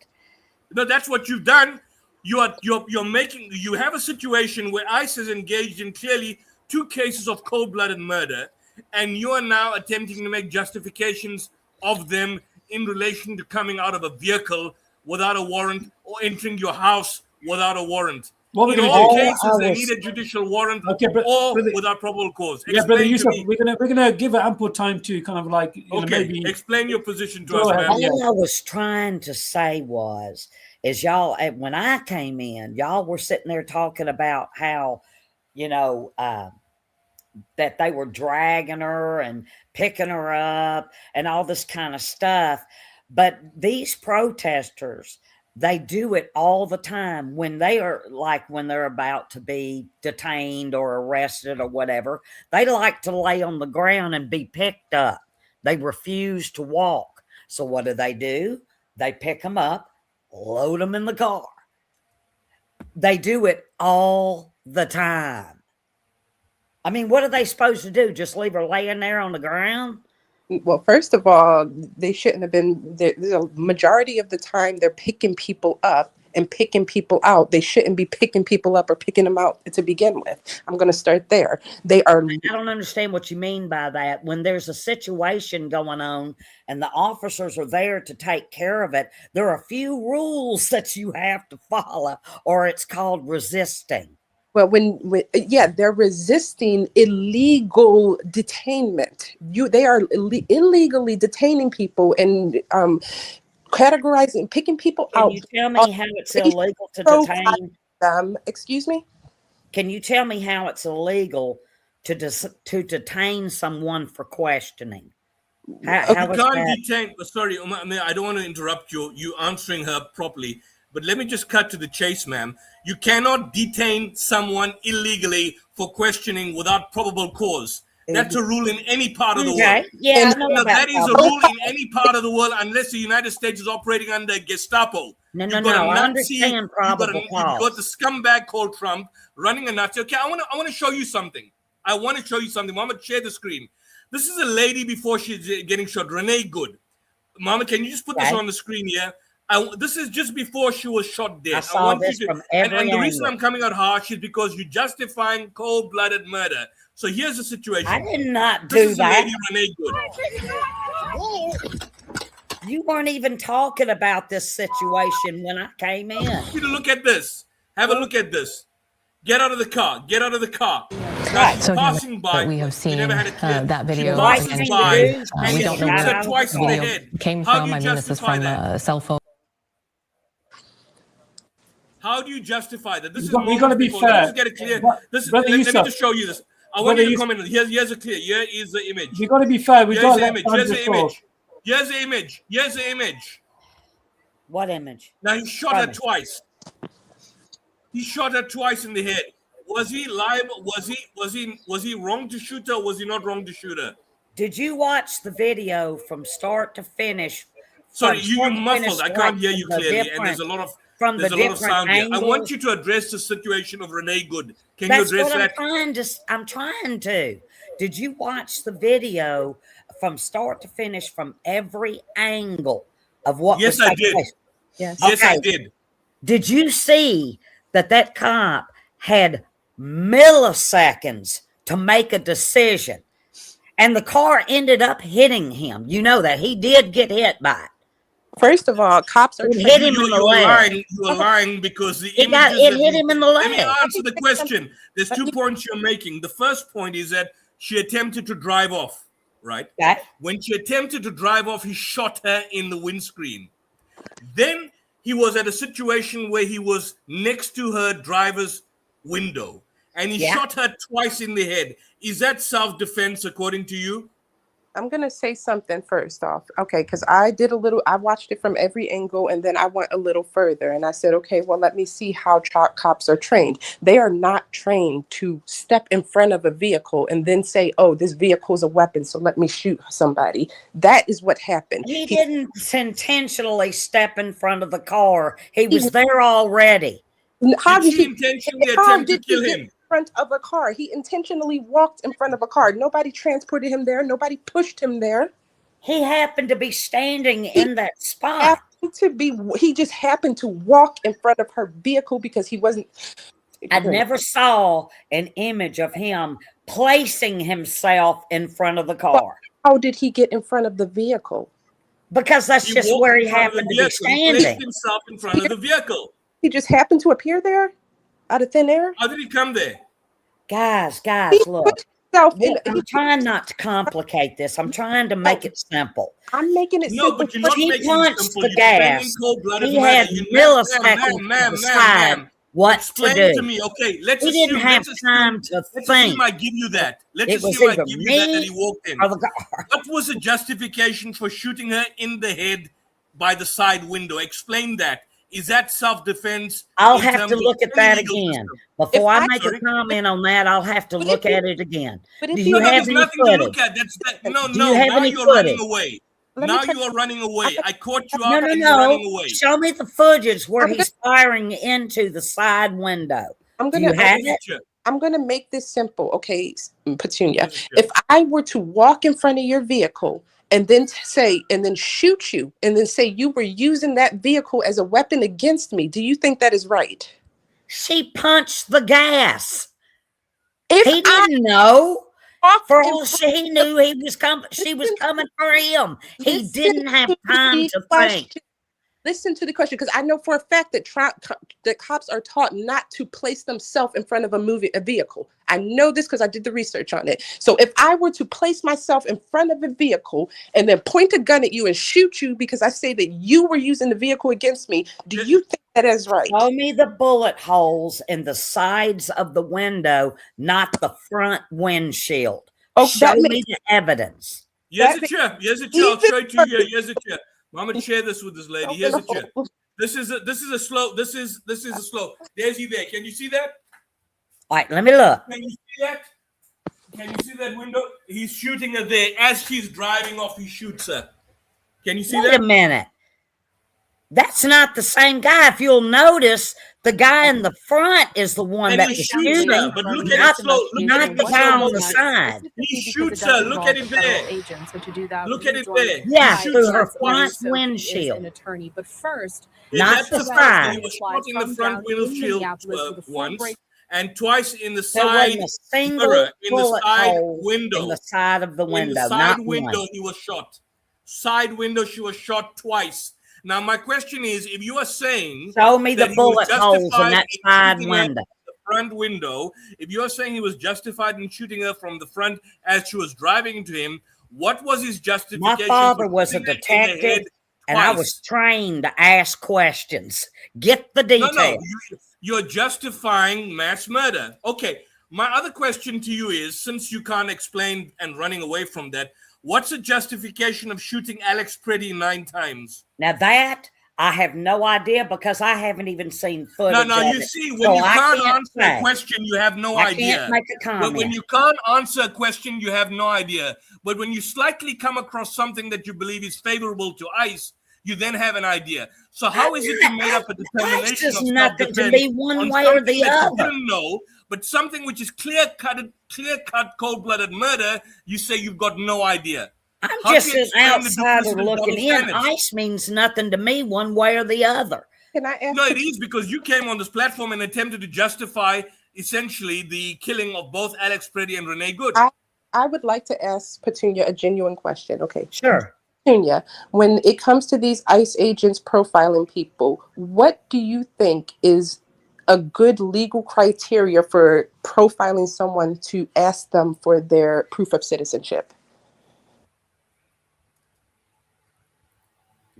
No, that's what you've done. You're making. You have a situation where ICE is engaged in clearly 2 cases of cold-blooded murder, and you are now attempting to make justifications of them in relation to coming out of a vehicle without a warrant or entering your house without a warrant. In all cases, they need a judicial warrant or without probable cause. Brother Yusuf, we're gonna give it ample time to kind of like maybe explain your position to us, man. All I was trying to say is y'all, when I came in, y'all were sitting there talking about how, that they were dragging her and picking her up and all this kind of stuff. But these protesters, they do it all the time when they are like when they're about to be detained or arrested or whatever. They like to lay on the ground and be picked up. They refuse to walk. So what do? They pick them up, load them in the car. They do it all the time. I mean, what are they supposed to do? Just leave her laying there on the ground? Well, first of all, they shouldn't have been. The majority of the time, they're picking people up and picking people out. They shouldn't be picking people up or picking them out to begin with. I'm going to start there. They are. I don't understand what you mean by that. When there's a situation going on and the officers are there to take care of it, there are a few rules that you have to follow, or it's called resisting. Well, yeah, they're resisting illegal detainment. They are illegally detaining people and picking people out. Can you tell me how it's illegal to detain them? Excuse me? Can you tell me how it's illegal to detain someone for questioning? How You can't detain. Sorry, I don't want to interrupt you answering her properly. But let me just cut to the chase, ma'am. You cannot detain someone illegally for questioning without probable cause. That's a rule in any part of the world. Yeah, that is a rule in any part of the world unless the United States is operating under Gestapo. No. I understand probable cause. You've got the scumbag called Trump running a Nazi. Okay, I want to show you something. I'm going to share the screen. This is a lady before she's getting shot, Renee Good. Mama, can you just put this on the screen here? This is just before she was shot dead. I saw this from every and the angle. reason I'm coming out harsh is because you're justifying cold-blooded murder. So here's the situation. I did not this do is that. Lady Renee Good. You weren't even talking about this situation when I came in. I want you to look at this. Have a look at this. Get out of the car. Get out of the car. Right. So passing by. we have seen that video. Passing by. We don't know where twice the in the video head. came How from. do I you mean, this is from a cell phone. How do you justify that? This is We've got to be fair. Let's get it clear. Let me just show you this. I want you to comment. Here's a clear. Here is the image. We've got to be fair. Here's the image. Here's the image. Here's the image. Here's the image. What image? Now he shot her twice. He shot her twice in the head. Was he liable? Was he wrong to shoot her? Or was he not wrong to shoot her? Did you watch the video from start to finish? Sorry, you're muffled. I can't hear you clearly, and there's a lot of sound here. I want you to address the situation of Renee Good. Can you address that? I'm trying to. Did you watch the video from start to finish from every angle of what was taking place? Yes. Yes, I did. Did you see that cop had milliseconds to make a decision, and the car ended up hitting him? You know that he did get hit by it. First of all, cops are hit him in the leg. You are lying because the it hit him in the leg. Let me answer the question. There's 2 points you're making. The first point is that she attempted to drive off, right? Okay. When she attempted to drive off, he shot her in the windscreen. Then he was at a situation where he was next to her driver's window, and he shot her twice in the head. Is that self-defense according to you? I'm going to say something first off. Okay, because I watched it from every angle, and then I went a little further, and I said, okay, well, let me see how cops are trained. They are not trained to step in front of a vehicle and then say, oh, this vehicle is a weapon, so let me shoot somebody. That is what happened. He didn't intentionally step in front of the car. He was there already. How did he intentionally attempt to kill him? Front of a car? He intentionally walked in front of a car. Nobody transported him there. Nobody pushed him there. He happened to be standing in that spot. He just happened to walk in front of her vehicle because he wasn't. I never saw an image of him placing himself in front of the car. But how did he get in front of the vehicle? Because that's just where he happened to be standing. He placed himself in front of the vehicle. He just happened to appear there out of thin air. How did he come there? Guys, look. I'm trying not to complicate this. I'm trying to make it simple. I'm making it simple. No, but you're not making it simple. The gas. He had milliseconds to decide what Explain to do. to me. Okay, let's He assume. didn't have Let's assume, time to let's think. assume I give you that. Let's It was assume I either give you that he me walked in. or the guard. What was the justification for shooting her in the head by the side window? Explain that. Is that self-defense? I'll in have terms to of look at any that legal again. system? Before I make Sorry? a comment on that, I'll have to But look if you- at it again. but Do if you you- No, have there's any nothing to footage? look at. That's that. No, Do you no. have Now any you're running footage? away. Let me Now tell you are running away. I caught you No, out no, and you're running no. away. Show me the footage where I'm he's firing into the side window. I'm Do gonna you have Here's a it? picture. I'm gonna make this simple, okay, Petunia. Here's a picture. If I were to walk in front of your vehicle and then shoot you and then say you were using that vehicle as a weapon against me, do you think that is right? She punched the gas. If He I didn't know. walked For in all she knew, he was coming. She was coming for him. He Listen didn't have to time the to think. question. Listen to the question, because I know for a fact that that cops are taught not to place themselves in front of a vehicle. I know this because I did the research on it. So if I were to place myself in front of a vehicle and then point a gun at you and shoot you because I say that you were using the vehicle against me, do you think that is right? Show me the bullet holes in the sides of the window, not the front windshield. Oh, Show that me the evidence. Here's That a chair. Here's a chair. I'll show it to you here. Here's a chair. I'm gonna share this with this lady. Here's a chair. This is a slow. This is a slow. There's you there. Can you see that? All right, let me look. Can you see that? Can you see that window? He's shooting her there as she's driving off. He shoots her. Can you see Wait that? a minute. That's not the same guy. If you'll notice, the guy in the front is the one And that he was shoots shooting, her. But look at not, it slow. Look not at the it guy slow on the motion. side. He shoots her. Look at it there. Agent, so to do that, Look at it there. Yeah, He through shoots her her front twice. windshield. An attorney, but first, Not the That's side. He was shot in the front windshield once, and twice in the There side wasn't a single mirror, in the bullet side hole window. in the side of the In window. the side not window, one. he was shot. Side window, she was shot twice. Now, my question is, if you are saying Show me that the he was bullet holes in justified that in side shooting her window. the front window, if you are saying he was justified in shooting her from the front as she was driving into him, what was his My justification? father for was a shooting her in the detective, head and I twice? was trained to ask questions. Get the details. No, you're justifying mass murder. Okay, my other question to you is, since you can't explain and running away from that, what's the justification of shooting Alex Pretty 9 times? Now that I have no idea because I haven't even seen footage. No, of you it. see, when So you I can't can't answer say. a question, you have no I idea. can't make a But comment. when you can't answer a question, you have no idea. But when you slightly come across something that you believe is favorable to ICE, you then have an idea. So how is it you made up a determination That's just of nothing to self-defense me one on way or something the that other? you didn't know, but something which is clear-cut, cold-blooded murder, you say you've got no idea. I'm How just do you an explain the outsider duplicity and looking double in. standards? ICE means nothing to me one way or the other. Can I ask? No, it is because you came on this platform and attempted to justify essentially the killing of both Alex Pretty and Renee Good. I would like to ask Petunia a genuine question. Okay. Sure. Petunia, when it comes to these ICE agents profiling people, what do you think is a good legal criteria for profiling someone to ask them for their proof of citizenship?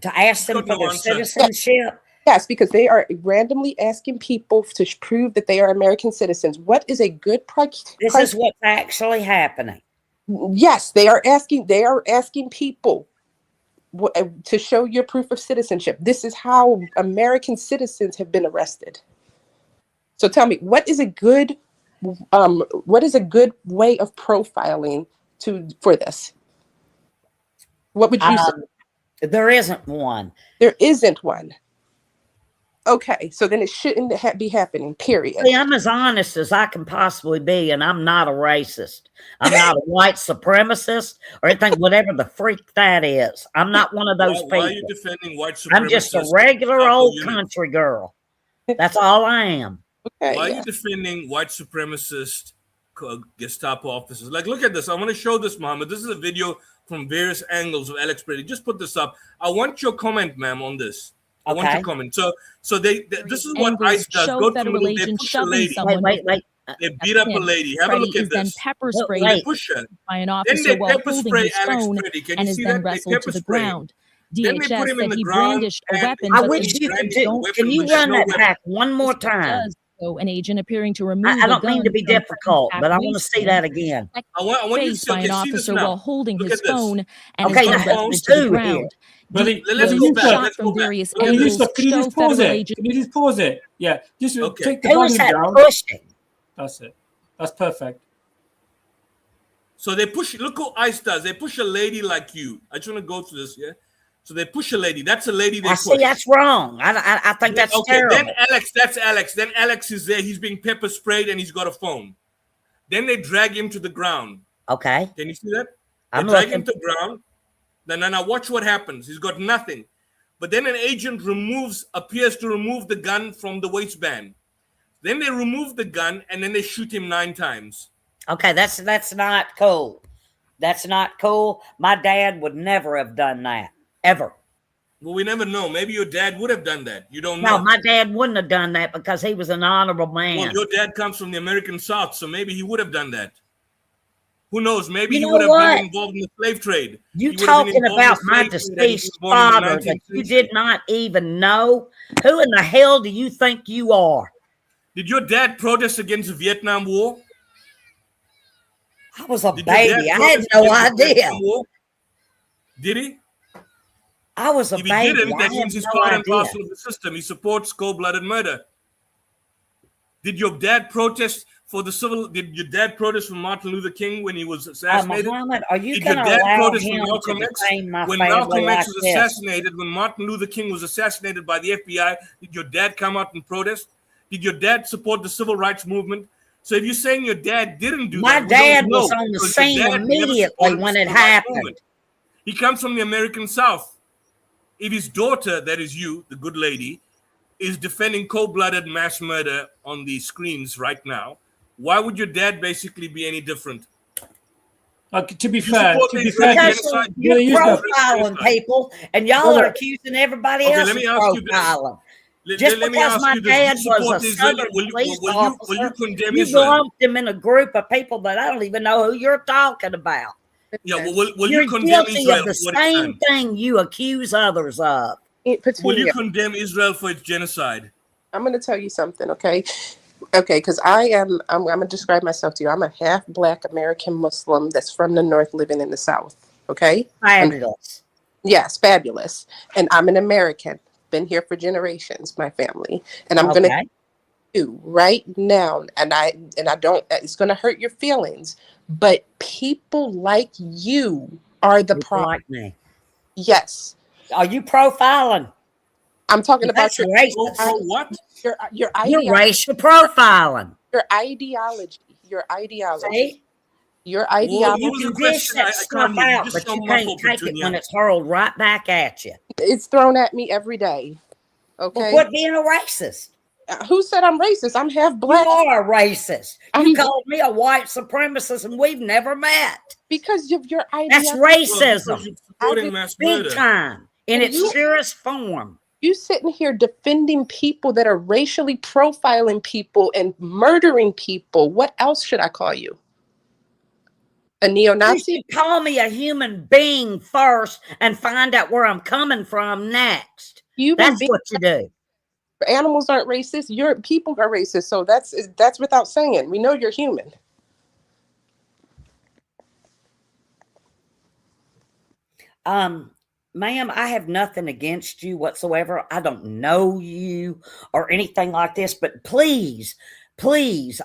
To ask them Got for no their answer. citizenship. Yes, because they are randomly asking people to prove that they are American citizens. What is a good This is what's actually happening. Yes, they are asking people to show your proof of citizenship. This is how American citizens have been arrested. So tell me, what is a good way of profiling for this? What would you say? There isn't one. There isn't one. Okay, so then it shouldn't be happening, period. See, I'm as honest as I can possibly be, and I'm not a racist. I'm not a white supremacist or anything, whatever the freak that is. I'm not one of those Why are you people. defending white supremacists? I'm just a regular Couple old units? country girl. That's all I am. Okay, Why are yeah. you defending white supremacist Gestapo officers? Like, look at this. I want to show this, Mohammed. This is a video from various angles of Alex Brady. Just put this up. I want your comment, ma'am, on this. I want your comment. So this is what ICE does. Go to the middle. They push a lady. Wait. They beat up a lady. Have a look at this. Pepper sprayed They push her. by an Then officer they while pepper holding spray his Alex phone Brady. Can and you is see then that? They wrestled pepper to the spray him. ground. Then they put DHS him in said the he ground brandished a and weapon. I but wish the you brandished could a do. weapon Can you with run no that weapon. back one more time? So an agent appearing to remove I don't a gun mean to be from difficult, Frank's but I back want to see waistband, that again. I want you to faced see, by an okay, see this officer now. while holding Look his at this. phone and Okay, his now gun who's rested to the who here? ground. Brother, Let's Videos go back. shot Let's from go back. various Look at Can you this. angles can you show just pause federal it? agents. Can you just pause it? Yeah, just Okay. take the Who is volume that down. pushing? That's it. That's perfect. So they push. Look who ICE does. They push a lady like you. I just want to go through this. Yeah. So they push a lady. That's a lady they I push. see that's wrong. I think that's Okay. terrible. Then Alex. That's Alex. Then Alex is there. He's being pepper sprayed and he's got a phone. Then they drag him to the ground. Okay. Can you see that? They I'm drag him looking. to the ground. Then now watch what happens. He's got nothing. But then an agent appears to remove the gun from the waistband. Then they remove the gun and then they shoot him 9 times. Okay, that's not cool. That's not cool. My dad would never have done that. Ever. Well, we never know. Maybe your dad would have done that. You don't know. No, my dad wouldn't have done that because he was an honorable man. Well, your dad comes from the American South, so maybe he would have done that. Who knows? Maybe You he know would have what? been involved in the slave trade. You He would have been talking involved in about the my slave trade and he was deceased born in the father that 19th you century. did not even know? Who in the hell do you think you are? Did your dad protest against the Vietnam War? I was a Did your dad baby. I had protest no against the idea. Vietnam War? Did he? I was a If he baby. didn't, I that had means he's no part and idea. parcel of the system. He supports cold-blooded murder. Did your dad protest for the civil? Did your dad protest for Martin Luther King when he was assassinated? Muhammad, are you Did your going to dad allow protest for him to Malcolm X? defame my When family Malcolm like X was this? assassinated, when Martin Luther King was assassinated by the FBI, did your dad come out and protest? Did your dad support the civil rights movement? So if you're saying your dad didn't do My that, dad we don't was know, on the because your scene dad never immediately supported when the it civil rights happened. movement. He comes from the American South. If his daughter, that is you, the good lady, is defending cold-blooded mass murder on the screens right now, why would your dad basically be any different? To be You fair, support to the be Israeli fair, Because genocide? you're use that. profiling people, and y'all Brother. are accusing everybody Okay, else let of me ask you this. profiling. Let Just me because ask my you this. dad You was support a the Israeli? Southern police Will officer, you condemn you Israel? lumped him in a group of people that I don't even know who you're talking about. Yeah, will You're you condemn guilty Israel of the for what it's same done? thing you accuse others of. Will you condemn Israel for its genocide? I'm going to tell you something, okay? Okay, because I'm going to describe myself to you. I'm a half Black American Muslim that's from the North living in the South, okay? Fabulous. Yes, fabulous. And I'm an American. Been here for generations, my family. And I'm going to do right now, and I don't, it's going to hurt your feelings, but people like you are the problem. Like me. Yes. Are you profiling? I'm talking about That's racist. What? Your You're racial profiling. Your ideology. Your ideology. See? Your ideology. You can dish that stuff out, but you can't take it when it's hurled right back at you. It's thrown at me every day. Okay. Well, quit being a racist. Who said I'm racist? I'm half Black. You are a racist. You called me a white supremacist, and we've never met. Because of your ideology. That's racism. Mass Big murder. time. In its purest form. You sitting here defending people that are racially profiling people and murdering people. What else should I call you? A neo-Nazi? You should call me a human being first and find out where I'm coming from next. That's what you do. Animals aren't racist. Your people are racist. So that's without saying. We know you're human. Ma'am, I have nothing against you whatsoever. I don't know you or anything like this, but please,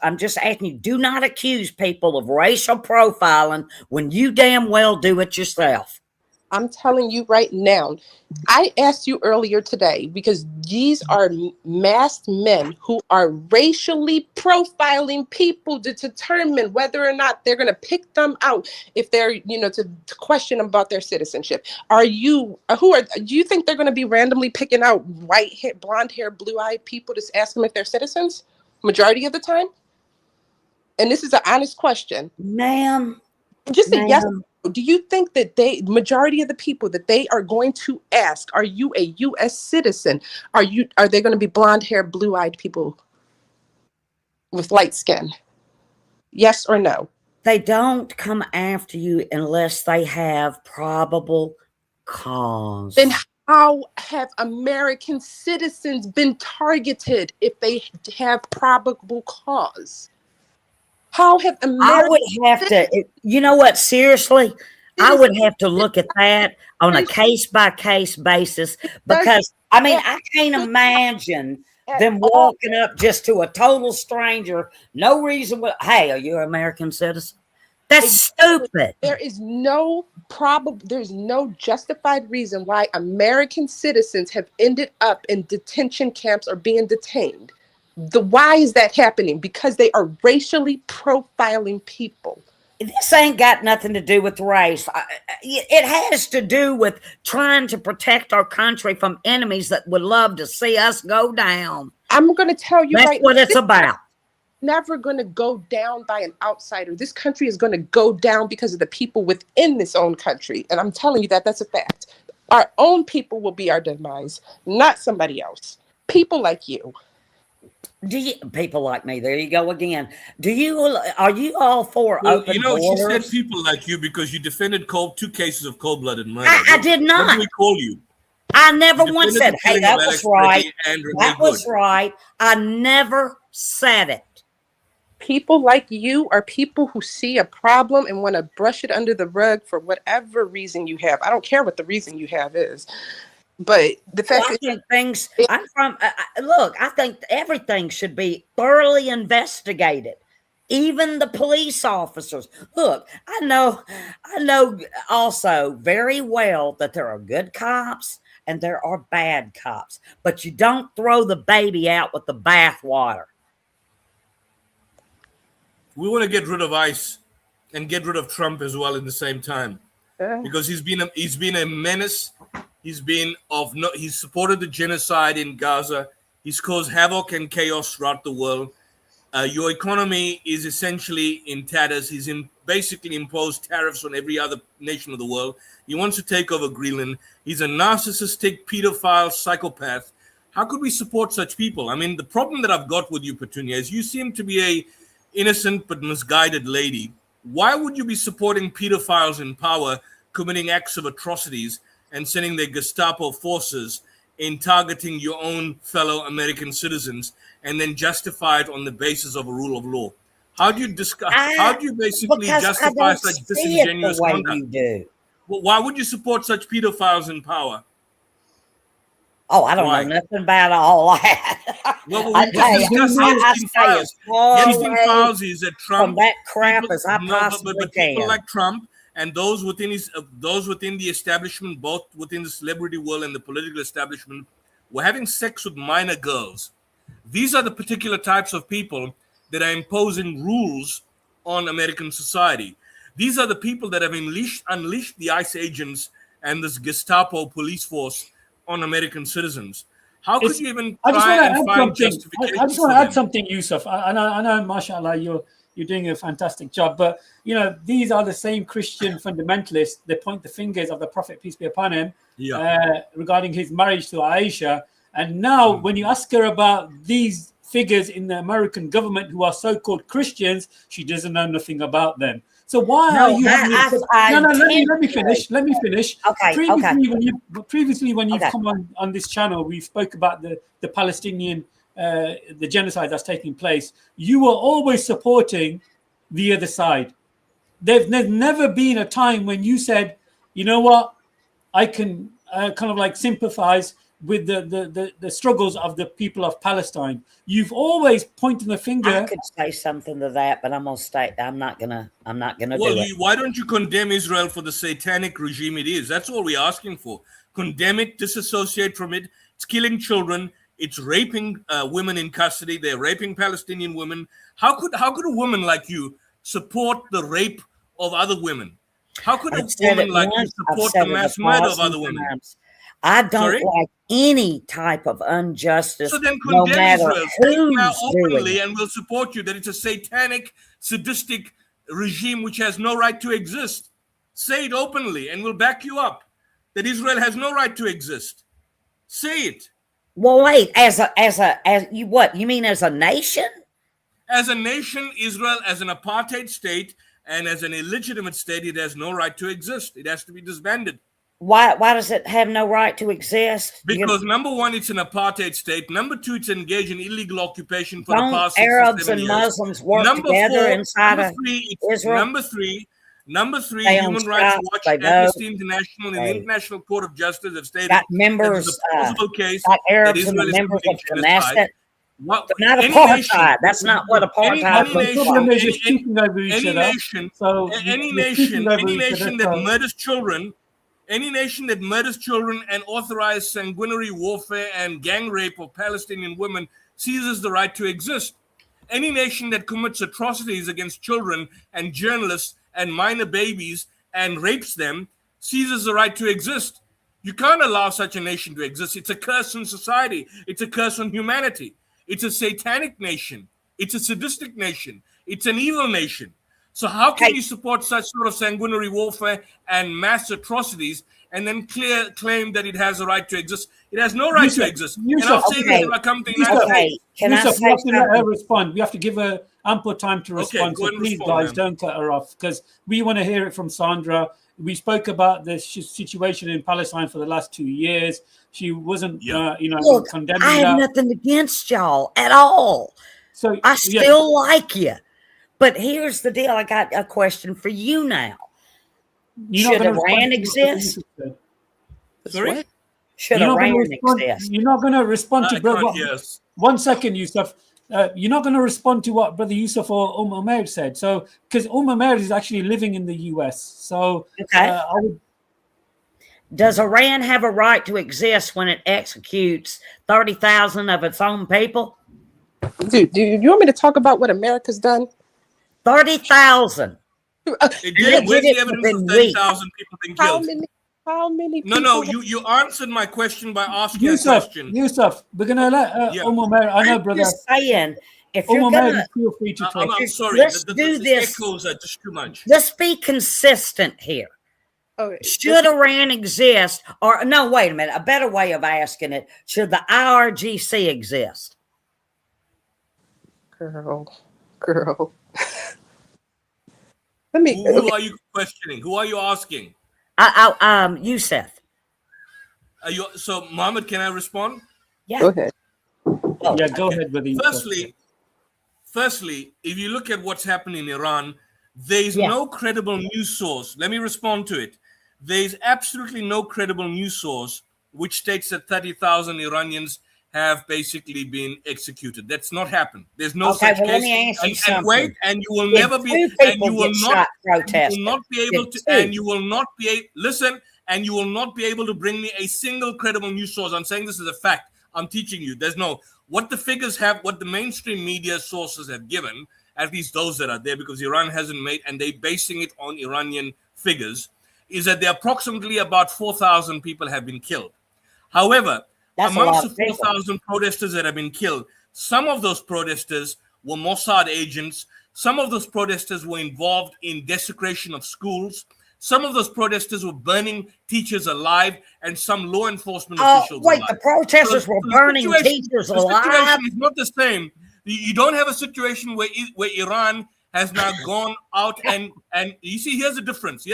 I'm just asking you, do not accuse people of racial profiling when you damn well do it yourself. I'm telling you right now, I asked you earlier today because these are masked men who are racially profiling people to determine whether or not they're going to pick them out if they're, to question them about their citizenship. Do you think they're going to be randomly picking out white hair, blonde hair, blue-eyed people to ask them if they're citizens? Majority of the time? And this is an honest question. Ma'am. Just say yes. Do you think that majority of the people that they are going to ask, are you a U.S. citizen? Are they going to be blonde hair, blue-eyed people with light skin? Yes or no? They don't come after you unless they have probable cause. Then How have American citizens been targeted if they have probable cause? How have I American would have to, you know what, seriously, I would have to look at that on a case by case basis because, I mean, I can't imagine them walking up just to a total stranger, no reason. Hey, are you an American citizen? That's stupid. There is no there's no justified reason why American citizens have ended up in detention camps or being detained. Why is that happening? Because they are racially profiling people. This ain't got nothing to do with race. It has to do with trying to protect our country from enemies that would love to see us go down. I'm going to tell you that's what it's about. Never going to go down by an outsider. This country is going to go down because of the people within this own country. And I'm telling you that's a fact. Our own people will be our demise, not somebody else. People like you. People like me? There you go again. Are you all for open borders? She said people like you because you defended 2 cases of cold-blooded murder. I did not. What do we call you? I never once said, "Hey, that was right." That was right. I never said it. People like you are people who see a problem and want to brush it under the rug for whatever reason you have. I don't care what the reason you have is. But the fact I think things, look, I think everything should be thoroughly investigated. Even the police officers. Look, I know also very well that there are good cops and there are bad cops, but you don't throw the baby out with the bathwater. We want to get rid of ICE and get rid of Trump as well at the same time, because he's been a menace. He's supported the genocide in Gaza. He's caused havoc and chaos throughout the world. Your economy is essentially in tatters. He's basically imposed tariffs on every other nation of the world. He wants to take over Greenland. He's a narcissistic, pedophile, psychopath. How could we support such people? I mean, the problem that I've got with you, Petunia, is you seem to be a innocent but misguided lady. Why would you be supporting pedophiles in power committing acts of atrocities and sending their Gestapo forces in targeting your own fellow American citizens and then justify it on the basis of a rule of law? How do you basically justify such disingenuous conduct? You do. Well, why would you support such pedophiles in power? Oh, I don't know nothing about all that. Well, we just discussed Epstein files. Epstein files is that Trump, from that crap as I possibly but people like Trump and those within the establishment, both within the celebrity world and the political establishment, were having sex with minor girls. These are the particular types of people that are imposing rules on American society. These are the people that have unleashed the ICE agents and this Gestapo police force on American citizens. How could you even try and find justification? I just want to add something, Yusuf. I know, mashallah, you're doing a fantastic job, but these are the same Christian fundamentalists that point the fingers of the Prophet, peace be upon him, regarding his marriage to Aisha. And now when you ask her about these figures in the American government who are so-called Christians, she doesn't know nothing about them. So why are you having let me finish. Okay. Previously, when you've come on this channel, we spoke about the Palestinian the genocide that's taking place. You were always supporting the other side. There's never been a time when you said, you know what, I can kind of like sympathize with the struggles of the people of Palestine. You've always pointed the finger. I could say something to that, but I'm not gonna do it. Why don't you condemn Israel for the satanic regime it is? That's all we're asking for. Condemn it, disassociate from it. It's killing children. It's raping women in custody. They're raping Palestinian women. How could a woman like you support the rape of other women? How could a woman like you support the mass murder of other women? I don't like any type of injustice. So then no condemn matter Israel. Speak now who's doing openly, it. and we'll support you that it's a satanic, sadistic regime which has no right to exist. Say it openly, and we'll back you up. That Israel has no right to exist. Say it. Well, wait. As you what? You mean as a nation? As a nation, Israel, as an apartheid state and as an illegitimate state, it has no right to exist. It has to be disbanded. Why does it have no right to exist? Because number one, it's an apartheid state. Number two, it's engaged in illegal occupation for the past 6 or Arabs 7 and years. Muslims work Number together four, inside number of three, Israel? Number three, They own Human Rights shops, Watch, they vote, Amnesty International, and the they International Court of Justice have stated got that members, it's a plausible case got that Arabs and Israel the is members committing of genocide. Knesset. What, But not any apartheid. nation, That's not what apartheid any The looks problem like. is you're speaking over each any other. nation, So any you're speaking nation, over any each other. nation that So murders children, any nation that murders children and authorizes sanguinary warfare and gang rape of Palestinian women seizes the right to exist. Any nation that commits atrocities against children and journalists and minor babies and rapes them seizes the right to exist. You can't allow such a nation to exist. It's a curse on society. It's a curse on humanity. It's a satanic nation. It's a sadistic nation. It's an evil nation. So how can you support such sort of sanguinary warfare and mass atrocities and then claim that it has a right to exist? It has no right to exist. And I'll say this if I come to the United States. Can I Yusuf, say you have to let her something? respond. We have to give her ample time to Okay, respond. go So ahead and please, respond, guys, ma'am. don't cut her off because we want to hear it from Sandra. We spoke about the situation in Palestine for the last 2 years. She wasn't, Look, condemning I have that. nothing against y'all at all. So I still like you. But here's the deal. I got a question for you now. you're Should not gonna respond Iran to what exist? Yusuf said. Sorry? Should You're not Iran going to respond. exist? You're not going to respond to I brother. can't hear us. 1 second, Yusuf. You're not going to respond to what Brother Yusuf or Umair said. So, because Umair is actually living in the US. So, Okay. I would. Does Iran have a right to exist when it executes 30,000 of its own people? Dude, do you want me to talk about what America's done? 30,000. It did. Where's the evidence of within 30,000 people being How killed? many? How many? No. people- You answered my question by asking a Yusuf, question. Yusuf, we're going to let Yeah. Umair. I know, I'm brother. just saying, if you're Umair, gonna feel free to talk. I'm sorry. Let's The do this. echoes are just too much. let's be consistent here. Okay, Should Iran exist, or no? Wait a minute. A better way of asking it: should the IRGC exist? girl. Let me. Who are you questioning? Who are you asking? Youssef. So, Mohammed, can I respond? Yeah. Go ahead. Oh, Yeah, go ahead, brother Yusuf. Firstly, if you look at what's happened in Iran, there's Yeah. no credible news source. Let me respond to it. There's absolutely no credible news source which states that 30,000 Iranians have basically been executed. That's not happened. There's no Okay, such well, let case. me ask you And something. wait, and you will Did never be, two and people you will get not, shot you protesting? will not be able to, Did two? and you will not be, listen, and you will not be able to bring me a single credible news source. I'm saying this is a fact. I'm teaching you. There's no, what the figures have, what the mainstream media sources have given, at least those that are there, because Iran hasn't made, and they're basing it on Iranian figures, is that there are approximately about 4,000 people have been killed. However, That's a amongst lot the of people. 4,000 protesters that have been killed, some of those protesters were Mossad agents. Some of those protesters were involved in desecration of schools. Some of those protesters were burning teachers alive, and some law enforcement officials Wait, alive. the protesters were burning teachers The alive? situation is not the same. You don't have a situation where Iran has now gone out and you see, here's the difference.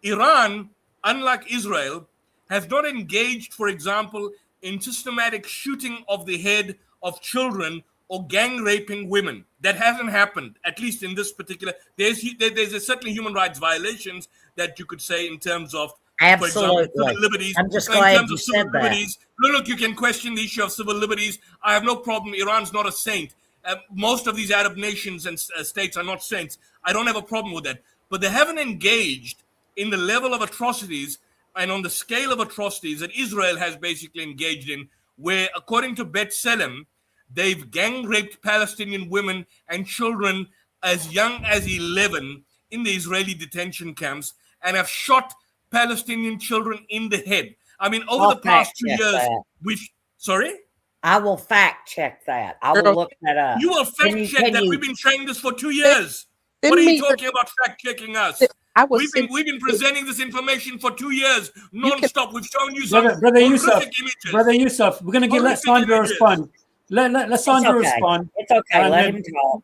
Iran, unlike Israel, has not engaged, for example, in systematic shooting of the head of children or gang raping women. That hasn't happened, at least in this particular. There's certainly human rights violations that you could say in terms of, for example, Absolutely. civil liberties. I'm just in glad terms you of civil said that. liberties. Look, you can question the issue of civil liberties. I have no problem. Iran's not a saint. Most of these Arab nations and states are not saints. I don't have a problem with that. But they haven't engaged in the level of atrocities and on the scale of atrocities that Israel has basically engaged in, where, according to Bet Selem, they've gang raped Palestinian women and children as young as 11 in the Israeli detention camps and have shot Palestinian children in the head. I mean, over I'll the past fact 2 check years, that. Sorry? I will fact check that. I will look that up. You will fact Can check that you- we've been saying this for 2 years. What Send are you me- talking about fact checking us? I was We've been presenting this information for 2 years, non-stop. We've shown you some Brother Yusuf, horrific images. Brother Yusuf, we're going to let Horrific Sandra images. respond. Let It's Sandra okay. respond. It's okay. And Let then- him talk.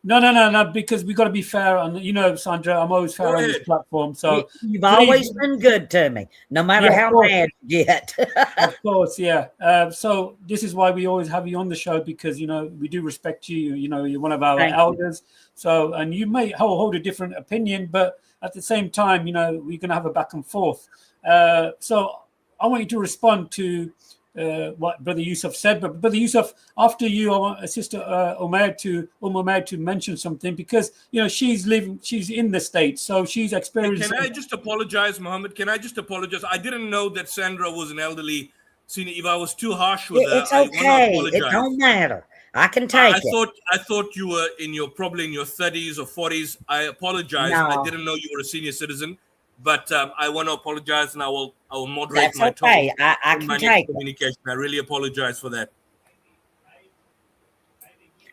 No, because we got to be fair. And Sandra, I'm always fair Go on this ahead. platform. So You've please, always been good to me, no matter yeah, of how course, mad you get. of course, yeah. So this is why we always have you on the show, because we do respect you. You're one of our Thank you. elders. So, and you may hold a different opinion, but at the same time, we're going to have a back and forth. So I want you to respond to what Brother Yusuf said. But Brother Yusuf, after you, I want Sister Umair to mention something, because she's in the States, so she's experienced. Can I just apologize, Mohammed? Can I just apologize? I didn't know that Sandra was an elderly senior. If I was too harsh with her, It's I want to okay. apologize. It don't matter. I can take it. I thought you were probably in your 30s or 40s. I apologize. No. I didn't know you were a senior citizen, but I want to apologize, and I will moderate That's my okay. tone I in can my take next it. communication. I really apologize for that.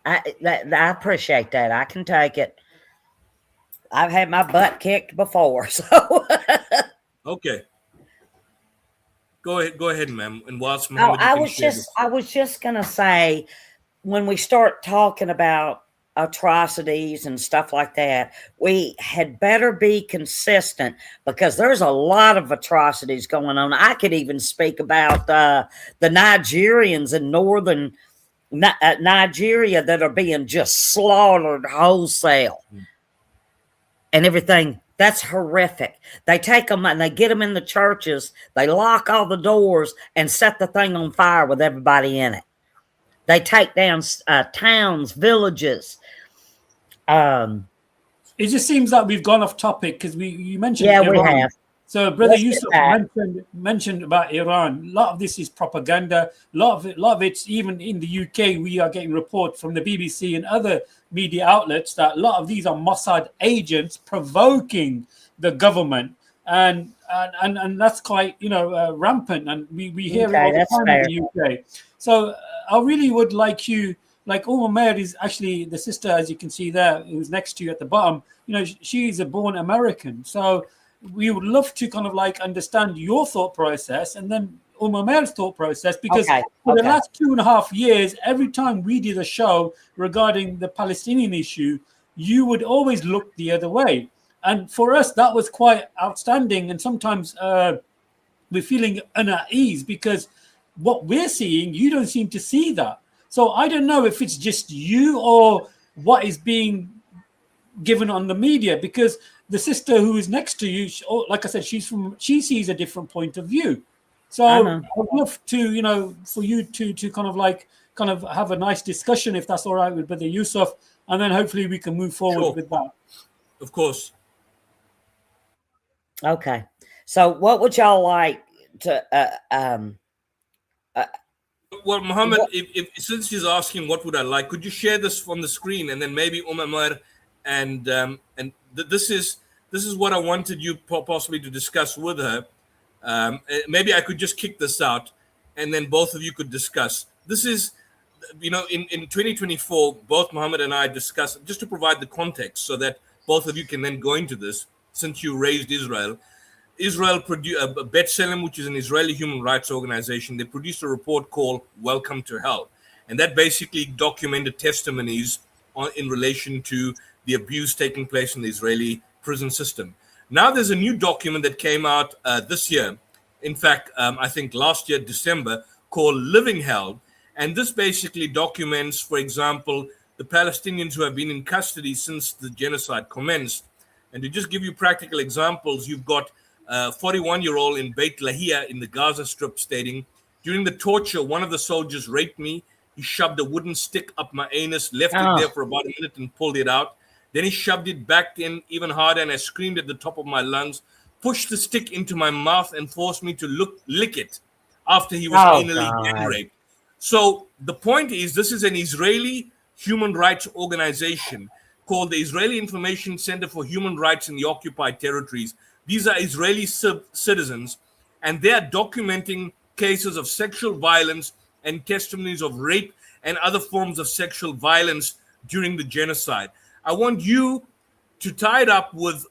I appreciate that. I can take it. I've had my butt kicked before, so. Okay. Go ahead, ma'am. And whilst Mohammed, I was just gonna say, when we start talking about atrocities and stuff like that, we had better be consistent, because there's a lot of atrocities going on. I could even speak about the Nigerians in northern Nigeria that are being just slaughtered wholesale and everything. That's horrific. They take them and they get them in the churches. They lock all the doors and set the thing on fire with everybody in it. They take down towns, villages. It just seems like we've gone off topic, because you mentioned Yeah, Iran. we have. So Brother Let's Yusuf mentioned about Iran. A lot of this is propaganda. A lot of it's even in the UK. We are getting reports from the BBC and other media outlets that a lot of these are Mossad agents provoking the government, and that's quite rampant, and we hear it all the time in the UK. So I really would like you. Like Umair is actually the sister, as you can see there, who's next to you at the bottom. She's a born American. So we would love to kind of understand your thought process, and then Umair's thought process, because for the last 2.5 years, every time we did a show regarding the Palestinian issue, you would always look the other way. And for us, that was quite outstanding. And sometimes we're feeling unease, because what we're seeing, you don't seem to see that. So I don't know if it's just you or what is being given on the media, because the sister who is next to you, like I said, she sees a different point of view. So I'd love to, for you to kind of have a nice discussion, if that's all right with Brother Yusuf, and then hopefully we can move forward with that. Of course. Okay. So what would y'all like to well, Mohammed, if since she's asking what would I like, could you share this on the screen, and then maybe Umair and this is what I wanted you possibly to discuss with her. Maybe I could just kick this out, and then both of you could discuss. This is, in 2024, both Mohammed and I discussed, just to provide the context so that both of you can then go into this, since you raised Israel. Israel produced B'Tselem, which is an Israeli human rights organization. They produced a report called Welcome to Hell. And that basically documented testimonies in relation to the abuse taking place in the Israeli prison system. Now there's a new document that came out this year. In fact, I think last year, December, called Living Hell. And this basically documents, for example, the Palestinians who have been in custody since the genocide commenced. And to just give you practical examples, you've got 41-year-old in Beit Lahia in the Gaza Strip stating, during the torture, one of the soldiers raped me. He shoved a wooden stick up my anus, left it there for about a minute and pulled it out. Then he shoved it back in even harder, and I screamed at the top of my lungs, pushed the stick into my mouth and forced me to lick it after he was anally gang raped. So the point is, this is an Israeli human rights organization called the Israeli Information Center for Human Rights in the Occupied Territories. These are Israeli citizens, and they are documenting cases of sexual violence and testimonies of rape and other forms of sexual violence during the genocide. I want you to tie it up with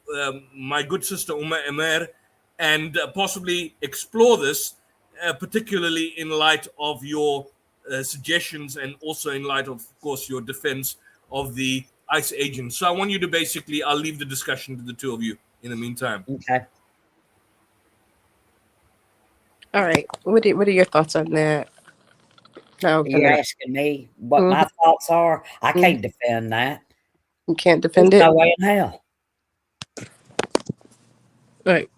my good sister Umair and possibly explore this, particularly in light of your suggestions, and also in light of course, your defense of the ICE agents. So I want you to basically, I'll leave the discussion to the two of you in the meantime. Okay. All right. What are your thoughts on that? Now, You're asking me what my Mhm. thoughts are? I Mhm. can't defend that. You can't There's defend it. no way in hell. Right.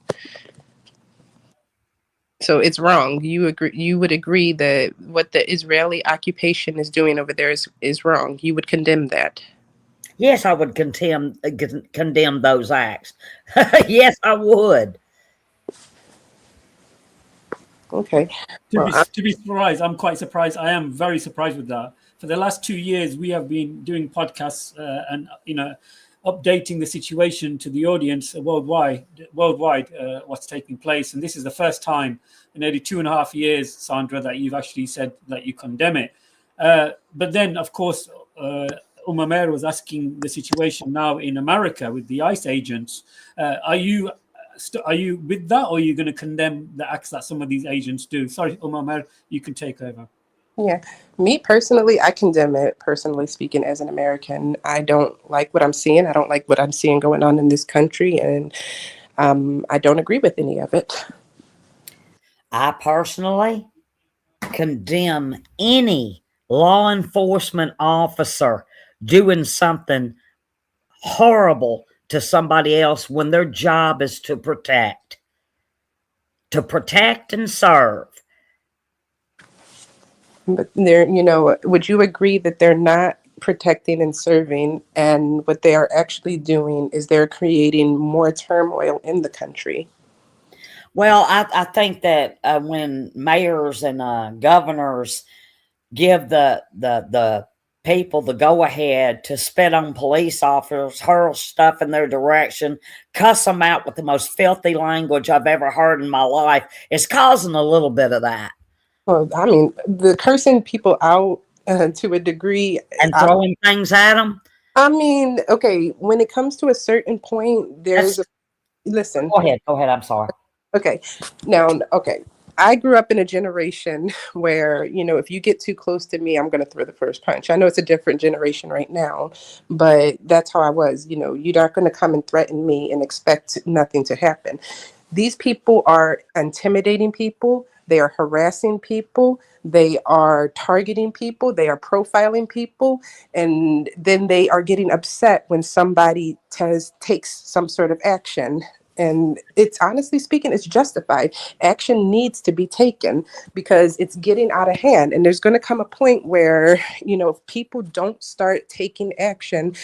So it's wrong. You agree? You would agree that what the Israeli occupation is doing over there is wrong. You would condemn that. Yes, I would condemn those acts. Yes, I would. Okay. To be surprised, I'm quite surprised. I am very surprised with that. For the last 2 years, we have been doing podcasts and updating the situation to the audience worldwide, what's taking place. And this is the first time in nearly 2.5 years, Sandra, that you've actually said that you condemn it. But then, of course, Umamer was asking the situation now in America with the ICE agents. Are you with that, or are you going to condemn the acts that some of these agents do? Sorry, Umamer, you can take over. Yeah, me personally, I condemn it. Personally speaking, as an American, I don't like what I'm seeing. I don't like what I'm seeing going on in this country, and I don't agree with any of it. I personally condemn any law enforcement officer doing something horrible to somebody else when their job is to protect and serve. But would you agree that they're not protecting and serving, and what they are actually doing is they're creating more turmoil in the country? Well, I think that when mayors and governors give the people the go ahead to spit on police officers, hurl stuff in their direction, cuss them out with the most filthy language I've ever heard in my life, it's causing a little bit of that. Well, I mean, the cursing people out to a degree, and throwing things at them. I mean, okay, when it comes to a certain point, listen. Go ahead. I'm sorry. Okay. Now, okay. I grew up in a generation where, if you get too close to me, I'm going to throw the first punch. I know it's a different generation right now, but that's how I was. You're not going to come and threaten me and expect nothing to happen. These people are intimidating people. They are harassing people. They are targeting people. They are profiling people. And then they are getting upset when somebody takes some sort of action. And it's, honestly speaking, it's justified. Action needs to be taken because it's getting out of hand. And there's going to come a point where, if people don't start taking action,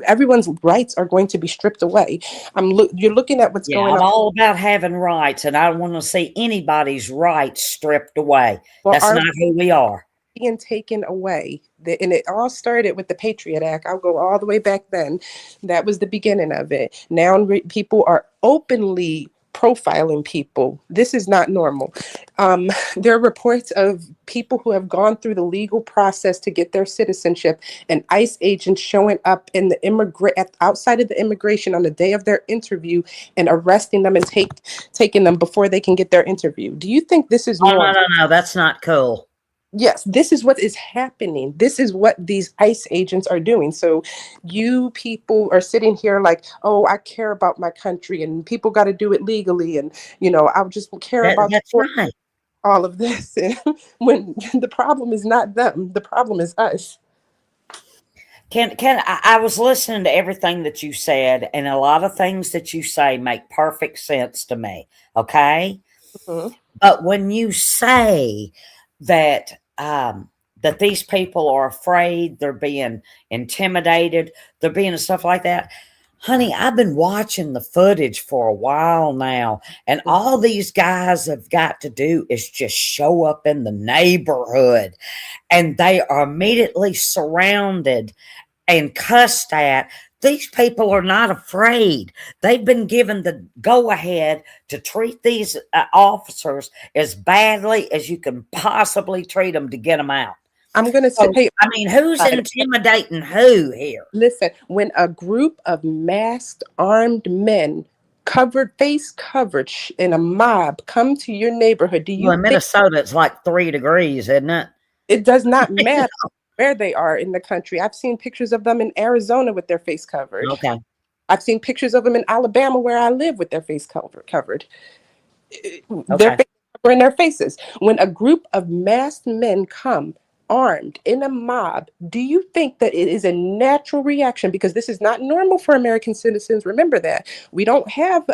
everyone's rights are going to be stripped away. You're looking at what's going on. I'm all about having rights, and I don't want to see anybody's rights stripped away. Well, that's not who we are. Being taken away. And it all started with the Patriot Act. I'll go all the way back then. That was the beginning of it. Now people are openly profiling people. This is not normal. There are reports of people who have gone through the legal process to get their citizenship, and ICE agents showing up in the outside of the immigration on the day of their interview and arresting them and taking them before they can get their interview. Do you think this is normal? No, that's not cool. Yes, this is what is happening. This is what these ICE agents are doing. So you people are sitting here like, oh, I care about my country and people got to do it legally. And, I just care about all of this. And when the problem is not them, the problem is us. I was listening to everything that you said, and a lot of things that you say make perfect sense to me. Okay. Mm-hmm. But when you say that these people are afraid, they're being intimidated, they're being stuff like that. Honey, I've been watching the footage for a while now, and all these guys have got to do is just show up in the neighborhood, and they are immediately surrounded and cussed at. These people are not afraid. They've been given the go-ahead to treat these officers as badly as you can possibly treat them to get them out. I'm going to say, who's intimidating who here? Listen, when a group of masked, armed men, face coverage in a mob come to your neighborhood, do you in Minnesota, it's like 3 degrees, isn't it? It does not matter. where they are in the country. I've seen pictures of them in Arizona with their face covered. Okay. I've seen pictures of them in Alabama where I live with their face covered. Their Okay. face covering their faces. When a group of masked men come armed in a mob, do you think that it is a natural reaction? Because this is not normal for American citizens. Remember that. We don't have,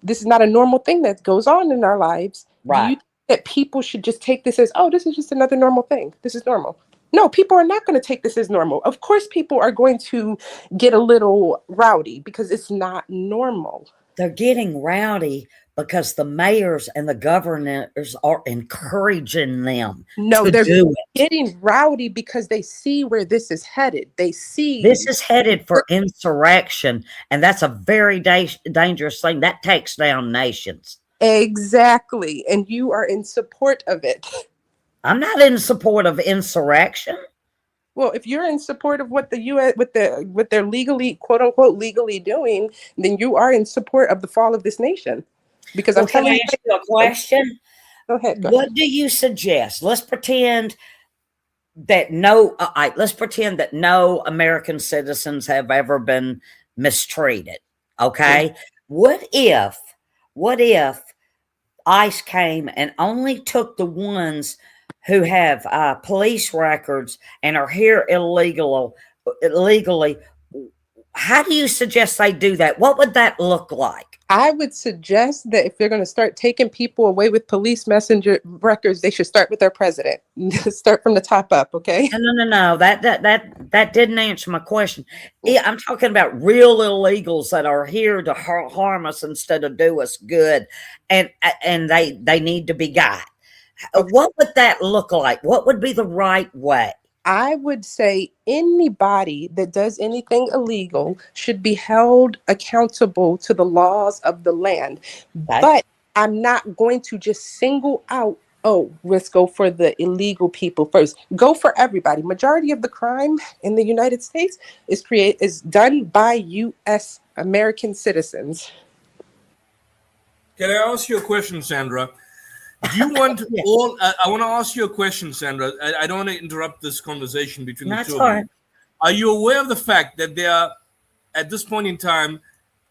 this is not a normal thing that goes on in our lives. Do you Right. think that people should just take this as, oh, this is just another normal thing? This is normal. No, people are not going to take this as normal. Of course, people are going to get a little rowdy because it's not normal. They're getting rowdy because the mayors and the governors are encouraging them No, to they're do it. getting rowdy because they see where this is headed. They see This is headed for insurrection, and that's a very dangerous thing. That takes down nations. exactly, and you are in support of it. I'm not in support of insurrection. Well, if you're in support of what the U.S. what they're legally, quote unquote, legally doing, then you are in support of the fall of this nation. Because Well, I'm can telling I you, ask you a question? go ahead. What do you suggest? Let's pretend that let's pretend that no American citizens have ever been mistreated. Okay. What if ICE came and only took the ones who have police records and are here illegally? How do you suggest they do that? What would that look like? I would suggest that if they're going to start taking people away with police messenger records, they should start with their president. Start from the top up, okay? No. That didn't answer my question. Yeah, I'm talking about real illegals that are here to harm us instead of do us good, and they need to be got. Okay. What would that look like? What would be the right way? I would say anybody that does anything illegal should be held accountable to the laws of the land. Okay. But I'm not going to just single out, oh, let's go for the illegal people first. Go for everybody. Majority of the crime in the United States is done by U.S. American citizens. Can I ask you a question, Sandra? Do you want all? I want to ask you a question, Sandra. I don't want to interrupt this conversation between the two of you. Are you aware of the fact that there are, at this point in time,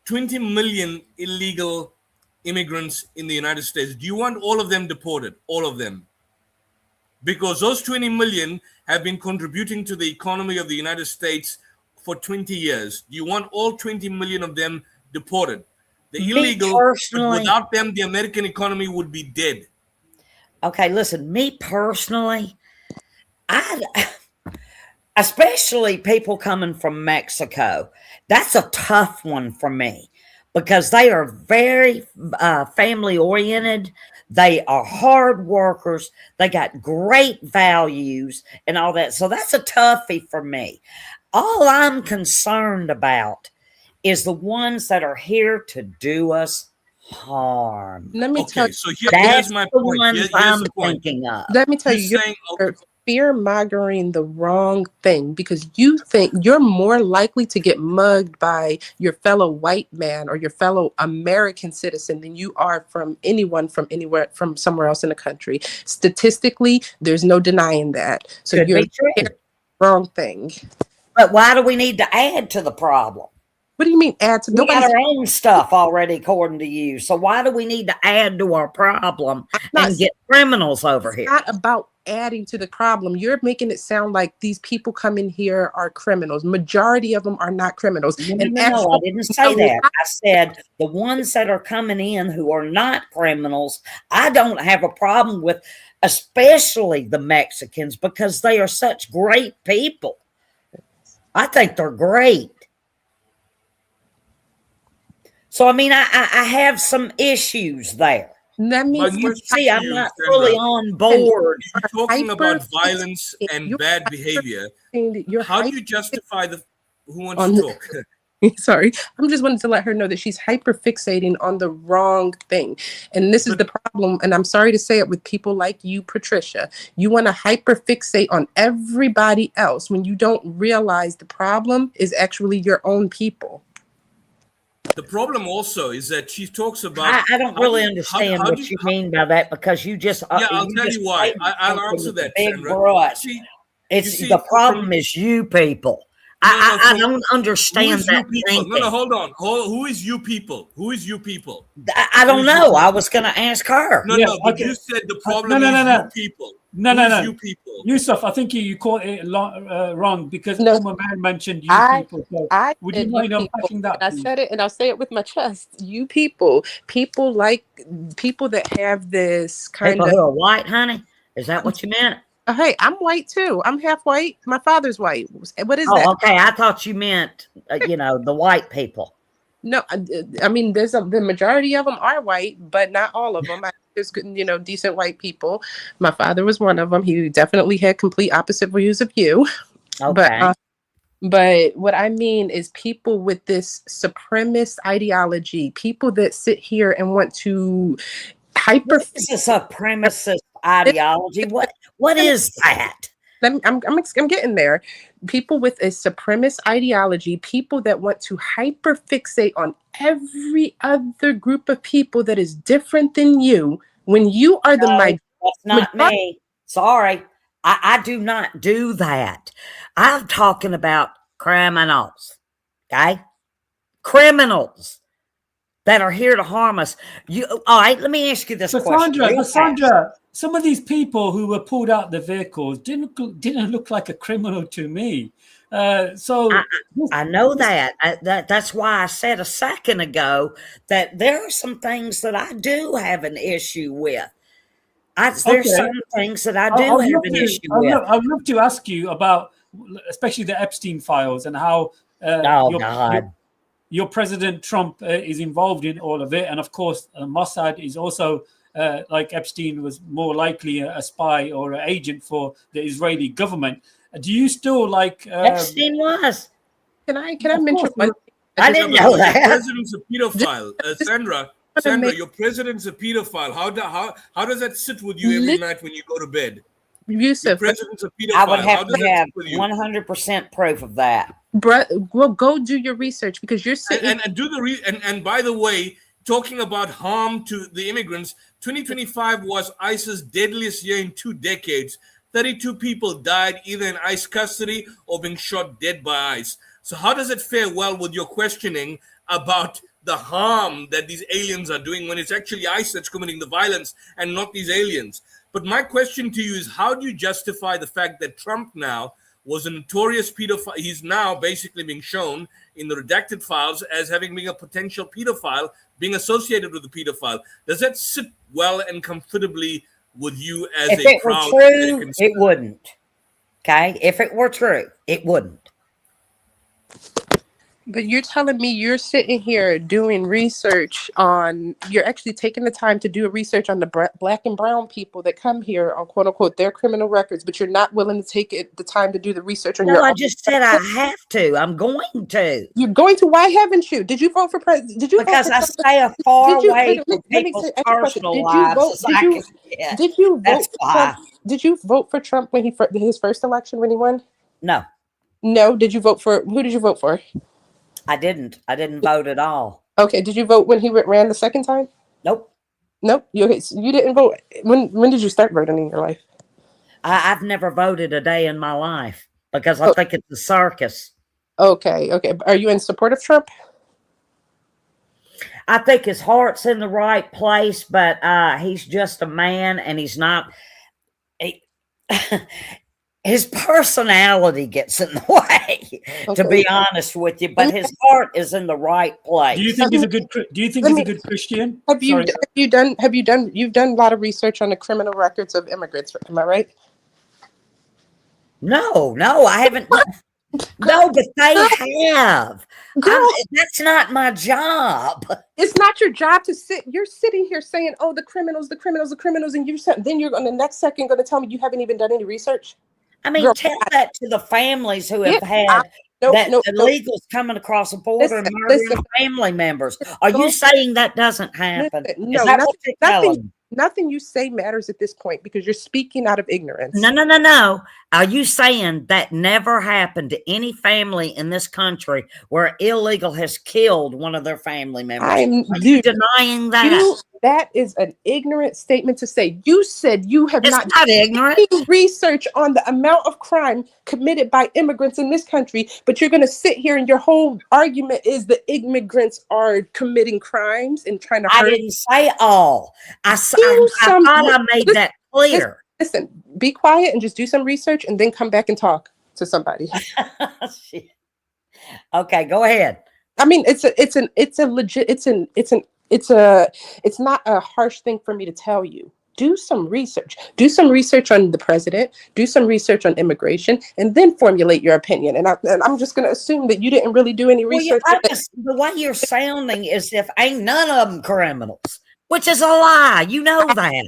20 million illegal immigrants in the United States? Do you want all of them deported? All of them? Because those 20 million have been contributing to the economy of the United States for 20 years. Do you want all 20 million of them deported? The illegal, but without them, the American economy would be dead. Okay, listen, me personally, especially people coming from Mexico, that's a tough one for me because they are very family oriented. They are hard workers. They got great values and all that. So that's a toughie for me. All I'm concerned about is the ones that are here to do us harm. Let me tell you. So here's my point. Here's I'm the point. thinking of. Let me tell you, you're fear-mongering the wrong thing because you think you're more likely to get mugged by your fellow white man or your fellow American citizen than you are from anyone from anywhere, from somewhere else in the country. Statistically, there's no denying that. So Could you're be true. the wrong thing. But why do we need to add to the problem? What do you mean add to? We got our own stuff already, according to you. So why do we need to add to our problem and get criminals over here? It's not about adding to the problem. You're making it sound like these people coming here are criminals. Majority of them are not criminals. No, I didn't say that. I said the ones that are coming in who are not criminals, I don't have a problem with, especially the Mexicans, because they are such great people. I think they're great. So, I mean, I have some issues there. Let me see, I'm not fully on board. You're talking about violence and bad behavior. How do you justify who wants to talk? Sorry, I'm just wanting to let her know that she's hyper fixating on the wrong thing. And this is the problem. And I'm sorry to say it with people like you, Patricia. You want to hyper fixate on everybody else when you don't realize the problem is actually your own people. The problem also is that she talks about. I don't really understand what you mean by that because you just. Yeah, I'll tell you why. I'll answer that. Big brush. It's see, the problem is you people. I don't understand that thinking. No, hold on. Who is you people? Who is you people? I don't know. I was going to ask her. No, Yeah, no, but okay. you said the No, problem no, is no, no. you people. No, Who no, is no. you people? Yusuf, I think you caught it wrong because No. Man mentioned you I people. So I would said you you mind people, unpacking that, and I please? said it, and I'll say it with my chest. You people like people that have this kind People of. who are white, honey? Is that what you meant? Hey, I'm white too. I'm half white. My father's white. What is Oh, that? okay. I thought you meant, the white people. No, I mean, the majority of them are white, but not all of them. There's decent white people. My father was one of them. He definitely had complete opposite views of you. Okay. But what I mean is people with this supremacist ideology, people that sit here and want to This is a supremacist ideology. What is that? I'm getting there. People with a supremacist ideology, people that want to hyper fixate on every other group of people that is different than you when you are the No, that's not me. Sorry. I do not do that. I'm talking about criminals. Okay? Criminals that are here to harm us. All right, let me ask you this question. Cassandra, some of these people who were pulled out the vehicles didn't look like a criminal to me. So I know that. That's why I said a second ago that there are some things that I do have an issue with. There's some things that I do have an issue with. I'd love to ask you about, especially the Epstein files and how your President Trump is involved in all of it. And of course, Mossad is also, like Epstein, was more likely a spy or an agent for the Israeli government. Do you still like... Epstein was. Can I mention one? I didn't know that. Your president's a pedophile. Sandra, your president's a pedophile. How does that sit with you every night when you go to bed? Yusuf, your president's a pedophile. I would have to have 100% proof of that. Well, go do your research because you're sitting and do the and by the way, talking about harm to the immigrants, 2025 was ICE's deadliest year in 2 decades. 32 people died either in ICE custody or being shot dead by ICE. So how does it fare well with your questioning about the harm that these aliens are doing when it's actually ICE that's committing the violence and not these aliens? But my question to you is, how do you justify the fact that Trump now was a notorious pedophile? He's now basically being shown in the redacted files as having been a potential pedophile, being associated with a pedophile. Does that sit well and comfortably with you as a proud American? If it were true, it wouldn't. Okay? If it were true, it wouldn't. But you're telling me you're sitting here doing research on, you're actually taking the time to do a research on the black and brown people that come here on quote unquote their criminal records, but you're not willing to take the time to do the research on your own. I just said I have to. I'm going to. You're going to. Why haven't you? Did you vote for president? Did you? Because I stay as far away from people's personal lives. Did you vote for Trump? Did you vote for Trump when his first election when he won? No. No. Did you vote for? Who did you vote for? I didn't vote at all. Okay. Did you vote when he ran the second time? Nope. Nope. You didn't vote. When did you start voting in your life? I've never voted a day in my life because I think it's a circus. Okay. Are you in support of Trump? I think his heart's in the right place, but he's just a man, and he's not. His personality gets in the way, to be honest with you. But his heart is in the right place. Do you think he's a good? Do you think he's a good Christian? You've done a lot of research on the criminal records of immigrants? Am I right? No, I haven't. No, but they have. That's not my job. It's not your job to sit. You're sitting here saying, "Oh, the criminals," and then you're on the next second going to tell me you haven't even done any research. I mean, tell that to the families who have had illegals coming across the border and murdering family members. Are you saying that doesn't happen? Nothing you say matters at this point because you're speaking out of ignorance. No. Are you saying that never happened to any family in this country where illegal has killed one of their family members? Are you denying that? That is an ignorant statement to say. You said you have It's not not ignorant. done research on the amount of crime committed by immigrants in this country, but you're going to sit here and your whole argument is the immigrants are committing crimes and trying to I hurt. didn't say all. I Do some- thought I made that clear. Listen, be quiet and just do some research and then come back and talk to somebody. Shit. Okay, go ahead. I mean, it's not a harsh thing for me to tell you. Do some research. Do some research on the president. Do some research on immigration, and then formulate your opinion. And I'm just going to assume that you didn't really do any research. Well, the way you're sounding is if ain't none of them criminals, which is a lie. You know that.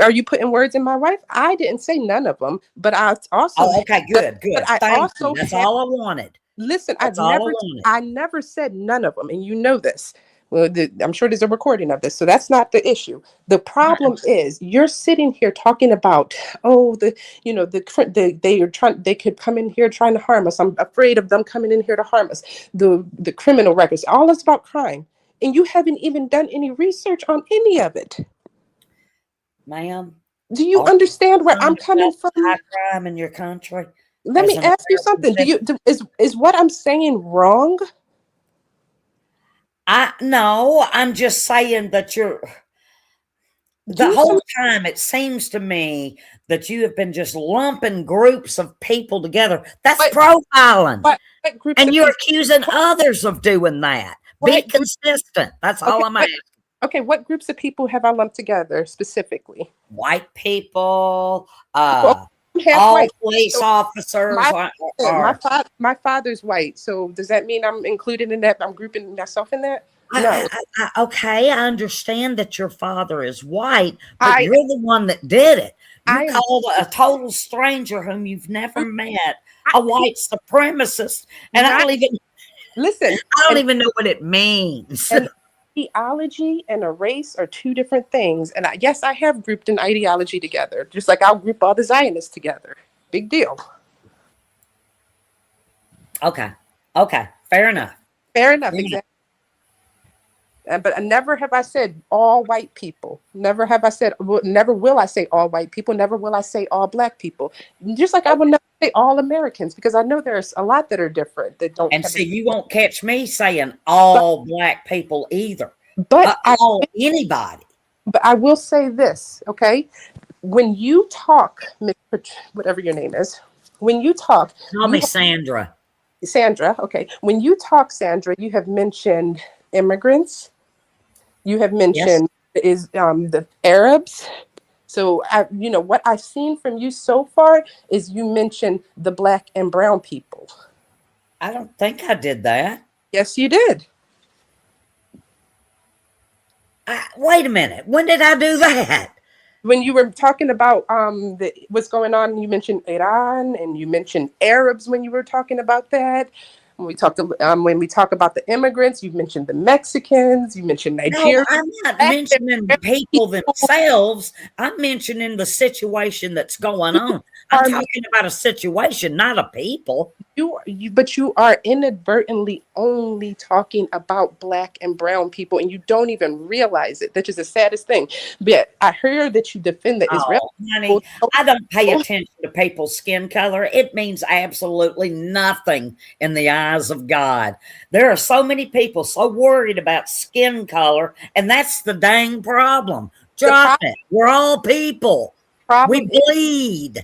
Are you putting words in my wife? I didn't say none of them, but I also. Oh, okay, good. But I Thank also you. That's all I wanted. Listen, That's all I wanted. I never said none of them, and you know this. Well, I'm sure there's a recording of this, so that's not the issue. The problem is you're sitting here talking about, they could come in here trying to harm us. I'm afraid of them coming in here to harm us. The criminal records, all that's about crime, and you haven't even done any research on any of it. Ma'am, do you understand where I'm coming from? High crime in your country. Let me ask you something. Is what I'm saying wrong? No, I'm just saying that the whole time it seems to me that you have been just lumping groups of people together. That's profiling. And you're accusing others of doing that. Be consistent. That's all I'm asking. Okay, what groups of people have I lumped together specifically? White people, all police officers. My father's white, so does that mean I'm included in that? I'm grouping myself in that? No. Okay, I understand that your father is white, but you're the one that did it. You called a total stranger whom you've never met a white supremacist, and I don't even listen. I don't even know what it means. Ideology and a race are two different things. And yes, I have grouped an ideology together, just like I'll group all the Zionists together. Big deal. Okay. Fair enough. Exactly. But never have I said all white people. Never have I said, never will I say all white people. Never will I say all black people. Just like I will never say all Americans, because I know there's a lot that are different that don't. And see, you won't catch me saying all black people either. But anybody. But I will say this, okay? When you talk, whatever your name is, when you talk, call me Sandra. Sandra, okay. When you talk, Sandra, you have mentioned immigrants. You have mentioned the Arabs. So what I've seen from you so far is you mentioned the black and brown people. I don't think I did that. Yes, you did. Wait a minute. When did I do that? When you were talking about what's going on, you mentioned Iran and you mentioned Arabs when you were talking about that. When we talk about the immigrants, you mentioned the Mexicans, you mentioned Nigeria. No, I'm not mentioning the people themselves. I'm mentioning the situation that's going on. I'm talking about a situation, not a people. But you are inadvertently only talking about black and brown people, and you don't even realize it. That is the saddest thing. But I heard that you defend the Israeli. Honey, I don't pay attention to people's skin color. It means absolutely nothing in the eyes of God. There are so many people so worried about skin color, and that's the dang problem. Drop it. We're all people. We bleed.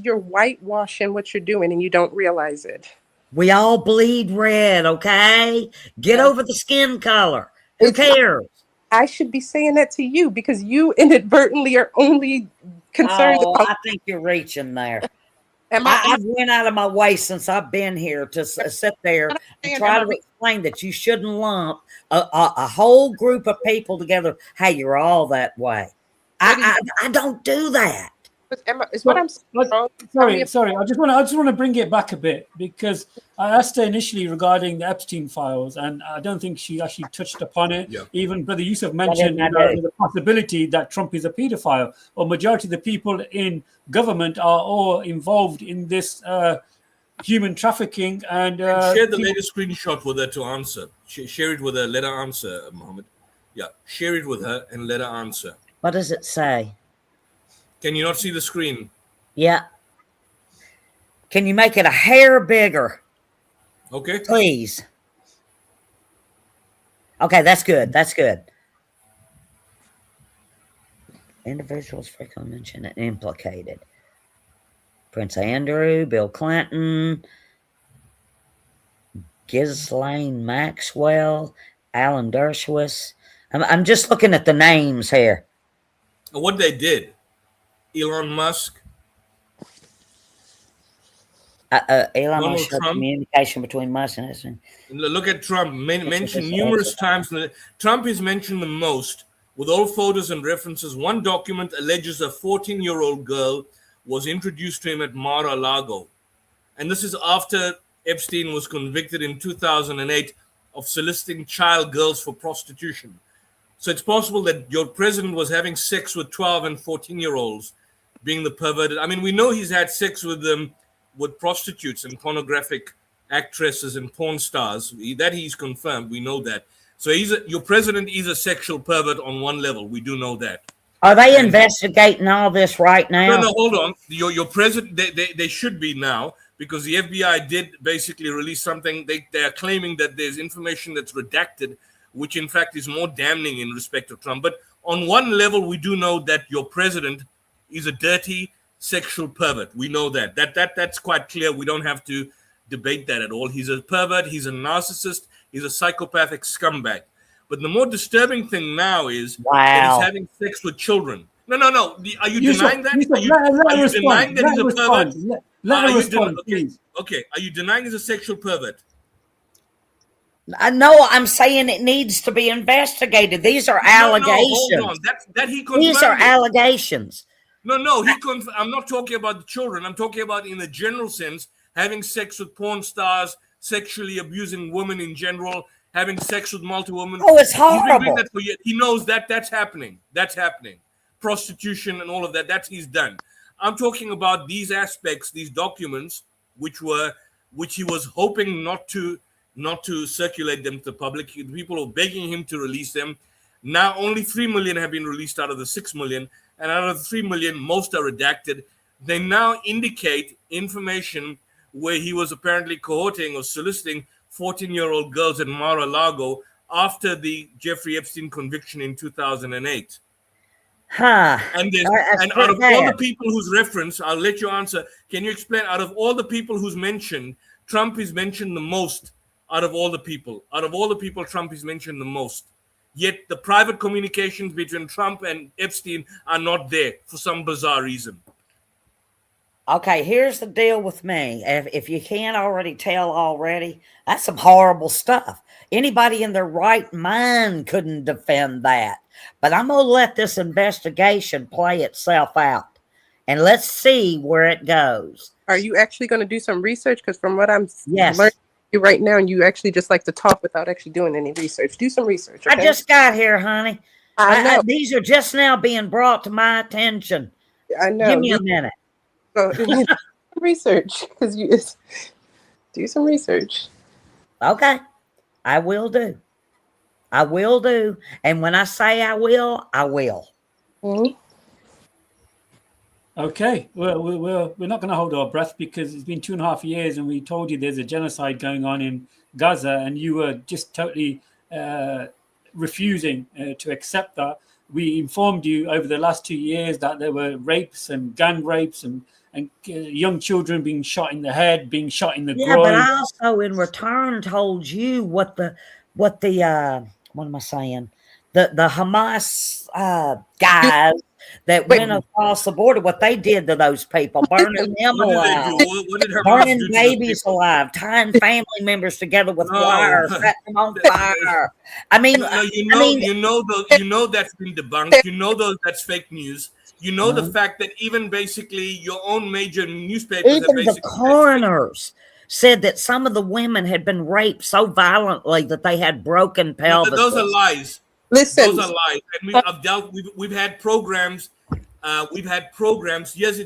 You're whitewashing what you're doing and you don't realize it. We all bleed red, okay? Get over the skin color. Who cares? I should be saying that to you because you inadvertently are only concerned about. I think you're reaching there. I've went out of my way since I've been here to sit there and try to explain that you shouldn't lump a whole group of people together. Hey, you're all that way. I don't do that. Is what I'm saying. Sorry. I just want to bring it back a bit because I asked her initially regarding the Epstein files, and I don't think she actually touched upon it. Yeah. Even Brother Yusuf mentioned the possibility that Trump is a pedophile, or majority of the people in government are all involved in this human trafficking. And share the latest screenshot with her to answer. Share it with her. Let her answer, Mohammed. Yeah, share it with her and let her answer. What does it say? Can you not see the screen? Yeah. Can you make it a hair bigger, Okay. please? Okay, that's good. That's good. Individuals frequently mentioned and implicated. Prince Andrew, Bill Clinton, Ghislaine Maxwell, Alan Dershowitz. I'm just looking at the names here. What they did, Elon Musk, Elon Donald Musk showed Trump. communication between Musk and his. Look at Trump, mentioned numerous times. Trump is mentioned the most, with all photos and references. One document alleges a 14-year-old girl was introduced to him at Mar-a-Lago. And this is after Epstein was convicted in 2008 of soliciting child girls for prostitution. So it's possible that your president was having sex with 12 and 14-year-olds, being the perverted. I mean, we know he's had sex with them, with prostitutes and pornographic actresses and porn stars. That he's confirmed. We know that. So your president is a sexual pervert on one level. We do know that. Are they investigating all this right now? No, hold on. Your president, they should be now, because the FBI did basically release something. They are claiming that there's information that's redacted, which in fact is more damning in respect of Trump. But on one level, we do know that your president is a dirty sexual pervert. We know that. That's quite clear. We don't have to debate that at all. He's a pervert. He's a narcissist. He's a psychopathic scumbag. But the more disturbing thing now is that he's having sex with children. No. Are you denying that? Are you denying that he's a pervert? Let her respond, please. Okay. Are you denying he's a sexual pervert? No, I'm saying it needs to be investigated. These are allegations. No, hold on. That he confirmed. These are allegations. No. I'm not talking about the children. I'm talking about in the general sense, having sex with porn stars, sexually abusing women in general, having sex with multiple women. Oh, it's horrible. He knows that's happening. That's happening. Prostitution and all of that. That's he's done. I'm talking about these aspects, these documents, which he was hoping not to circulate them to the public. People were begging him to release them. Now only 3 million have been released out of the 6 million, and out of the 3 million, most are redacted. They now indicate information where he was apparently cohorting or soliciting 14-year-old girls at Mar-a-Lago after the Jeffrey Epstein conviction in 2008. And out of all the people who's referenced, I'll let you answer. Can you explain, out of all the people who's mentioned, Trump is mentioned the most out of all the people. Out of all the people, Trump is mentioned the most. Yet the private communications between Trump and Epstein are not there for some bizarre reason. Okay, here's the deal with me. If you can't already tell already, that's some horrible stuff. Anybody in their right mind couldn't defend that. But I'm going to let this investigation play itself out. And let's see where it goes. Are you actually going to do some research? Because from what I'm learning right now, you actually just like to talk without actually doing any research. Do some research. Okay? I just got here, honey. I know. These are just now being brought to my attention. I know. Give me a minute. So, research, because you do some research. Okay, I will do. I will do. And when I say I will, I will. Mm-hmm. Okay, well, we're not going to hold our breath, because it's been 2.5 years and we told you there's a genocide going on in Gaza, and you were just totally refusing to accept that. We informed you over the last 2 years that there were rapes and gang rapes and young children being shot in the head, being shot in the groin. Yeah, but I also in return told you what the what am I saying? The Hamas guys that went across the border, what they did to those people, burning them alive, burning babies alive, tying family members together with wire, setting them on fire. I mean, you know that's been debunked. You know that's fake news. You know the fact that even basically your own major newspapers, even the coroners said that some of the women had been raped so violently that they had broken pelvises. Those are lies. Listen, those are lies. And we've had programs. Yes,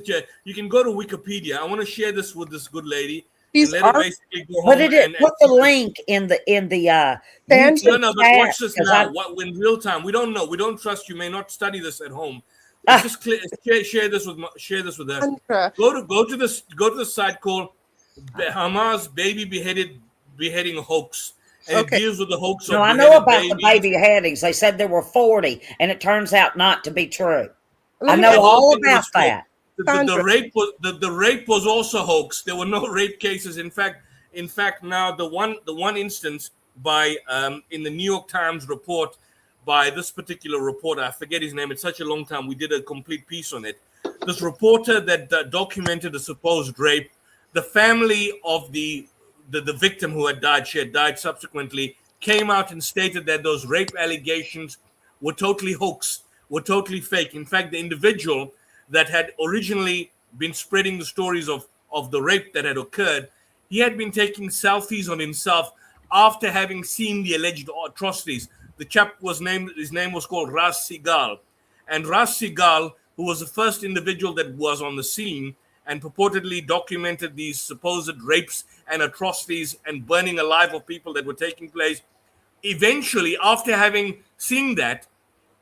you can go to Wikipedia. I want to share this with this good lady. These let her are basically go Put home it. and Put the link in the Sandra. YouTube no, but chat, watch this 'cause now. What in real time? We don't know. We don't trust. You may not study this at home. Just share this with her. Sandra. Go to the site called Hamas beheading hoax, and it Okay. deals with the hoax No, of I know beheaded about the babies. baby headings. They said there were 40, and it turns out not to be true. Let I me know The ask whole all thing about was fake. that. The Sandra. rape was also hoax. There were no rape cases. In fact, now the one instance by in the New York Times report by this particular reporter, I forget his name. It's such a long time. We did a complete piece on it. This reporter that documented a supposed rape, the family of the victim who had died, she had died subsequently, came out and stated that those rape allegations were totally hoax, were totally fake. In fact, the individual that had originally been spreading the stories of the rape that had occurred, he had been taking selfies on himself after having seen the alleged atrocities. The chap his name was called Ras Segal. And Ras Segal, who was the first individual that was on the scene and purportedly documented these supposed rapes and atrocities and burning alive of people that were taking place, eventually, after having seen that,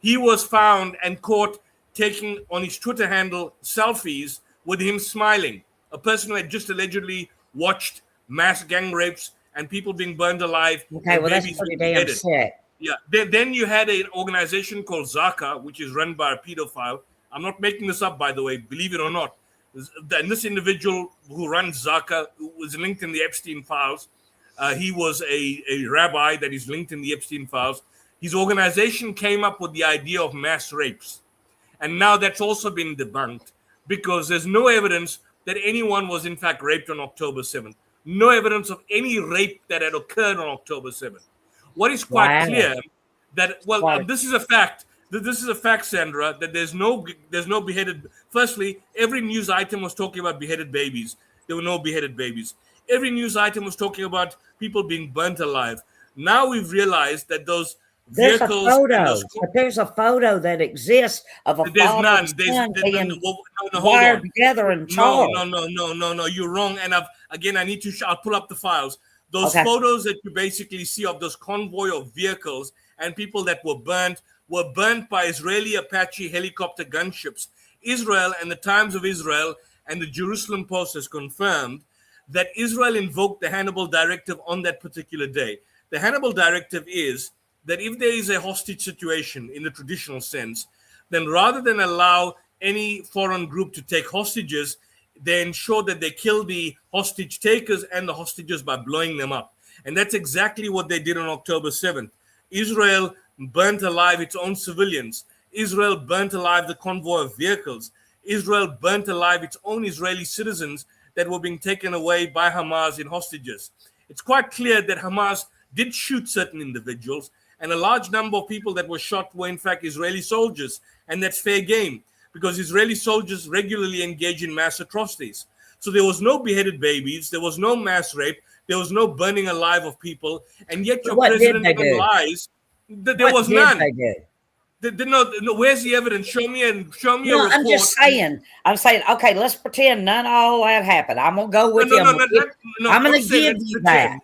he was found and caught taking on his Twitter handle selfies with him smiling. A person who had just allegedly watched mass gang rapes and people being burned alive Okay, and well, that's babies pretty being damn beheaded. sick. Yeah. Then you had an organization called Zaka, which is run by a pedophile. I'm not making this up, by the way, believe it or not. And this individual who runs Zaka was linked in the Epstein files. He was a rabbi that is linked in the Epstein files. His organization came up with the idea of mass rapes. And now that's also been debunked because there's no evidence that anyone was in fact raped on October 7th. No evidence of any rape that had occurred on October 7th. What is quite Wow. clear that, well, Wow. this is a fact. This is a fact, Sandra, that there's no beheaded. Firstly, every news item was talking about beheaded babies. There were no beheaded babies. Every news item was talking about people being burnt alive. Now we've realized that those There's a vehicles and photo, those but there's a photo that exists of a there's father none. and son being No, hold wired on. together and No, charged. no. You're wrong. And I need to. I'll pull up the files. Those Okay. photos that you basically see of those convoy of vehicles and people that were burnt by Israeli Apache helicopter gunships. Israel and the Times of Israel and the Jerusalem Post has confirmed that Israel invoked the Hannibal Directive on that particular day. The Hannibal Directive is that if there is a hostage situation in the traditional sense, then rather than allow any foreign group to take hostages, they ensure that they kill the hostage takers and the hostages by blowing them up. And that's exactly what they did on October 7th. Israel burnt alive its own civilians. Israel burnt alive the convoy of vehicles. Israel burnt alive its own Israeli citizens that were being taken away by Hamas in hostages. It's quite clear that Hamas did shoot certain individuals, and a large number of people that were shot were in fact Israeli soldiers, and that's fair game because Israeli soldiers regularly engage in mass atrocities. So there was no beheaded babies, there was no mass rape, there was no burning alive of people, and yet your What did president they do? lies that there What was did none. they do? No, where's the evidence? Show me a No, report. I'm just saying. I'm saying, okay, let's pretend none of all that happened. I'm gonna go with him. I'm gonna give you that.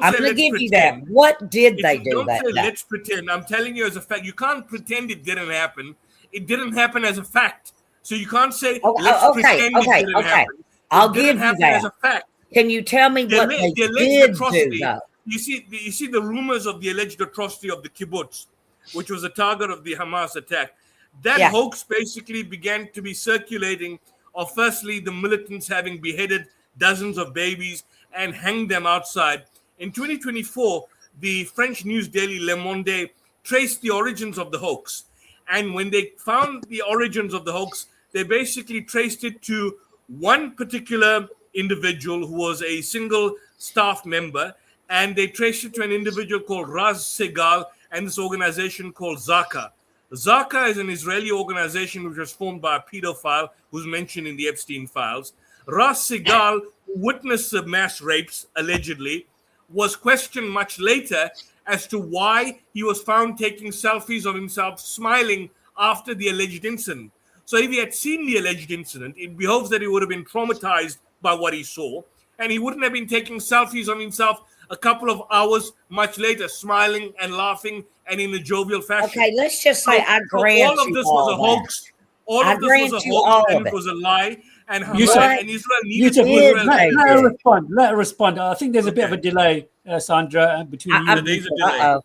I'm gonna give you that. What did they do that day? Let's pretend. I'm telling you as a fact. You can't pretend it didn't happen. It didn't happen as a fact. So you can't say let's pretend it didn't happen. I'll It give didn't you happen that. as a fact. Can you tell me what they The alleged did do atrocity. though? You see the rumors of the alleged atrocity of the kibbutz, which was the target of the Hamas attack. That hoax basically began to be circulating of firstly the militants having beheaded dozens of babies and hanged them outside. In 2024, the French news daily Le Monde traced the origins of the hoax. And when they found the origins of the hoax, they basically traced it to one particular individual who was a single staff member. And they traced it to an individual called Raz Segal and this organization called Zaka. Zaka is an Israeli organization which was formed by a pedophile who's mentioned in the Epstein files. Ras Segal, who witnessed the mass rapes, allegedly, was questioned much later as to why he was found taking selfies of himself smiling after the alleged incident. So if he had seen the alleged incident, it behoves that he would have been traumatized by what he saw. and he wouldn't have been taking selfies on himself a couple of hours much later, smiling and laughing and in a jovial fashion. Okay, let's just say I grant all of you this all was a that. hoax. All I of this was grant a you hoax, all and of it it. was a lie. And Yusuf, Hamas and Israel needed Yusuf, Israel. let They her did. respond. Let her respond. I think there's a bit of a delay, Sandra, between you and There's a Yusuf. delay. Uh-oh.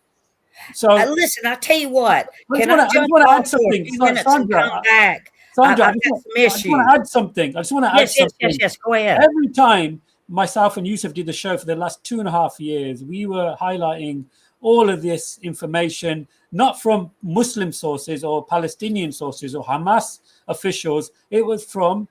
So Listen, I tell you what. I Can just I want jump to off add for a something, few minutes Sandra. and come back? Sandra, I've got some issues. add something. I just want to add something. Yes. Go ahead. Every time myself and Yusuf did the show for the last 2.5 years, we were highlighting all of this information, not from Muslim sources or Palestinian sources or Hamas officials. It was from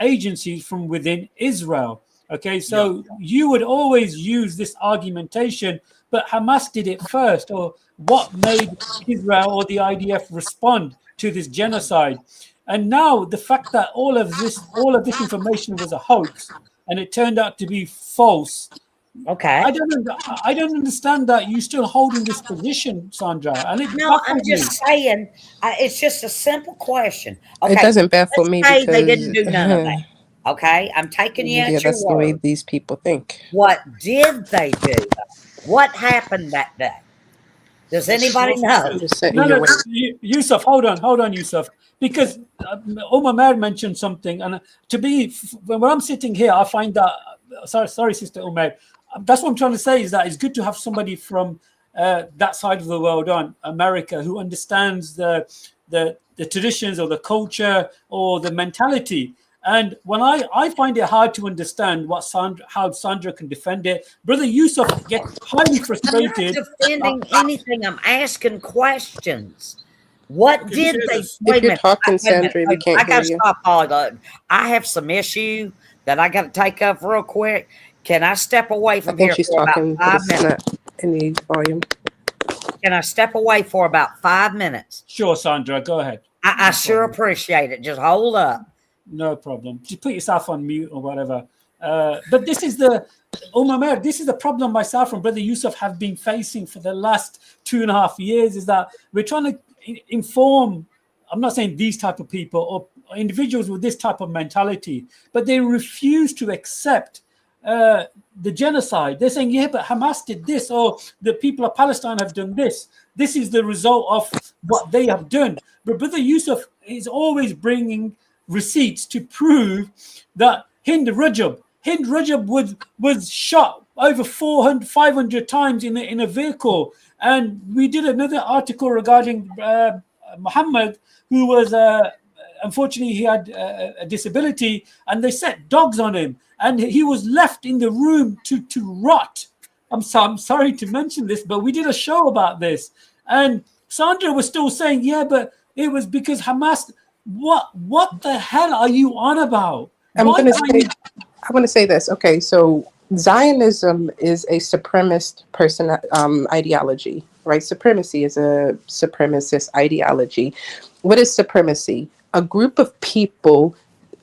agencies from within Israel. Okay, so you would always use this argumentation, but Hamas did it first, or what made Israel or the IDF respond to this genocide? And now the fact that all of this information was a hoax and it turned out to be false. Okay. I don't understand that you still holding this position, Sandra, and it No, I'm baffles me. just saying. It's just a simple question. Okay, It doesn't baffle let's me say because they didn't do none of that. Okay, I'm taking you at your that's the way word. these people think. What did they do? What happened that day? Does anybody know? I'm just setting No, your way. Yusuf, hold on, Yusuf, because Umar mentioned something, and when I'm sitting here, I find that sorry, Sister Umar, that's what I'm trying to say is that it's good to have somebody from that side of the world, on America, who understands the traditions or the culture or the mentality. And when I find it hard to understand how Sandra can defend it. Brother Yusuf gets highly frustrated. I'm not defending anything. I'm asking questions. What did they? If Wait a you're minute. talking, Sandra, we can't I gotta hear you. stop all that. I have some issue that I gotta take up real quick. Can I step away I from think here she's for talking, about but 5 it's minutes? not any volume. Can I step away for about 5 minutes? Sure, Sandra, go ahead. I sure appreciate it. Just hold up. No problem. Just put yourself on mute or whatever. But this is the this is the problem myself and Brother Yusuf have been facing for the last 2.5 years, is that we're trying to inform, I'm not saying these type of people or individuals with this type of mentality, but they refuse to accept the genocide. They're saying, yeah, but Hamas did this, or the people of Palestine have done this. This is the result of what they have done. But Brother Yusuf is always bringing receipts to prove that Hind Rajab was shot over 400, 500 times in a vehicle. And we did another article regarding Muhammad, who was unfortunately he had a disability, and they set dogs on him, and he was left in the room to rot. I'm sorry to mention this, but we did a show about this, and Sandra was still saying, yeah, but it was because Hamas. What the hell are you on about? I want to say this. Okay, so Zionism is a supremacist ideology, right? Supremacy is a supremacist ideology. What is supremacy? A group of people,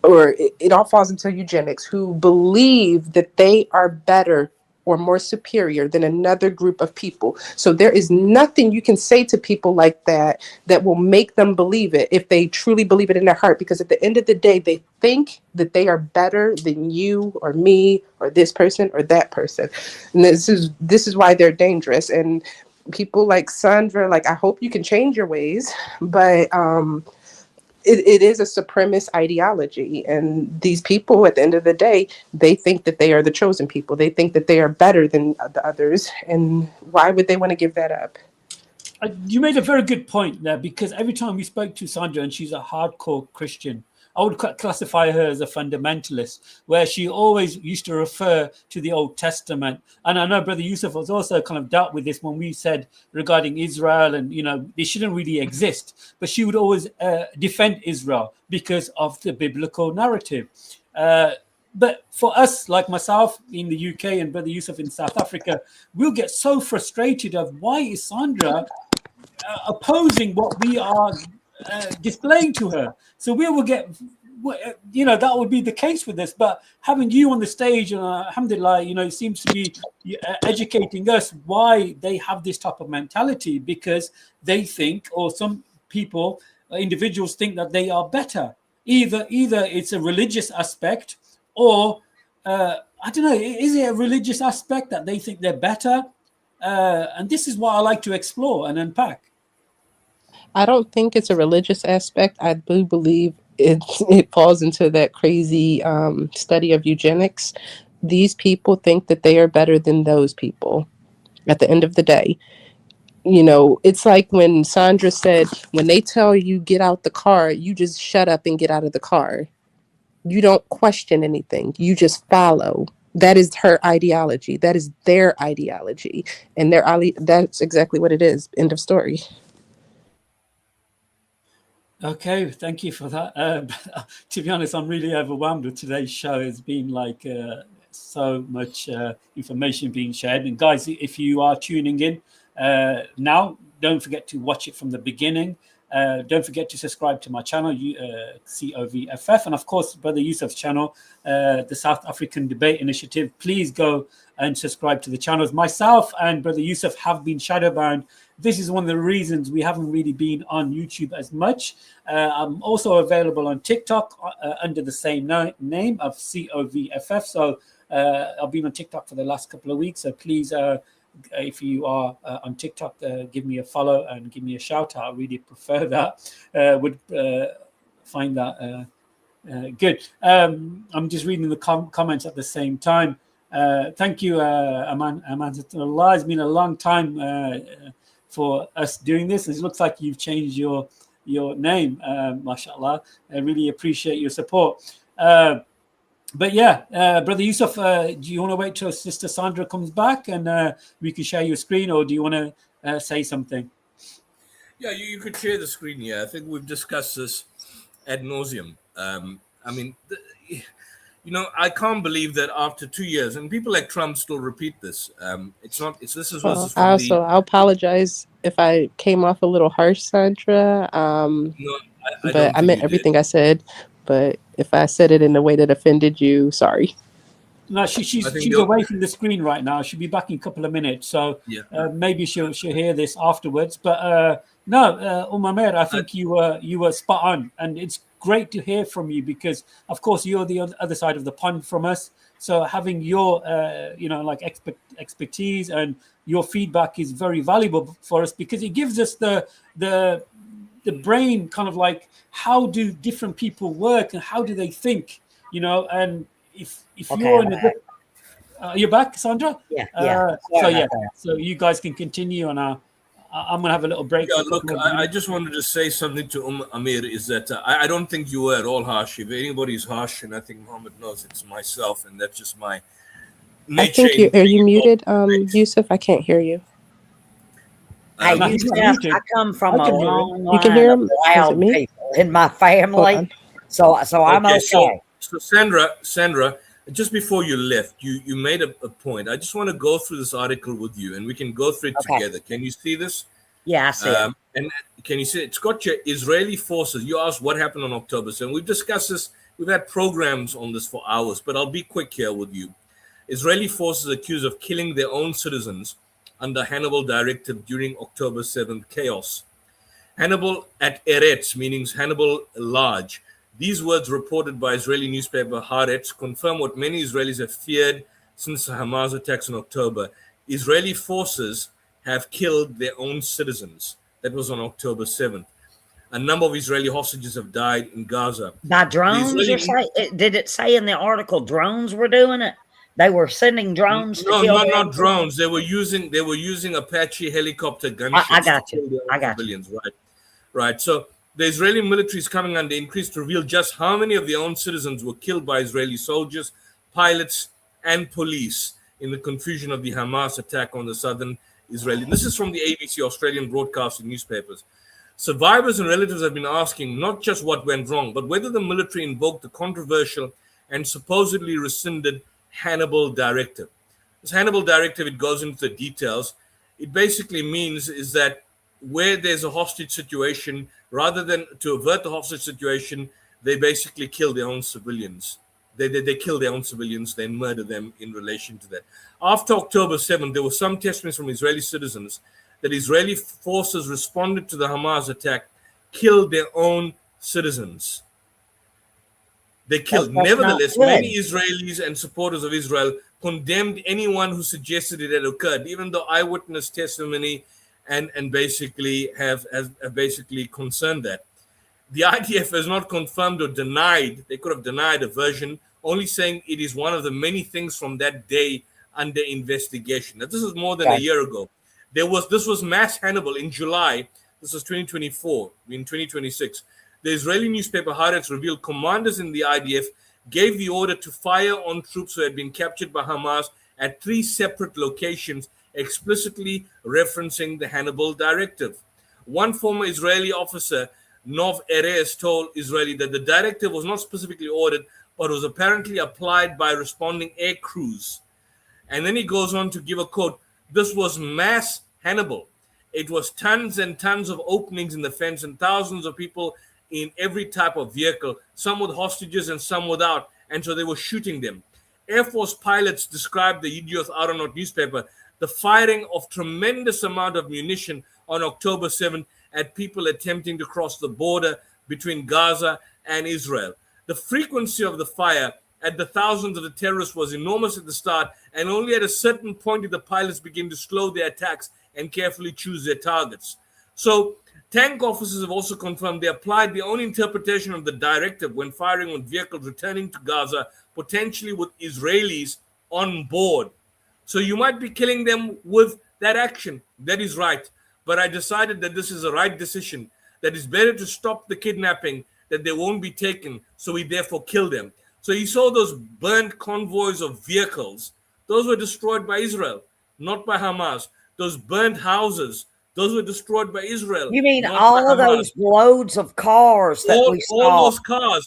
or it all falls into eugenics, who believe that they are better or more superior than another group of people. So there is nothing you can say to people like that will make them believe it if they truly believe it in their heart, because at the end of the day, they think that they are better than you or me or this person or that person. And this is why they're dangerous. And people like Sandra, like, I hope you can change your ways, but it is a supremacist ideology, and these people at the end of the day, they think that they are the chosen people. They think that they are better than the others, and why would they want to give that up? You made a very good point there, because every time we spoke to Sandra, and she's a hardcore Christian, I would classify her as a fundamentalist, where she always used to refer to the Old Testament. And I know Brother Yusuf was also kind of dealt with this when we said regarding Israel, and they shouldn't really exist. But she would always defend Israel because of the biblical narrative. But for us, like myself in the UK and Brother Yusuf in South Africa, we'll get so frustrated of why is Sandra opposing what we are displaying to her. So we will get, that would be the case with this. But having you on the stage, and alhamdulillah, it seems to be educating us why they have this type of mentality, because they think, or some people, individuals think that they are better. Either it's a religious aspect, or I don't know, is it a religious aspect that they think they're better? And this is what I like to explore and unpack. I don't think it's a religious aspect. I do believe it falls into that crazy study of eugenics. These people think that they are better than those people at the end of the day. You know, it's like when Sandra said, when they tell you get out the car, you just shut up and get out of the car. You don't question anything. You just follow. That is her ideology. That is their ideology. And that's exactly what it is. End of story. Okay, thank you for that. To be honest, I'm really overwhelmed with today's show. It's been like so much information being shared. And guys, if you are tuning in now, don't forget to watch it from the beginning. Don't forget to subscribe to my channel, COVFF, and of course, Brother Yusuf's channel, the South African Debate Initiative. Please go and subscribe to the channels. Myself and Brother Yusuf have been shadow banned. This is one of the reasons we haven't really been on YouTube as much. I'm also available on TikTok under the same name of COVFF. So I've been on TikTok for the last couple of weeks. So please, if you are on TikTok, give me a follow and give me a shout out. I really prefer that. Would find that good. I'm just reading the comments at the same time. Thank you, Amanatullah. It's been a long time for us doing this. It looks like you've changed your name, mashallah. I really appreciate your support. But yeah, Brother Yusuf, do you want to wait till Sister Sandra comes back and we can share your screen, or do you want to say something? Yeah, you could share the screen here. I think we've discussed this ad nauseum. I mean, I can't believe that after 2 years, and people like Trump still repeat this. I'll apologize if I came off a little harsh, Sandra. But I meant everything I said. But if I said it in a way that offended you, sorry. No, she's away from the screen right now. She'll be back in a couple of minutes, so maybe she'll hear this afterwards. But no, Mamer, I think you were spot on, and it's great to hear from you because, of course, you're the other side of the pond from us. So having your expertise and your feedback is very valuable for us because it gives us the brain kind of like, how do different people work and how do they think, and if you're in you're back, Sandra? Yeah. So you guys can continue, and I'm gonna have a little break. Yeah, look, I just wanted to say something to Amir is that I don't think you were at all harsh. If anybody's harsh, and I think Muhammad knows, it's myself, and that's just my nature. I think are you muted, Yusuf? I can't hear you. Hey, I come from a long line you can hear him? of loud people in my family, so I'm okay. So Sandra, just before you left, you made a point. I just want to go through this article with you, and we can go through it together. Can you see this? Yeah, I see it. And can you see it? It's got your Israeli forces. You asked what happened on October 7. We've discussed this. We've had programs on this for hours, but I'll be quick here with you. Israeli forces accused of killing their own citizens under Hannibal directive during October 7th chaos. Hannibal at Eretz, meaning Hannibal large. These words reported by Israeli newspaper Haaretz confirm what many Israelis have feared since the Hamas attacks in October. Israeli forces have killed their own citizens. That was on October 7th. A number of Israeli hostages have died in Gaza. By drones, did it say in the article drones were doing it? They were sending drones to kill not drones. They were using Apache helicopter gunships to kill their own civilians. Right. So the Israeli military is coming under increase to reveal just how many of their own citizens were killed by Israeli soldiers, pilots, and police in the confusion of the Hamas attack on the southern Israeli. This is from the ABC Australian broadcasting newspapers. Survivors and relatives have been asking not just what went wrong, but whether the military invoked the controversial and supposedly rescinded Hannibal directive. This Hannibal directive, it goes into the details. It basically means is that where there's a hostage situation, rather than to avert the hostage situation, they basically kill their own civilians. They kill their own civilians, they murder them in relation to that. After October 7th, there were some testimonies from Israeli citizens that Israeli forces responded to the Hamas attack, killed their own citizens. They killed. That's not Nevertheless, good. many Israelis and supporters of Israel condemned anyone who suggested it had occurred, even though eyewitness testimony and basically have basically concerned that. The IDF has not confirmed or denied. They could have denied a version, only saying it is one of the many things from that day under investigation. Now, this is more than a year ago. This was mass Hannibal in July. This was 2024. In 2026, the Israeli newspaper Haaretz revealed commanders in the IDF gave the order to fire on troops who had been captured by Hamas at 3 separate locations, explicitly referencing the Hannibal directive. One former Israeli officer, Nov Erez, told Israeli that the directive was not specifically ordered, but was apparently applied by responding air crews. And then he goes on to give a quote. This was mass Hannibal. It was tons and tons of openings in the fence and thousands of people in every type of vehicle, some with hostages and some without, and so they were shooting them. Air Force pilots described the Yedioth Aharonot newspaper the firing of tremendous amount of munition on October 7th at people attempting to cross the border between Gaza and Israel. The frequency of the fire at the thousands of the terrorists was enormous at the start, and only at a certain point did the pilots begin to slow their attacks and carefully choose their targets. So tank officers have also confirmed they applied their own interpretation of the directive when firing on vehicles returning to Gaza, potentially with Israelis on board. So you might be killing them with that action. That is right. But I decided that this is a right decision, that it's better to stop the kidnapping, that they won't be taken, so we therefore kill them. So you saw those burnt convoys of vehicles. Those were destroyed by Israel, not by Hamas. Those burnt houses, those were destroyed by Israel. You mean not all by of Hamas. those loads of cars that we saw?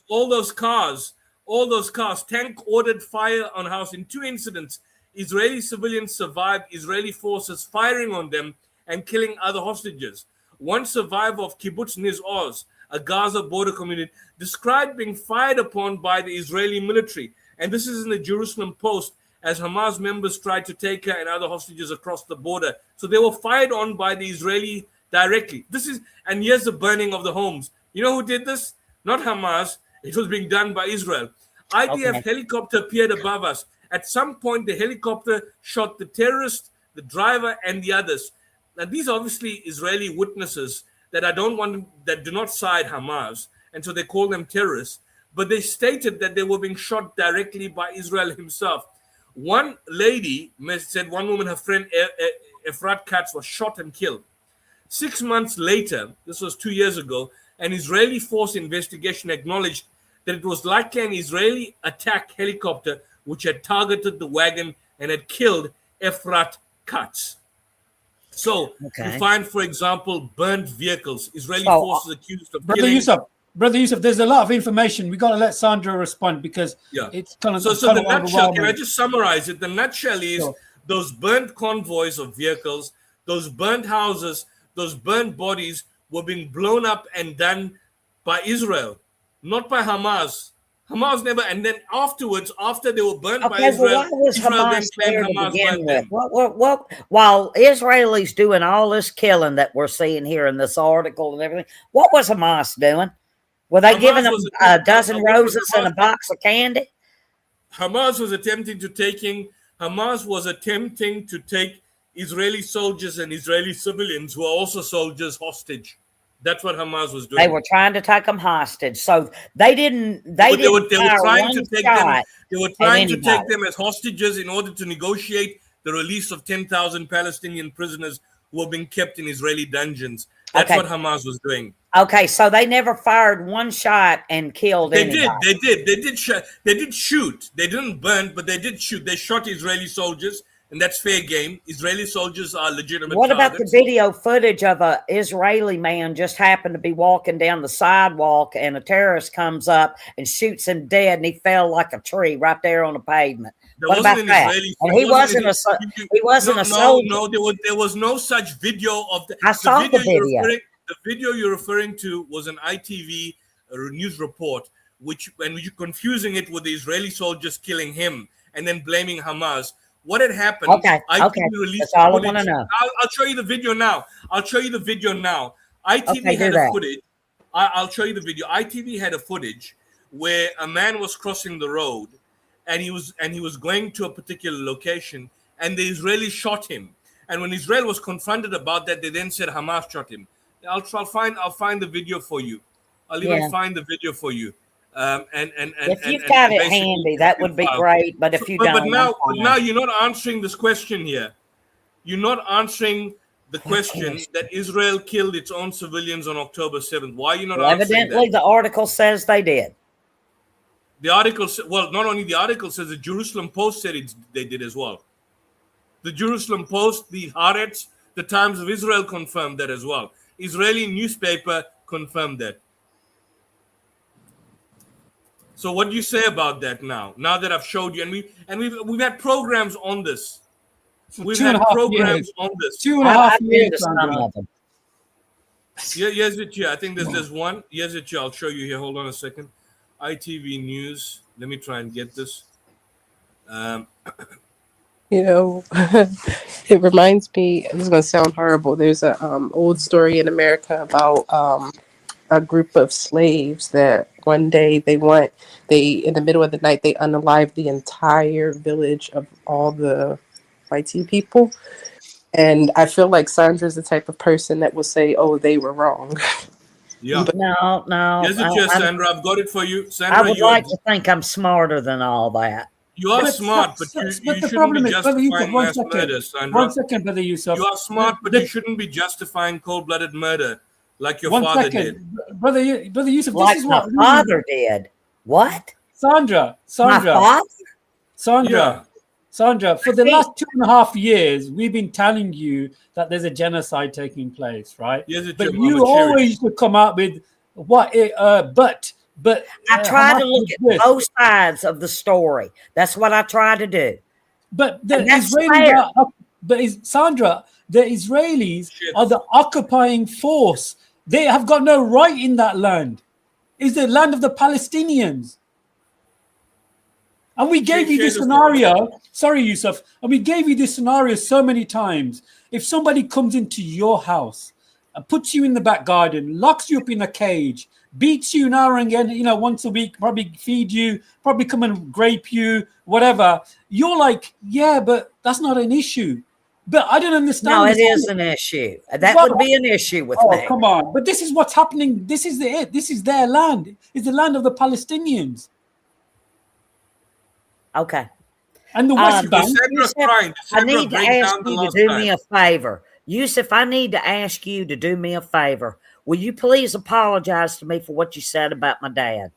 All those cars. Tank ordered fire on house. In 2 incidents, Israeli civilians survived Israeli forces firing on them and killing other hostages. One survivor of Kibbutz Nir Oz, a Gaza border community, described being fired upon by the Israeli military. And this is in the Jerusalem Post, as Hamas members tried to take her and other hostages across the border. So they were fired on by the Israeli directly. And here's the burning of the homes. You know who did this? Not Hamas. It was being done by Israel. IDF helicopter appeared above us. At some point, the helicopter shot the terrorist, the driver, and the others. Now, these are obviously Israeli witnesses that that do not side Hamas, and so they call them terrorists. But they stated that they were being shot directly by Israel himself. One lady said one woman, her friend Efrat Katz, was shot and killed. 6 months later, this was 2 years ago, an Israeli force investigation acknowledged that it was likely an Israeli attack helicopter which had targeted the wagon and had killed Efrat Katz. So you find, for example, burnt vehicles. Israeli forces accused of killing. Brother Yusuf, there's a lot of information. We got to let Sandra respond because it's kind of so the nutshell. Can I just summarize it? The nutshell is those burnt convoys of vehicles, those burnt houses, those burnt bodies were being blown up and done by Israel, not by Hamas. Hamas never, and then afterwards, after they were burnt by Israel, Israel then claimed Hamas burnt them. While Israelis doing all this killing that we're seeing here in this article and everything, what was Hamas doing? Were they giving them a dozen roses and a box of candy? Hamas was attempting to take Israeli soldiers and Israeli civilians who are also soldiers hostage. That's what Hamas was doing. They were trying to take them hostage. So they were trying to take them as hostages in order to negotiate the release of 10,000 Palestinian prisoners who were being kept in Israeli dungeons. That's what Hamas was doing. Okay, so they never fired one shot and killed anybody. They did shoot. They didn't burn, but they did shoot. They shot Israeli soldiers, and that's fair game. Israeli soldiers are legitimate What targets. about the video footage of an Israeli man just happened to be walking down the sidewalk and a terrorist comes up and shoots him dead and he fell like a tree right there on the pavement? What about that? And he wasn't a soldier. No, there was no such video of the. I saw the video. The video you're referring to was an ITV news report, when you're confusing it with the Israeli soldiers killing him and then blaming Hamas. What had happened? ITV released that's all footage. I want to know. I'll show you the video now. ITV had a footage. I'll show you the video. ITV had a footage where a man was crossing the road, and he was going to a particular location, and the Israelis shot him. And when Israel was confronted about that, they then said Hamas shot him. I'll find the video for you. I'll even find the video for you. If you've got it handy, that would be great. But if you don't, but now you're not answering this question here. You're not answering the question that Israel killed its own civilians on October 7th. Why are you not answering that? Evidently, the article says they did. The article, well, not only the article says, the Jerusalem Post said they did as well. The Jerusalem Post, the Haaretz, the Times of Israel confirmed that as well. Israeli newspaper confirmed that. So what do you say about that now? Now that I've showed you, and we've had programs on this. We've had programs on this. 2.5 years. Yes, it here. I think there's one. Yes, it here. I'll show you here. Hold on a second. ITV News. Let me try and get this. You know, it reminds me, this is going to sound horrible. There's a old story in America about a group of slaves that one day they in the middle of the night, they unalived the entire village of all the white people. And I feel like Sandra's the type of person that will say, oh, they were wrong. Yeah. But no. Yes, it is, Sandra. I've got it for you. Sandra, I would like to think I'm smarter than all that. You are smart, but you shouldn't be justifying mass murder, Sandra. 1 second, Brother Yusuf. You are smart, but you shouldn't be justifying cold-blooded murder like your father did. Brother Yusuf, like this is my what father did. What? Sandra. My father? Sandra, for the last 2.5 years, we've been telling you that there's a genocide taking place, right? Yes, but you always used to come out with but I try to look at both sides of the story. That's what I try to do. But the Israelis Sandra, the Israelis are the occupying force. They have got no right in that land. It's the land of the Palestinians. And we gave you this scenario. Sorry, Yusuf. And we gave you this scenario so many times. If somebody comes into your house and puts you in the back garden, locks you up in a cage, beats you now and again, once a week, probably feed you, probably come and grape you, whatever. You're like, yeah, but that's not an issue. But I don't understand. No, it is an issue. That would be an issue with me. Oh, come on. But this is what's happening. This is it. This is their land. It's the land of the Palestinians. Okay. And the West Bank. I need to ask you to do me a favor. Yusuf, I need to ask you to do me a favor. Will you please apologize to me for what you said about my dad?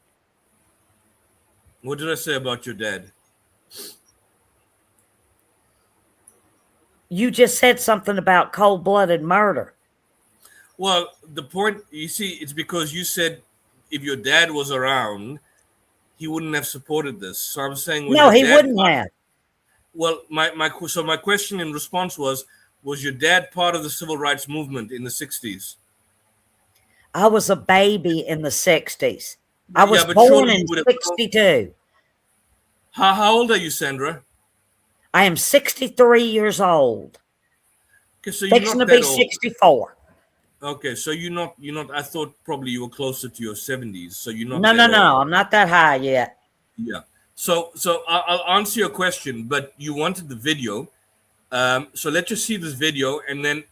What did I say about your dad? You just said something about cold-blooded murder. Well, the point, you see, it's because you said if your dad was around, he wouldn't have supported this. So I'm saying, no, he wouldn't have. Well, my question in response was your dad part of the civil rights movement in the 60s? I was a baby in the 60s. I was born in 62. How old are you, Sandra? I am 63 years old. Okay, so you're fixing not to be that old. 64. Okay, so you're not. I thought probably you were closer to your 70s. So you're not. No. I'm not that high yet. Yeah. So I'll answer your question, but you wanted the video. So let's just see this video, and then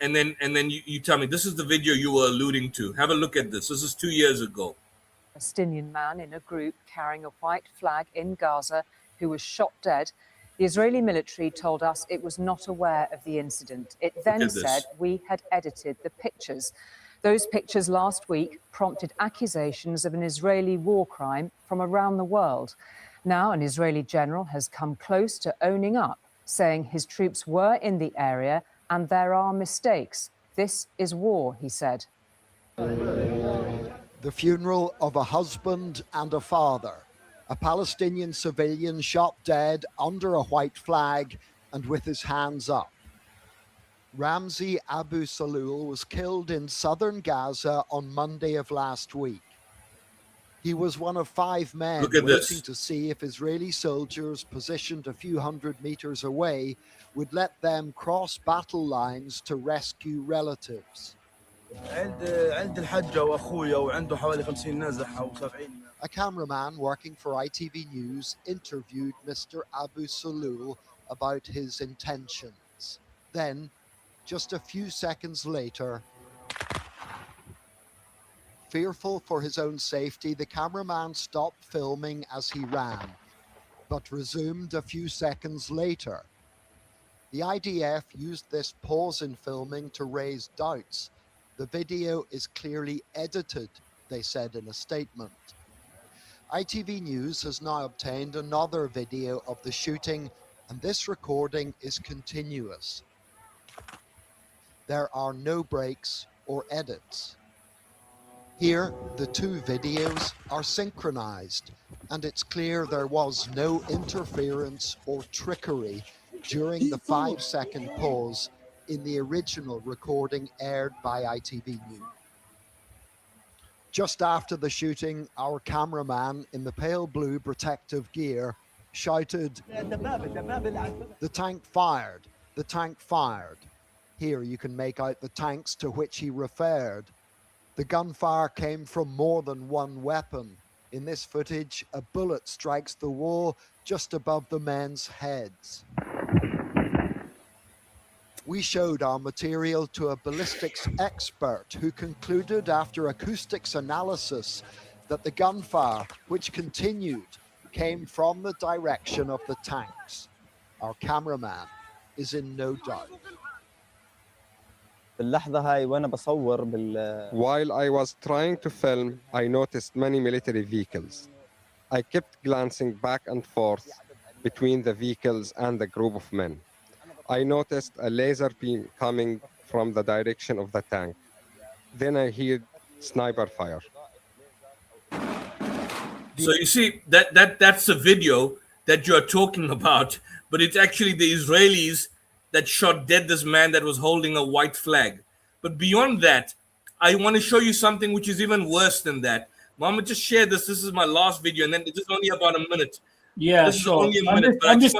you tell me this is the video you were alluding to. Have a look at this. This is 2 years ago. A Palestinian man in a group carrying a white flag in Gaza who was shot dead. The Israeli military told us it was not aware of the incident. It then said we had edited the pictures. Those pictures last week prompted accusations of an Israeli war crime from around the world. Now an Israeli general has come close to owning up, saying his troops were in the area and there are mistakes. This is war, he said. The funeral of a husband and a father. A Palestinian civilian shot dead under a white flag and with his hands up. Ramzi Abu Salul was killed in southern Gaza on Monday of last week. He was one of 5 men waiting to see if Israeli soldiers positioned a few hundred meters away would let them cross battle lines to rescue relatives. عند الحجة وأخويا وعنده حوالي 50 نازح أو 70. A cameraman working for ITV News interviewed Mr. Abu Sulul about his intentions. Then, just a few seconds later, fearful for his own safety, the cameraman stopped filming as he ran, but resumed a few seconds later. The IDF used this pause in filming to raise doubts. The video is clearly edited, they said in a statement. ITV News has now obtained another video of the shooting, and this recording is continuous. There are no breaks or edits. Here, the two videos are synchronized, and it's clear there was no interference or trickery during the 5-second pause in the original recording aired by ITV News. Just after the shooting, our cameraman in the pale blue protective gear shouted, "The tank fired! The tank fired!" Here you can make out the tanks to which he referred. The gunfire came from more than one weapon. In this footage, a bullet strikes the wall just above the men's heads. We showed our material to a ballistics expert who concluded after acoustics analysis that the gunfire, which continued, came from the direction of the tanks. Our cameraman is in no doubt. While I was trying to film, I noticed many military vehicles. I kept glancing back and forth between the vehicles and the group of men. I noticed a laser beam coming from the direction of the tank. Then I heard sniper fire. So you see, that's the video that you're talking about, but it's actually the Israelis that shot dead this man that was holding a white flag. But beyond that, I want to show you something which is even worse than that. Mama, just share this. This is my last video, and then this is only about a minute. Yeah, this sure. Is only a minute, I'm just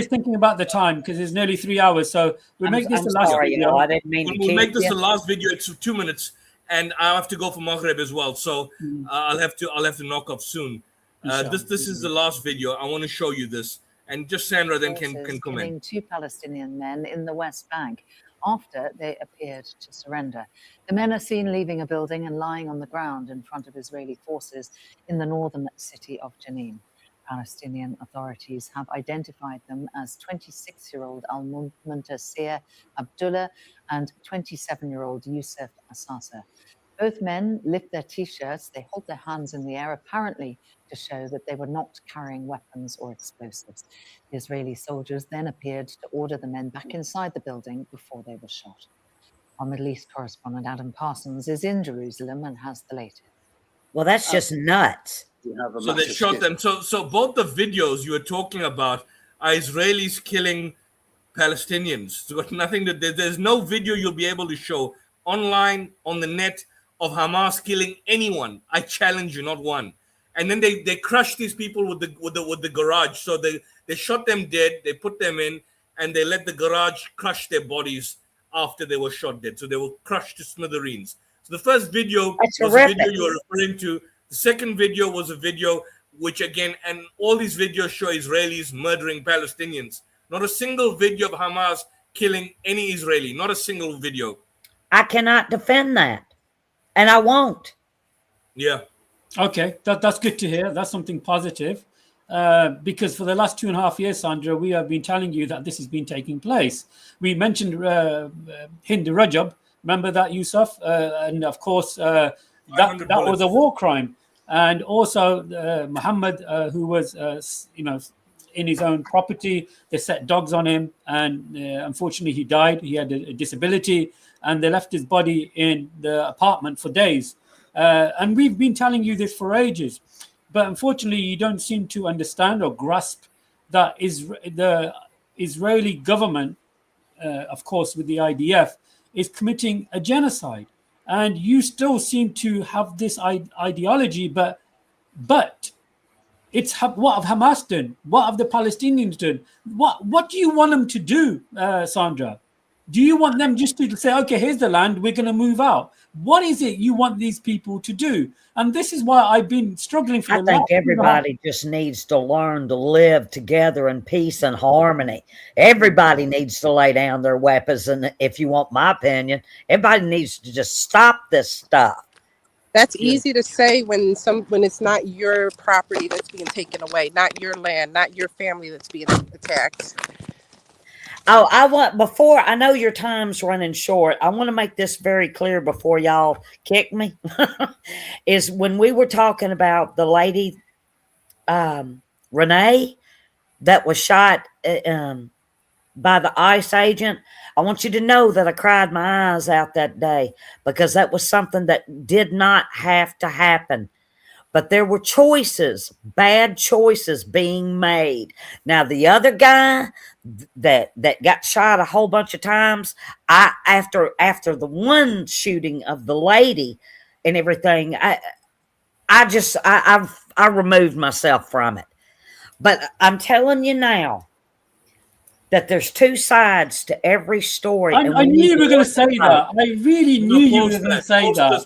thinking about the time because it's nearly 3 hours. So we'll make this the last video. I didn't mean we'll make this the last video. It's 2 minutes, and I have to go for Maghreb as well. So I'll have to knock off soon. This is the last video. I want to show you this, and just Sandra then can comment. Two Palestinian men in the West Bank after they appeared to surrender. The men are seen leaving a building and lying on the ground in front of Israeli forces in the northern city of Jenin. Palestinian authorities have identified them as 26-year-old Al-Muntasir Abdullah and 27-year-old Youssef Assasa. Both men lift their T-shirts, they hold their hands in the air, apparently to show that they were not carrying weapons or explosives. The Israeli soldiers then appeared to order the men back inside the building before they were shot. Our Middle East correspondent Adam Parsons is in Jerusalem and has the latest. Well, that's just nuts. So they shot them. So both the videos you were talking about are Israelis killing Palestinians. It's got nothing to do. There's no video you'll be able to show online on the net of Hamas killing anyone. I challenge you, not one. And then they crushed these people with the garage. So they shot them dead. They put them in, and they let the garage crush their bodies after they were shot dead. So they were crushed to smithereens. So the first video was a video you were referring to. The second video was a video which, again, and all these videos show Israelis murdering Palestinians. Not a single video of Hamas killing any Israeli. Not a single video. I cannot defend that, and I won't. Yeah. Okay, that's good to hear. That's something positive. Because for the last 2.5 years, Sandra, we have been telling you that this has been taking place. We mentioned Hind Rajab. Remember that, Yusuf? And of course, that was a war crime. And also Muhammad, who was, in his own property, they set dogs on him, and unfortunately he died. He had a disability, and they left his body in the apartment for days. And we've been telling you this for ages, but unfortunately you don't seem to understand or grasp that the Israeli government, of course with the IDF, is committing a genocide. And you still seem to have this ideology, but it's what have Hamas done? What have the Palestinians done? What do you want them to do, Sandra? Do you want them just to say, okay, here's the land, we're going to move out? What is it you want these people to do? And this is why I've been struggling for I think everybody just needs to learn to live together in peace and harmony. Everybody needs to lay down their weapons. And if you want my opinion, everybody needs to just stop this stuff. That's easy to say when it's not your property that's being taken away, not your land, not your family that's being attacked. Oh, before I know your time's running short, I want to make this very clear before y'all kick me. Is when we were talking about the lady, Renee, that was shot by the ICE agent. I want you to know that I cried my eyes out that day because that was something that did not have to happen. But there were choices, bad choices being made. Now, the other guy that got shot a whole bunch of times, after the one shooting of the lady and everything, I removed myself from it. But I'm telling you now that there's two sides to every story. I knew you were going to say that. I really knew you were going to say that.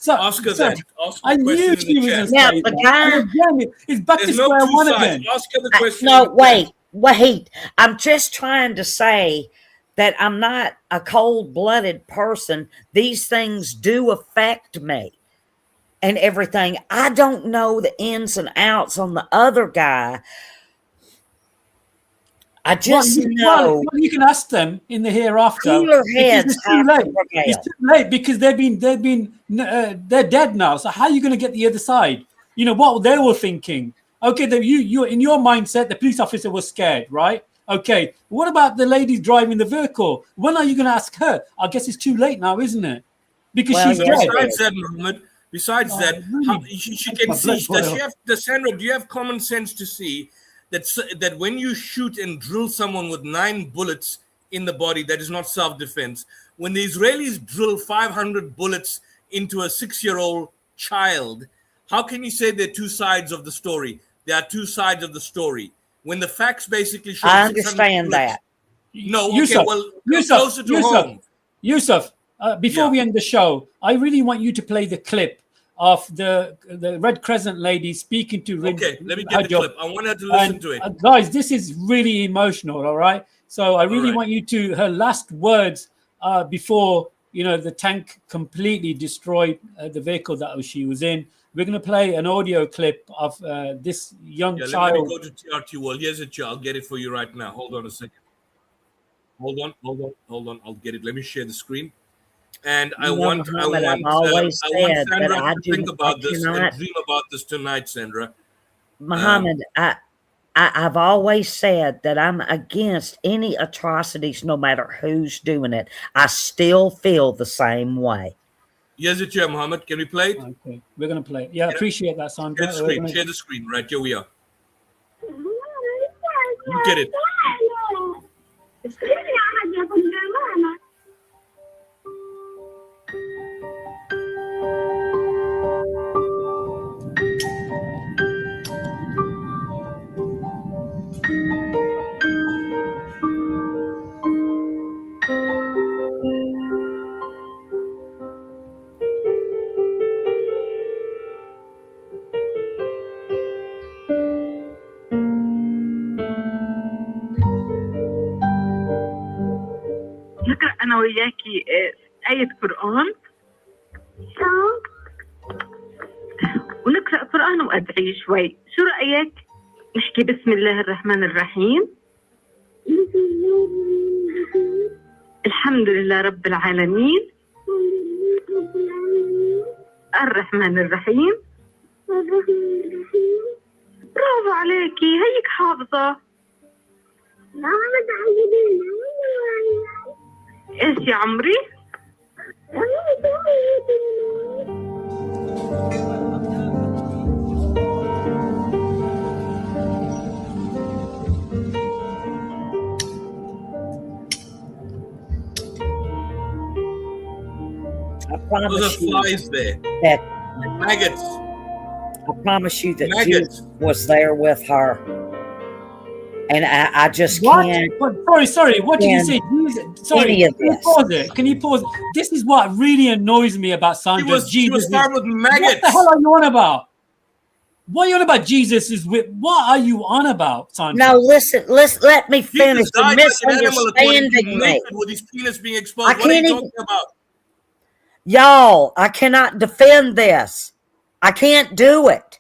Ask her that. Ask I knew she was going to say the that. guy, again, it's back to square one again. Ask her the question. No, wait. I'm just trying to say that I'm not a cold-blooded person. These things do affect me and everything. I don't know the ins and outs on the other guy. I just know. Well, you can ask them in the hereafter. Cooler heads it's too late. It's too late because they're dead now. So how are you going to get the other side? You know what they were thinking. Okay, you in your mindset, the police officer was scared, right? Okay, what about the lady driving the vehicle? When are you going to ask her? I guess it's too late now, isn't it? Because she's dead. Besides that, Muhammad, she can see. Sandra, do you have common sense to see that when you shoot and drill someone with 9 bullets in the body, that is not self-defense? When the Israelis drill 500 bullets into a 6-year-old child, how can you say there are two sides of the story? There are two sides of the story. When the facts basically show, I understand that. No, Yusuf, closer to home. Yusuf, before we end the show, I really want you to play the clip of the Red Crescent lady speaking to Okay, let me get the clip. I want her to listen to it. Guys, this is really emotional, all right? So I really want you to, her last words before, the tank completely destroyed the vehicle that she was in. We're going to play an audio clip of this young child. Let me go to TRT World. Here's it. I'll get it for you right now. Hold on a second. Hold on. I'll get it. Let me share the screen. And I want Sandra to think about this and dream about this tonight, Sandra. Muhammad, I've always said that I'm against any atrocities, no matter who's doing it. I still feel the same way. Yes, it's here, Muhammad. Can we play it? Okay, we're going to play it. Yeah, appreciate that, Sandra. Share the screen. Right, here we are. You get it. نقرأ أنا وياكي آية قرآن ونقرأ قرآن وأدعي شوي. شو رأيك؟ نحكي بسم الله الرحمن الرحيم. الحمد لله رب العالمين الرحمن الرحيم. برافو عليكي، هيك حافظة. ايش يا عمري؟ Those are flies there. Maggots. I promise you that Jesus was there with her. And I just What? can't. Sorry. What did you say? Jesus. Sorry. Any of Can you this. pause it? Can you pause? This is what really annoys me about Sandra. She was farmed with maggots. What the hell are you on about? What are you on about? Jesus is with. What are you on about, Sandra? No, listen. Let me finish. Jesus died You're like an animal, according to misunderstanding me. naked with his penis being I exposed. What are you can't talking about? Y'all, I cannot defend this. I can't do it.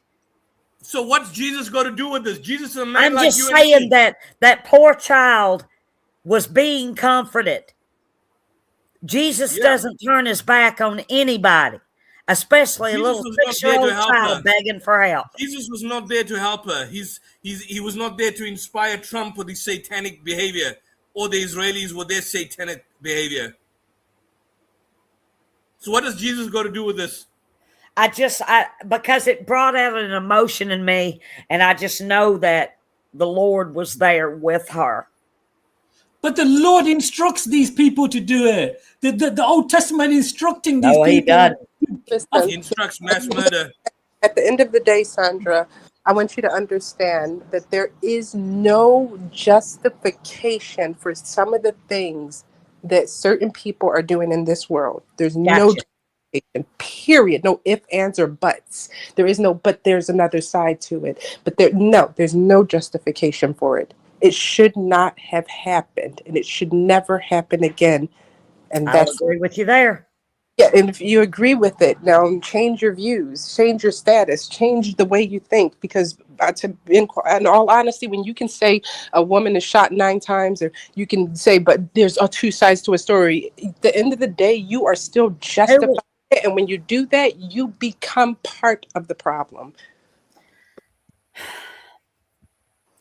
So what's Jesus got to do with this? Jesus is a man I'm like just you saying and me. that poor child was being comforted. Jesus doesn't turn his back on anybody, especially a little Jesus was not there 6-year-old to help child her. begging for help. Jesus was not there to help her. He was not there to inspire Trump with his satanic behavior, or the Israelis with their satanic behavior. So what does Jesus got to do with this? Because it brought out an emotion in me, and I just know that the Lord was there with her. But the Lord instructs these people to do it. The Old Testament instructing these No, he people. doesn't. Listen, He instructs mass murder. at the end of the day, Sandra, I want you to understand that there is no justification for some of the things that certain people are doing in this world. There's no justification, period. No ifs, ands, or buts. There is no, but there's another side to it. But there's no justification for it. It should not have happened, and it should never happen again. And I'll that's agree with you there. Yeah, and if you agree with it, now change your views, change your status, change the way you think. Because in all honesty, when you can say a woman is shot 9 times, or you can say, but there's 2 sides to a story. At the end of the day, you are still justified, and when you do that, you become part of the problem.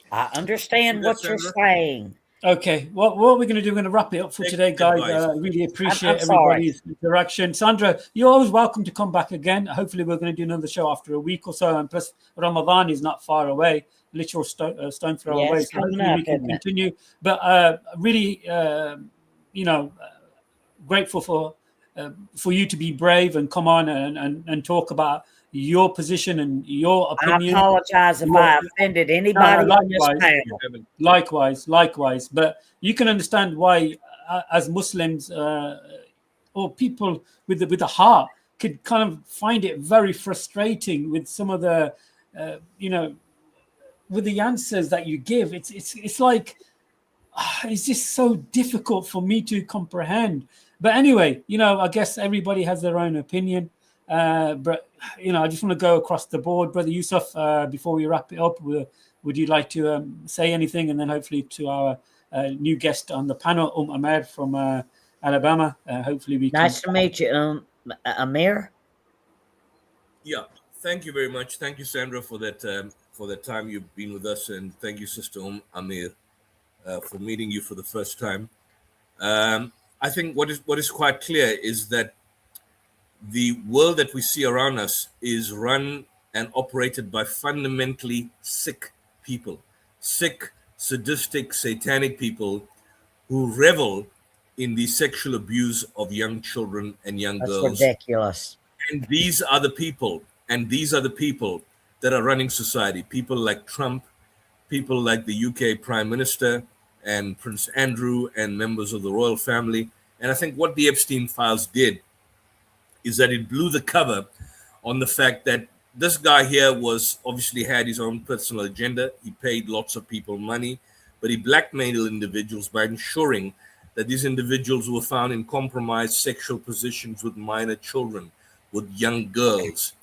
I understand what you're saying. Okay, what we're going to do, we're going to wrap it up for today, guys. I really appreciate everybody's interaction. Sandra, you're always welcome to come back again. Hopefully, we're going to do another show after a week or so. And plus, Ramadan is not far away, literal stone throw away. So hopefully, we can continue. But really, grateful for you to be brave and come on and talk about your position and your opinion. I apologize if I offended anybody on this panel. Likewise. But you can understand why, as Muslims or people with a heart, could kind of find it very frustrating with some of the, with the answers that you give. It's like it's just so difficult for me to comprehend. But anyway, I guess everybody has their own opinion. But I just want to go across the board. Brother Yusuf, before we wrap it up, would you like to say anything? And then hopefully to our new guest on the panel, Ahmed from Alabama. Hopefully we can... Nice to meet you, Amir. Yeah, thank you very much. Thank you, Sandra, for that time you've been with us, and thank you, Sister Amir, for meeting you for the first time. I think what is quite clear is that the world that we see around us is run and operated by fundamentally sick people, sick, sadistic, satanic people who revel in the sexual abuse of young children and young girls. That's ridiculous. And these are the people that are running society. People like Trump, people like the UK Prime Minister and Prince Andrew and members of the royal family. And I think what the Epstein files did is that it blew the cover on the fact that this guy here was obviously had his own personal agenda. He paid lots of people money, but he blackmailed individuals by ensuring that these individuals were found in compromised sexual positions with minor children, with young girls.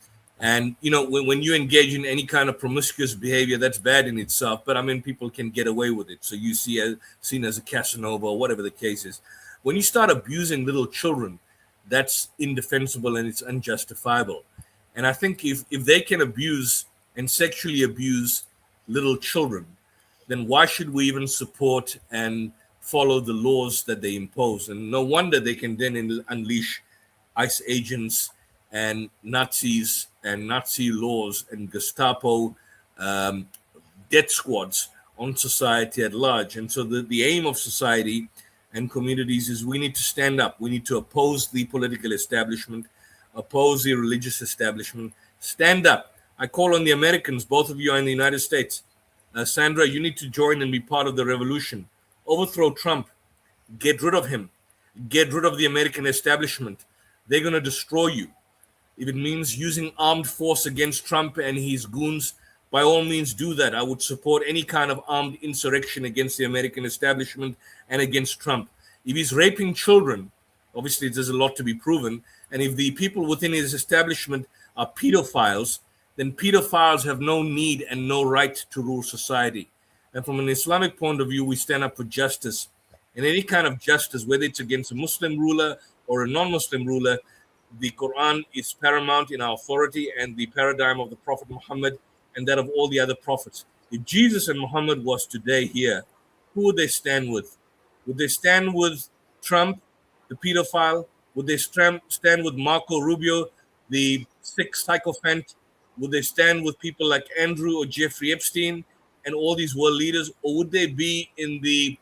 And, when you engage in any kind of promiscuous behavior, that's bad in itself. But I mean, people can get away with it. So you seen as a Casanova or whatever the case is. When you start abusing little children, that's indefensible and it's unjustifiable. And I think if they can abuse and sexually abuse little children, then why should we even support and follow the laws that they impose? And no wonder they can then unleash ICE agents and Nazis and Nazi laws and Gestapo death squads on society at large. And so the aim of society and communities is we need to stand up. We need to oppose the political establishment, oppose the religious establishment, stand up. I call on the Americans, both of you are in the United States. Sandra, you need to join and be part of the revolution. Overthrow Trump. Get rid of him. Get rid of the American establishment. They're going to destroy you. If it means using armed force against Trump and his goons, by all means do that. I would support any kind of armed insurrection against the American establishment and against Trump. If he's raping children, obviously there's a lot to be proven. And if the people within his establishment are pedophiles, then pedophiles have no need and no right to rule society. And from an Islamic point of view, we stand up for justice. And any kind of justice, whether it's against a Muslim ruler or a non-Muslim ruler, the Quran is paramount in our authority and the paradigm of the Prophet Muhammad and that of all the other prophets. If Jesus and Muhammad was today here, who would they stand with? Would they stand with Trump, the pedophile? Would they stand with Marco Rubio, the sick sycophant? Would they stand with people like Andrew or Jeffrey Epstein and all these world leaders? Or would they be in the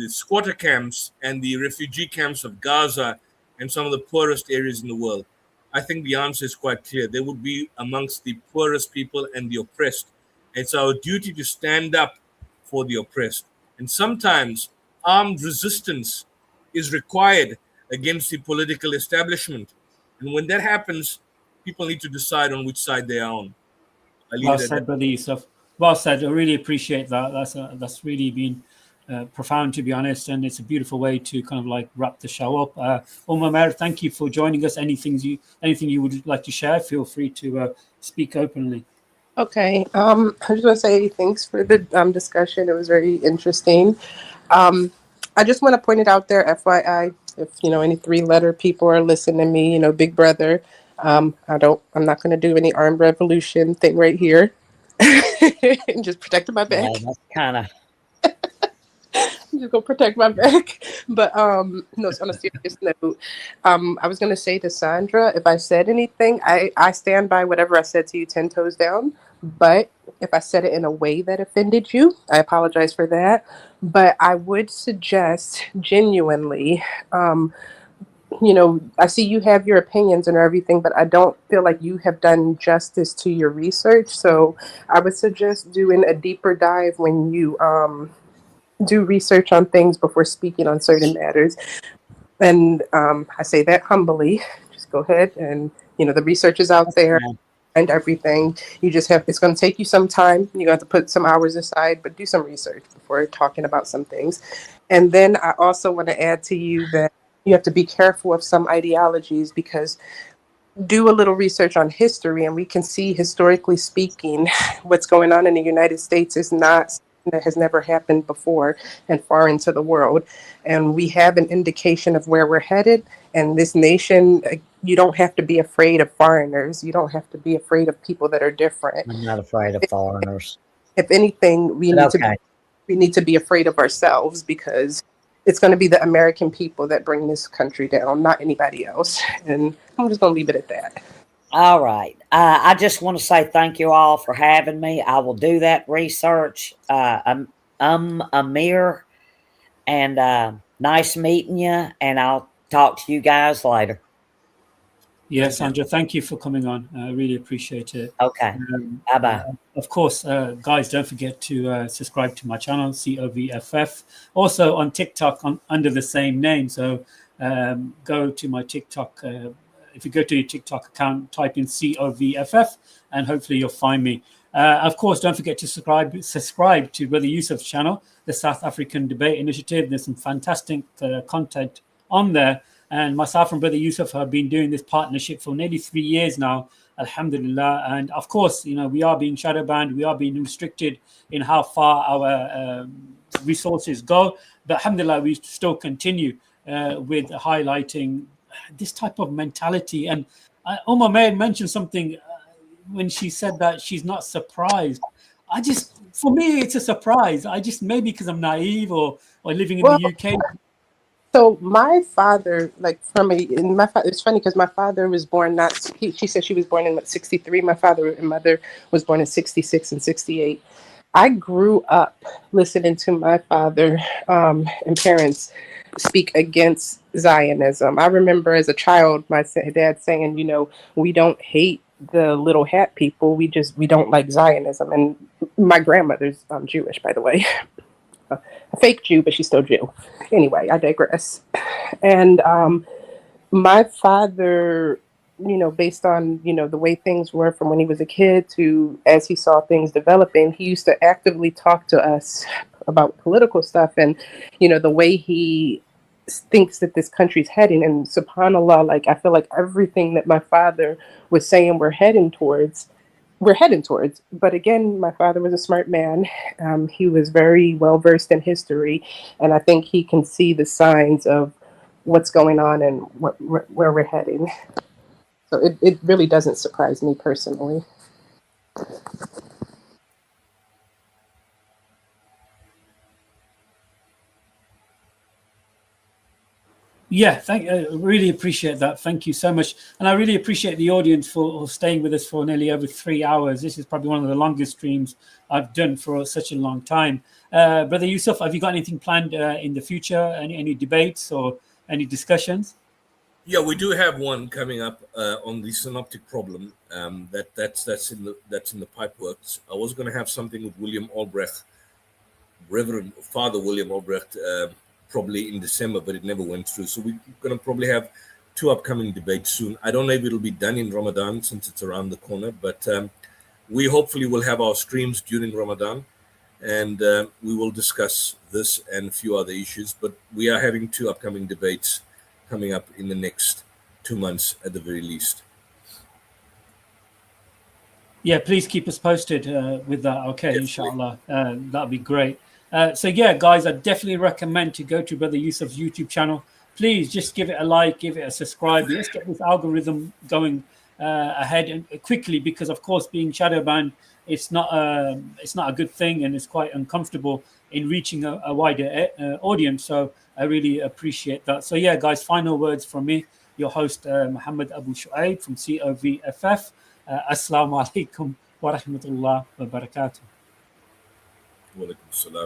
squatter camps and the refugee camps of Gaza and some of the poorest areas in the world? I think the answer is quite clear. They would be amongst the poorest people and the oppressed. It's our duty to stand up for the oppressed. And sometimes armed resistance is required against the political establishment. And when that happens, people need to decide on which side they are on. Well said, Brother Yusuf. Well said. I really appreciate that. That's really been profound, to be honest, and it's a beautiful way to kind of like wrap the show up. Mer, thank you for joining us. Anything you would like to share, feel free to speak openly. Okay. I just want to say thanks for the discussion. It was very interesting. I just want to point it out there, FYI, if any 3-letter people are listening to me, Big Brother. I'm not going to do any armed revolution thing right here. Just protecting my back. Yeah, that's kind of. I'm just gonna protect my back. But no, on a serious note, I was gonna say to Sandra, if I said anything, I stand by whatever I said to you 10 toes down. But if I said it in a way that offended you, I apologize for that. But I would suggest genuinely, I see you have your opinions and everything, but I don't feel like you have done justice to your research. So I would suggest doing a deeper dive when you do research on things before speaking on certain matters. And I say that humbly. Just go ahead and, the research is out there and everything. You just it's going to take you some time. You have to put some hours aside, but do some research before talking about some things. And then I also want to add to you that you have to be careful of some ideologies, because do a little research on history and we can see, historically speaking, what's going on in the United States is not that has never happened before and far into the world. And we have an indication of where we're headed. And this nation, you don't have to be afraid of foreigners. You don't have to be afraid of people that are different. I'm not afraid of foreigners. If anything, we need to be afraid of ourselves, because it's going to be the American people that bring this country down, not anybody else. And I'm just going to leave it at that. All right. I just want to say thank you all for having me. I will do that research. Amir, and nice meeting you, and I'll talk to you guys later. Yes, Sandra, thank you for coming on. I really appreciate it. Okay. Bye-bye. Of course, guys, don't forget to subscribe to my channel, COVFF. Also on TikTok under the same name. So go to my TikTok. If you go to your TikTok account, type in COVFF, and hopefully you'll find me. Of course, don't forget to subscribe to Brother Yusuf's channel, the South African Debate Initiative. There's some fantastic content on there. And myself and Brother Yusuf have been doing this partnership for nearly 3 years now, alhamdulillah. And of course, we are being shadow banned. We are being restricted in how far our resources go. But alhamdulillah, we still continue with highlighting this type of mentality. And May mentioned something when she said that she's not surprised. For me, it's a surprise. Maybe because I'm naive or living in the UK. So my father, it's funny because my father was born she said she was born in 63. My father and mother was born in 66 and 68. I grew up listening to my father and parents speak against Zionism. I remember as a child, my dad saying, we don't hate the little hat people. We don't like Zionism. And My grandmother's Jewish, by the way. A fake Jew, but she's still Jew. Anyway, I digress. And my father, based on, the way things were from when he was a kid to as he saw things developing, he used to actively talk to us about political stuff and, the way he thinks that this country's heading. And subhanAllah, like, I feel like everything that my father was saying we're heading towards. But again, my father was a smart man. He was very well versed in history. And I think he can see the signs of what's going on and where we're heading. So it really doesn't surprise me personally. Yeah, really appreciate that. Thank you so much. And I really appreciate the audience for staying with us for nearly over 3 hours. This is probably one of the longest streams I've done for such a long time. Brother Yusuf, have you got anything planned in the future? Any debates or any discussions? Yeah, we do have one coming up on the synoptic problem. That's in the pipe works. I was going to have something with William Albrecht, Reverend Father William Albrecht, probably in December, but it never went through. So we're going to probably have 2 upcoming debates soon. I don't know if it'll be done in Ramadan since it's around the corner, but we hopefully will have our streams during Ramadan, and we will discuss this and a few other issues. But we are having 2 upcoming debates coming up in the next 2 months at the very least. Yeah, please keep us posted with that. Okay, definitely. Inshallah. That'd be great. So yeah, guys, I definitely recommend to go to Brother Yusuf's YouTube channel. Please just give it a like, give it a subscribe. Let's get this algorithm going ahead and quickly, because of course, being shadow banned, it's not a good thing, and it's quite uncomfortable in reaching a wider audience. So I really appreciate that. So yeah, guys, final words from me, your host Mohammed Abu Shuaib from COVFF. Assalamu alaikum wa rahmatullah wa barakatuh. Wa alaikum salam.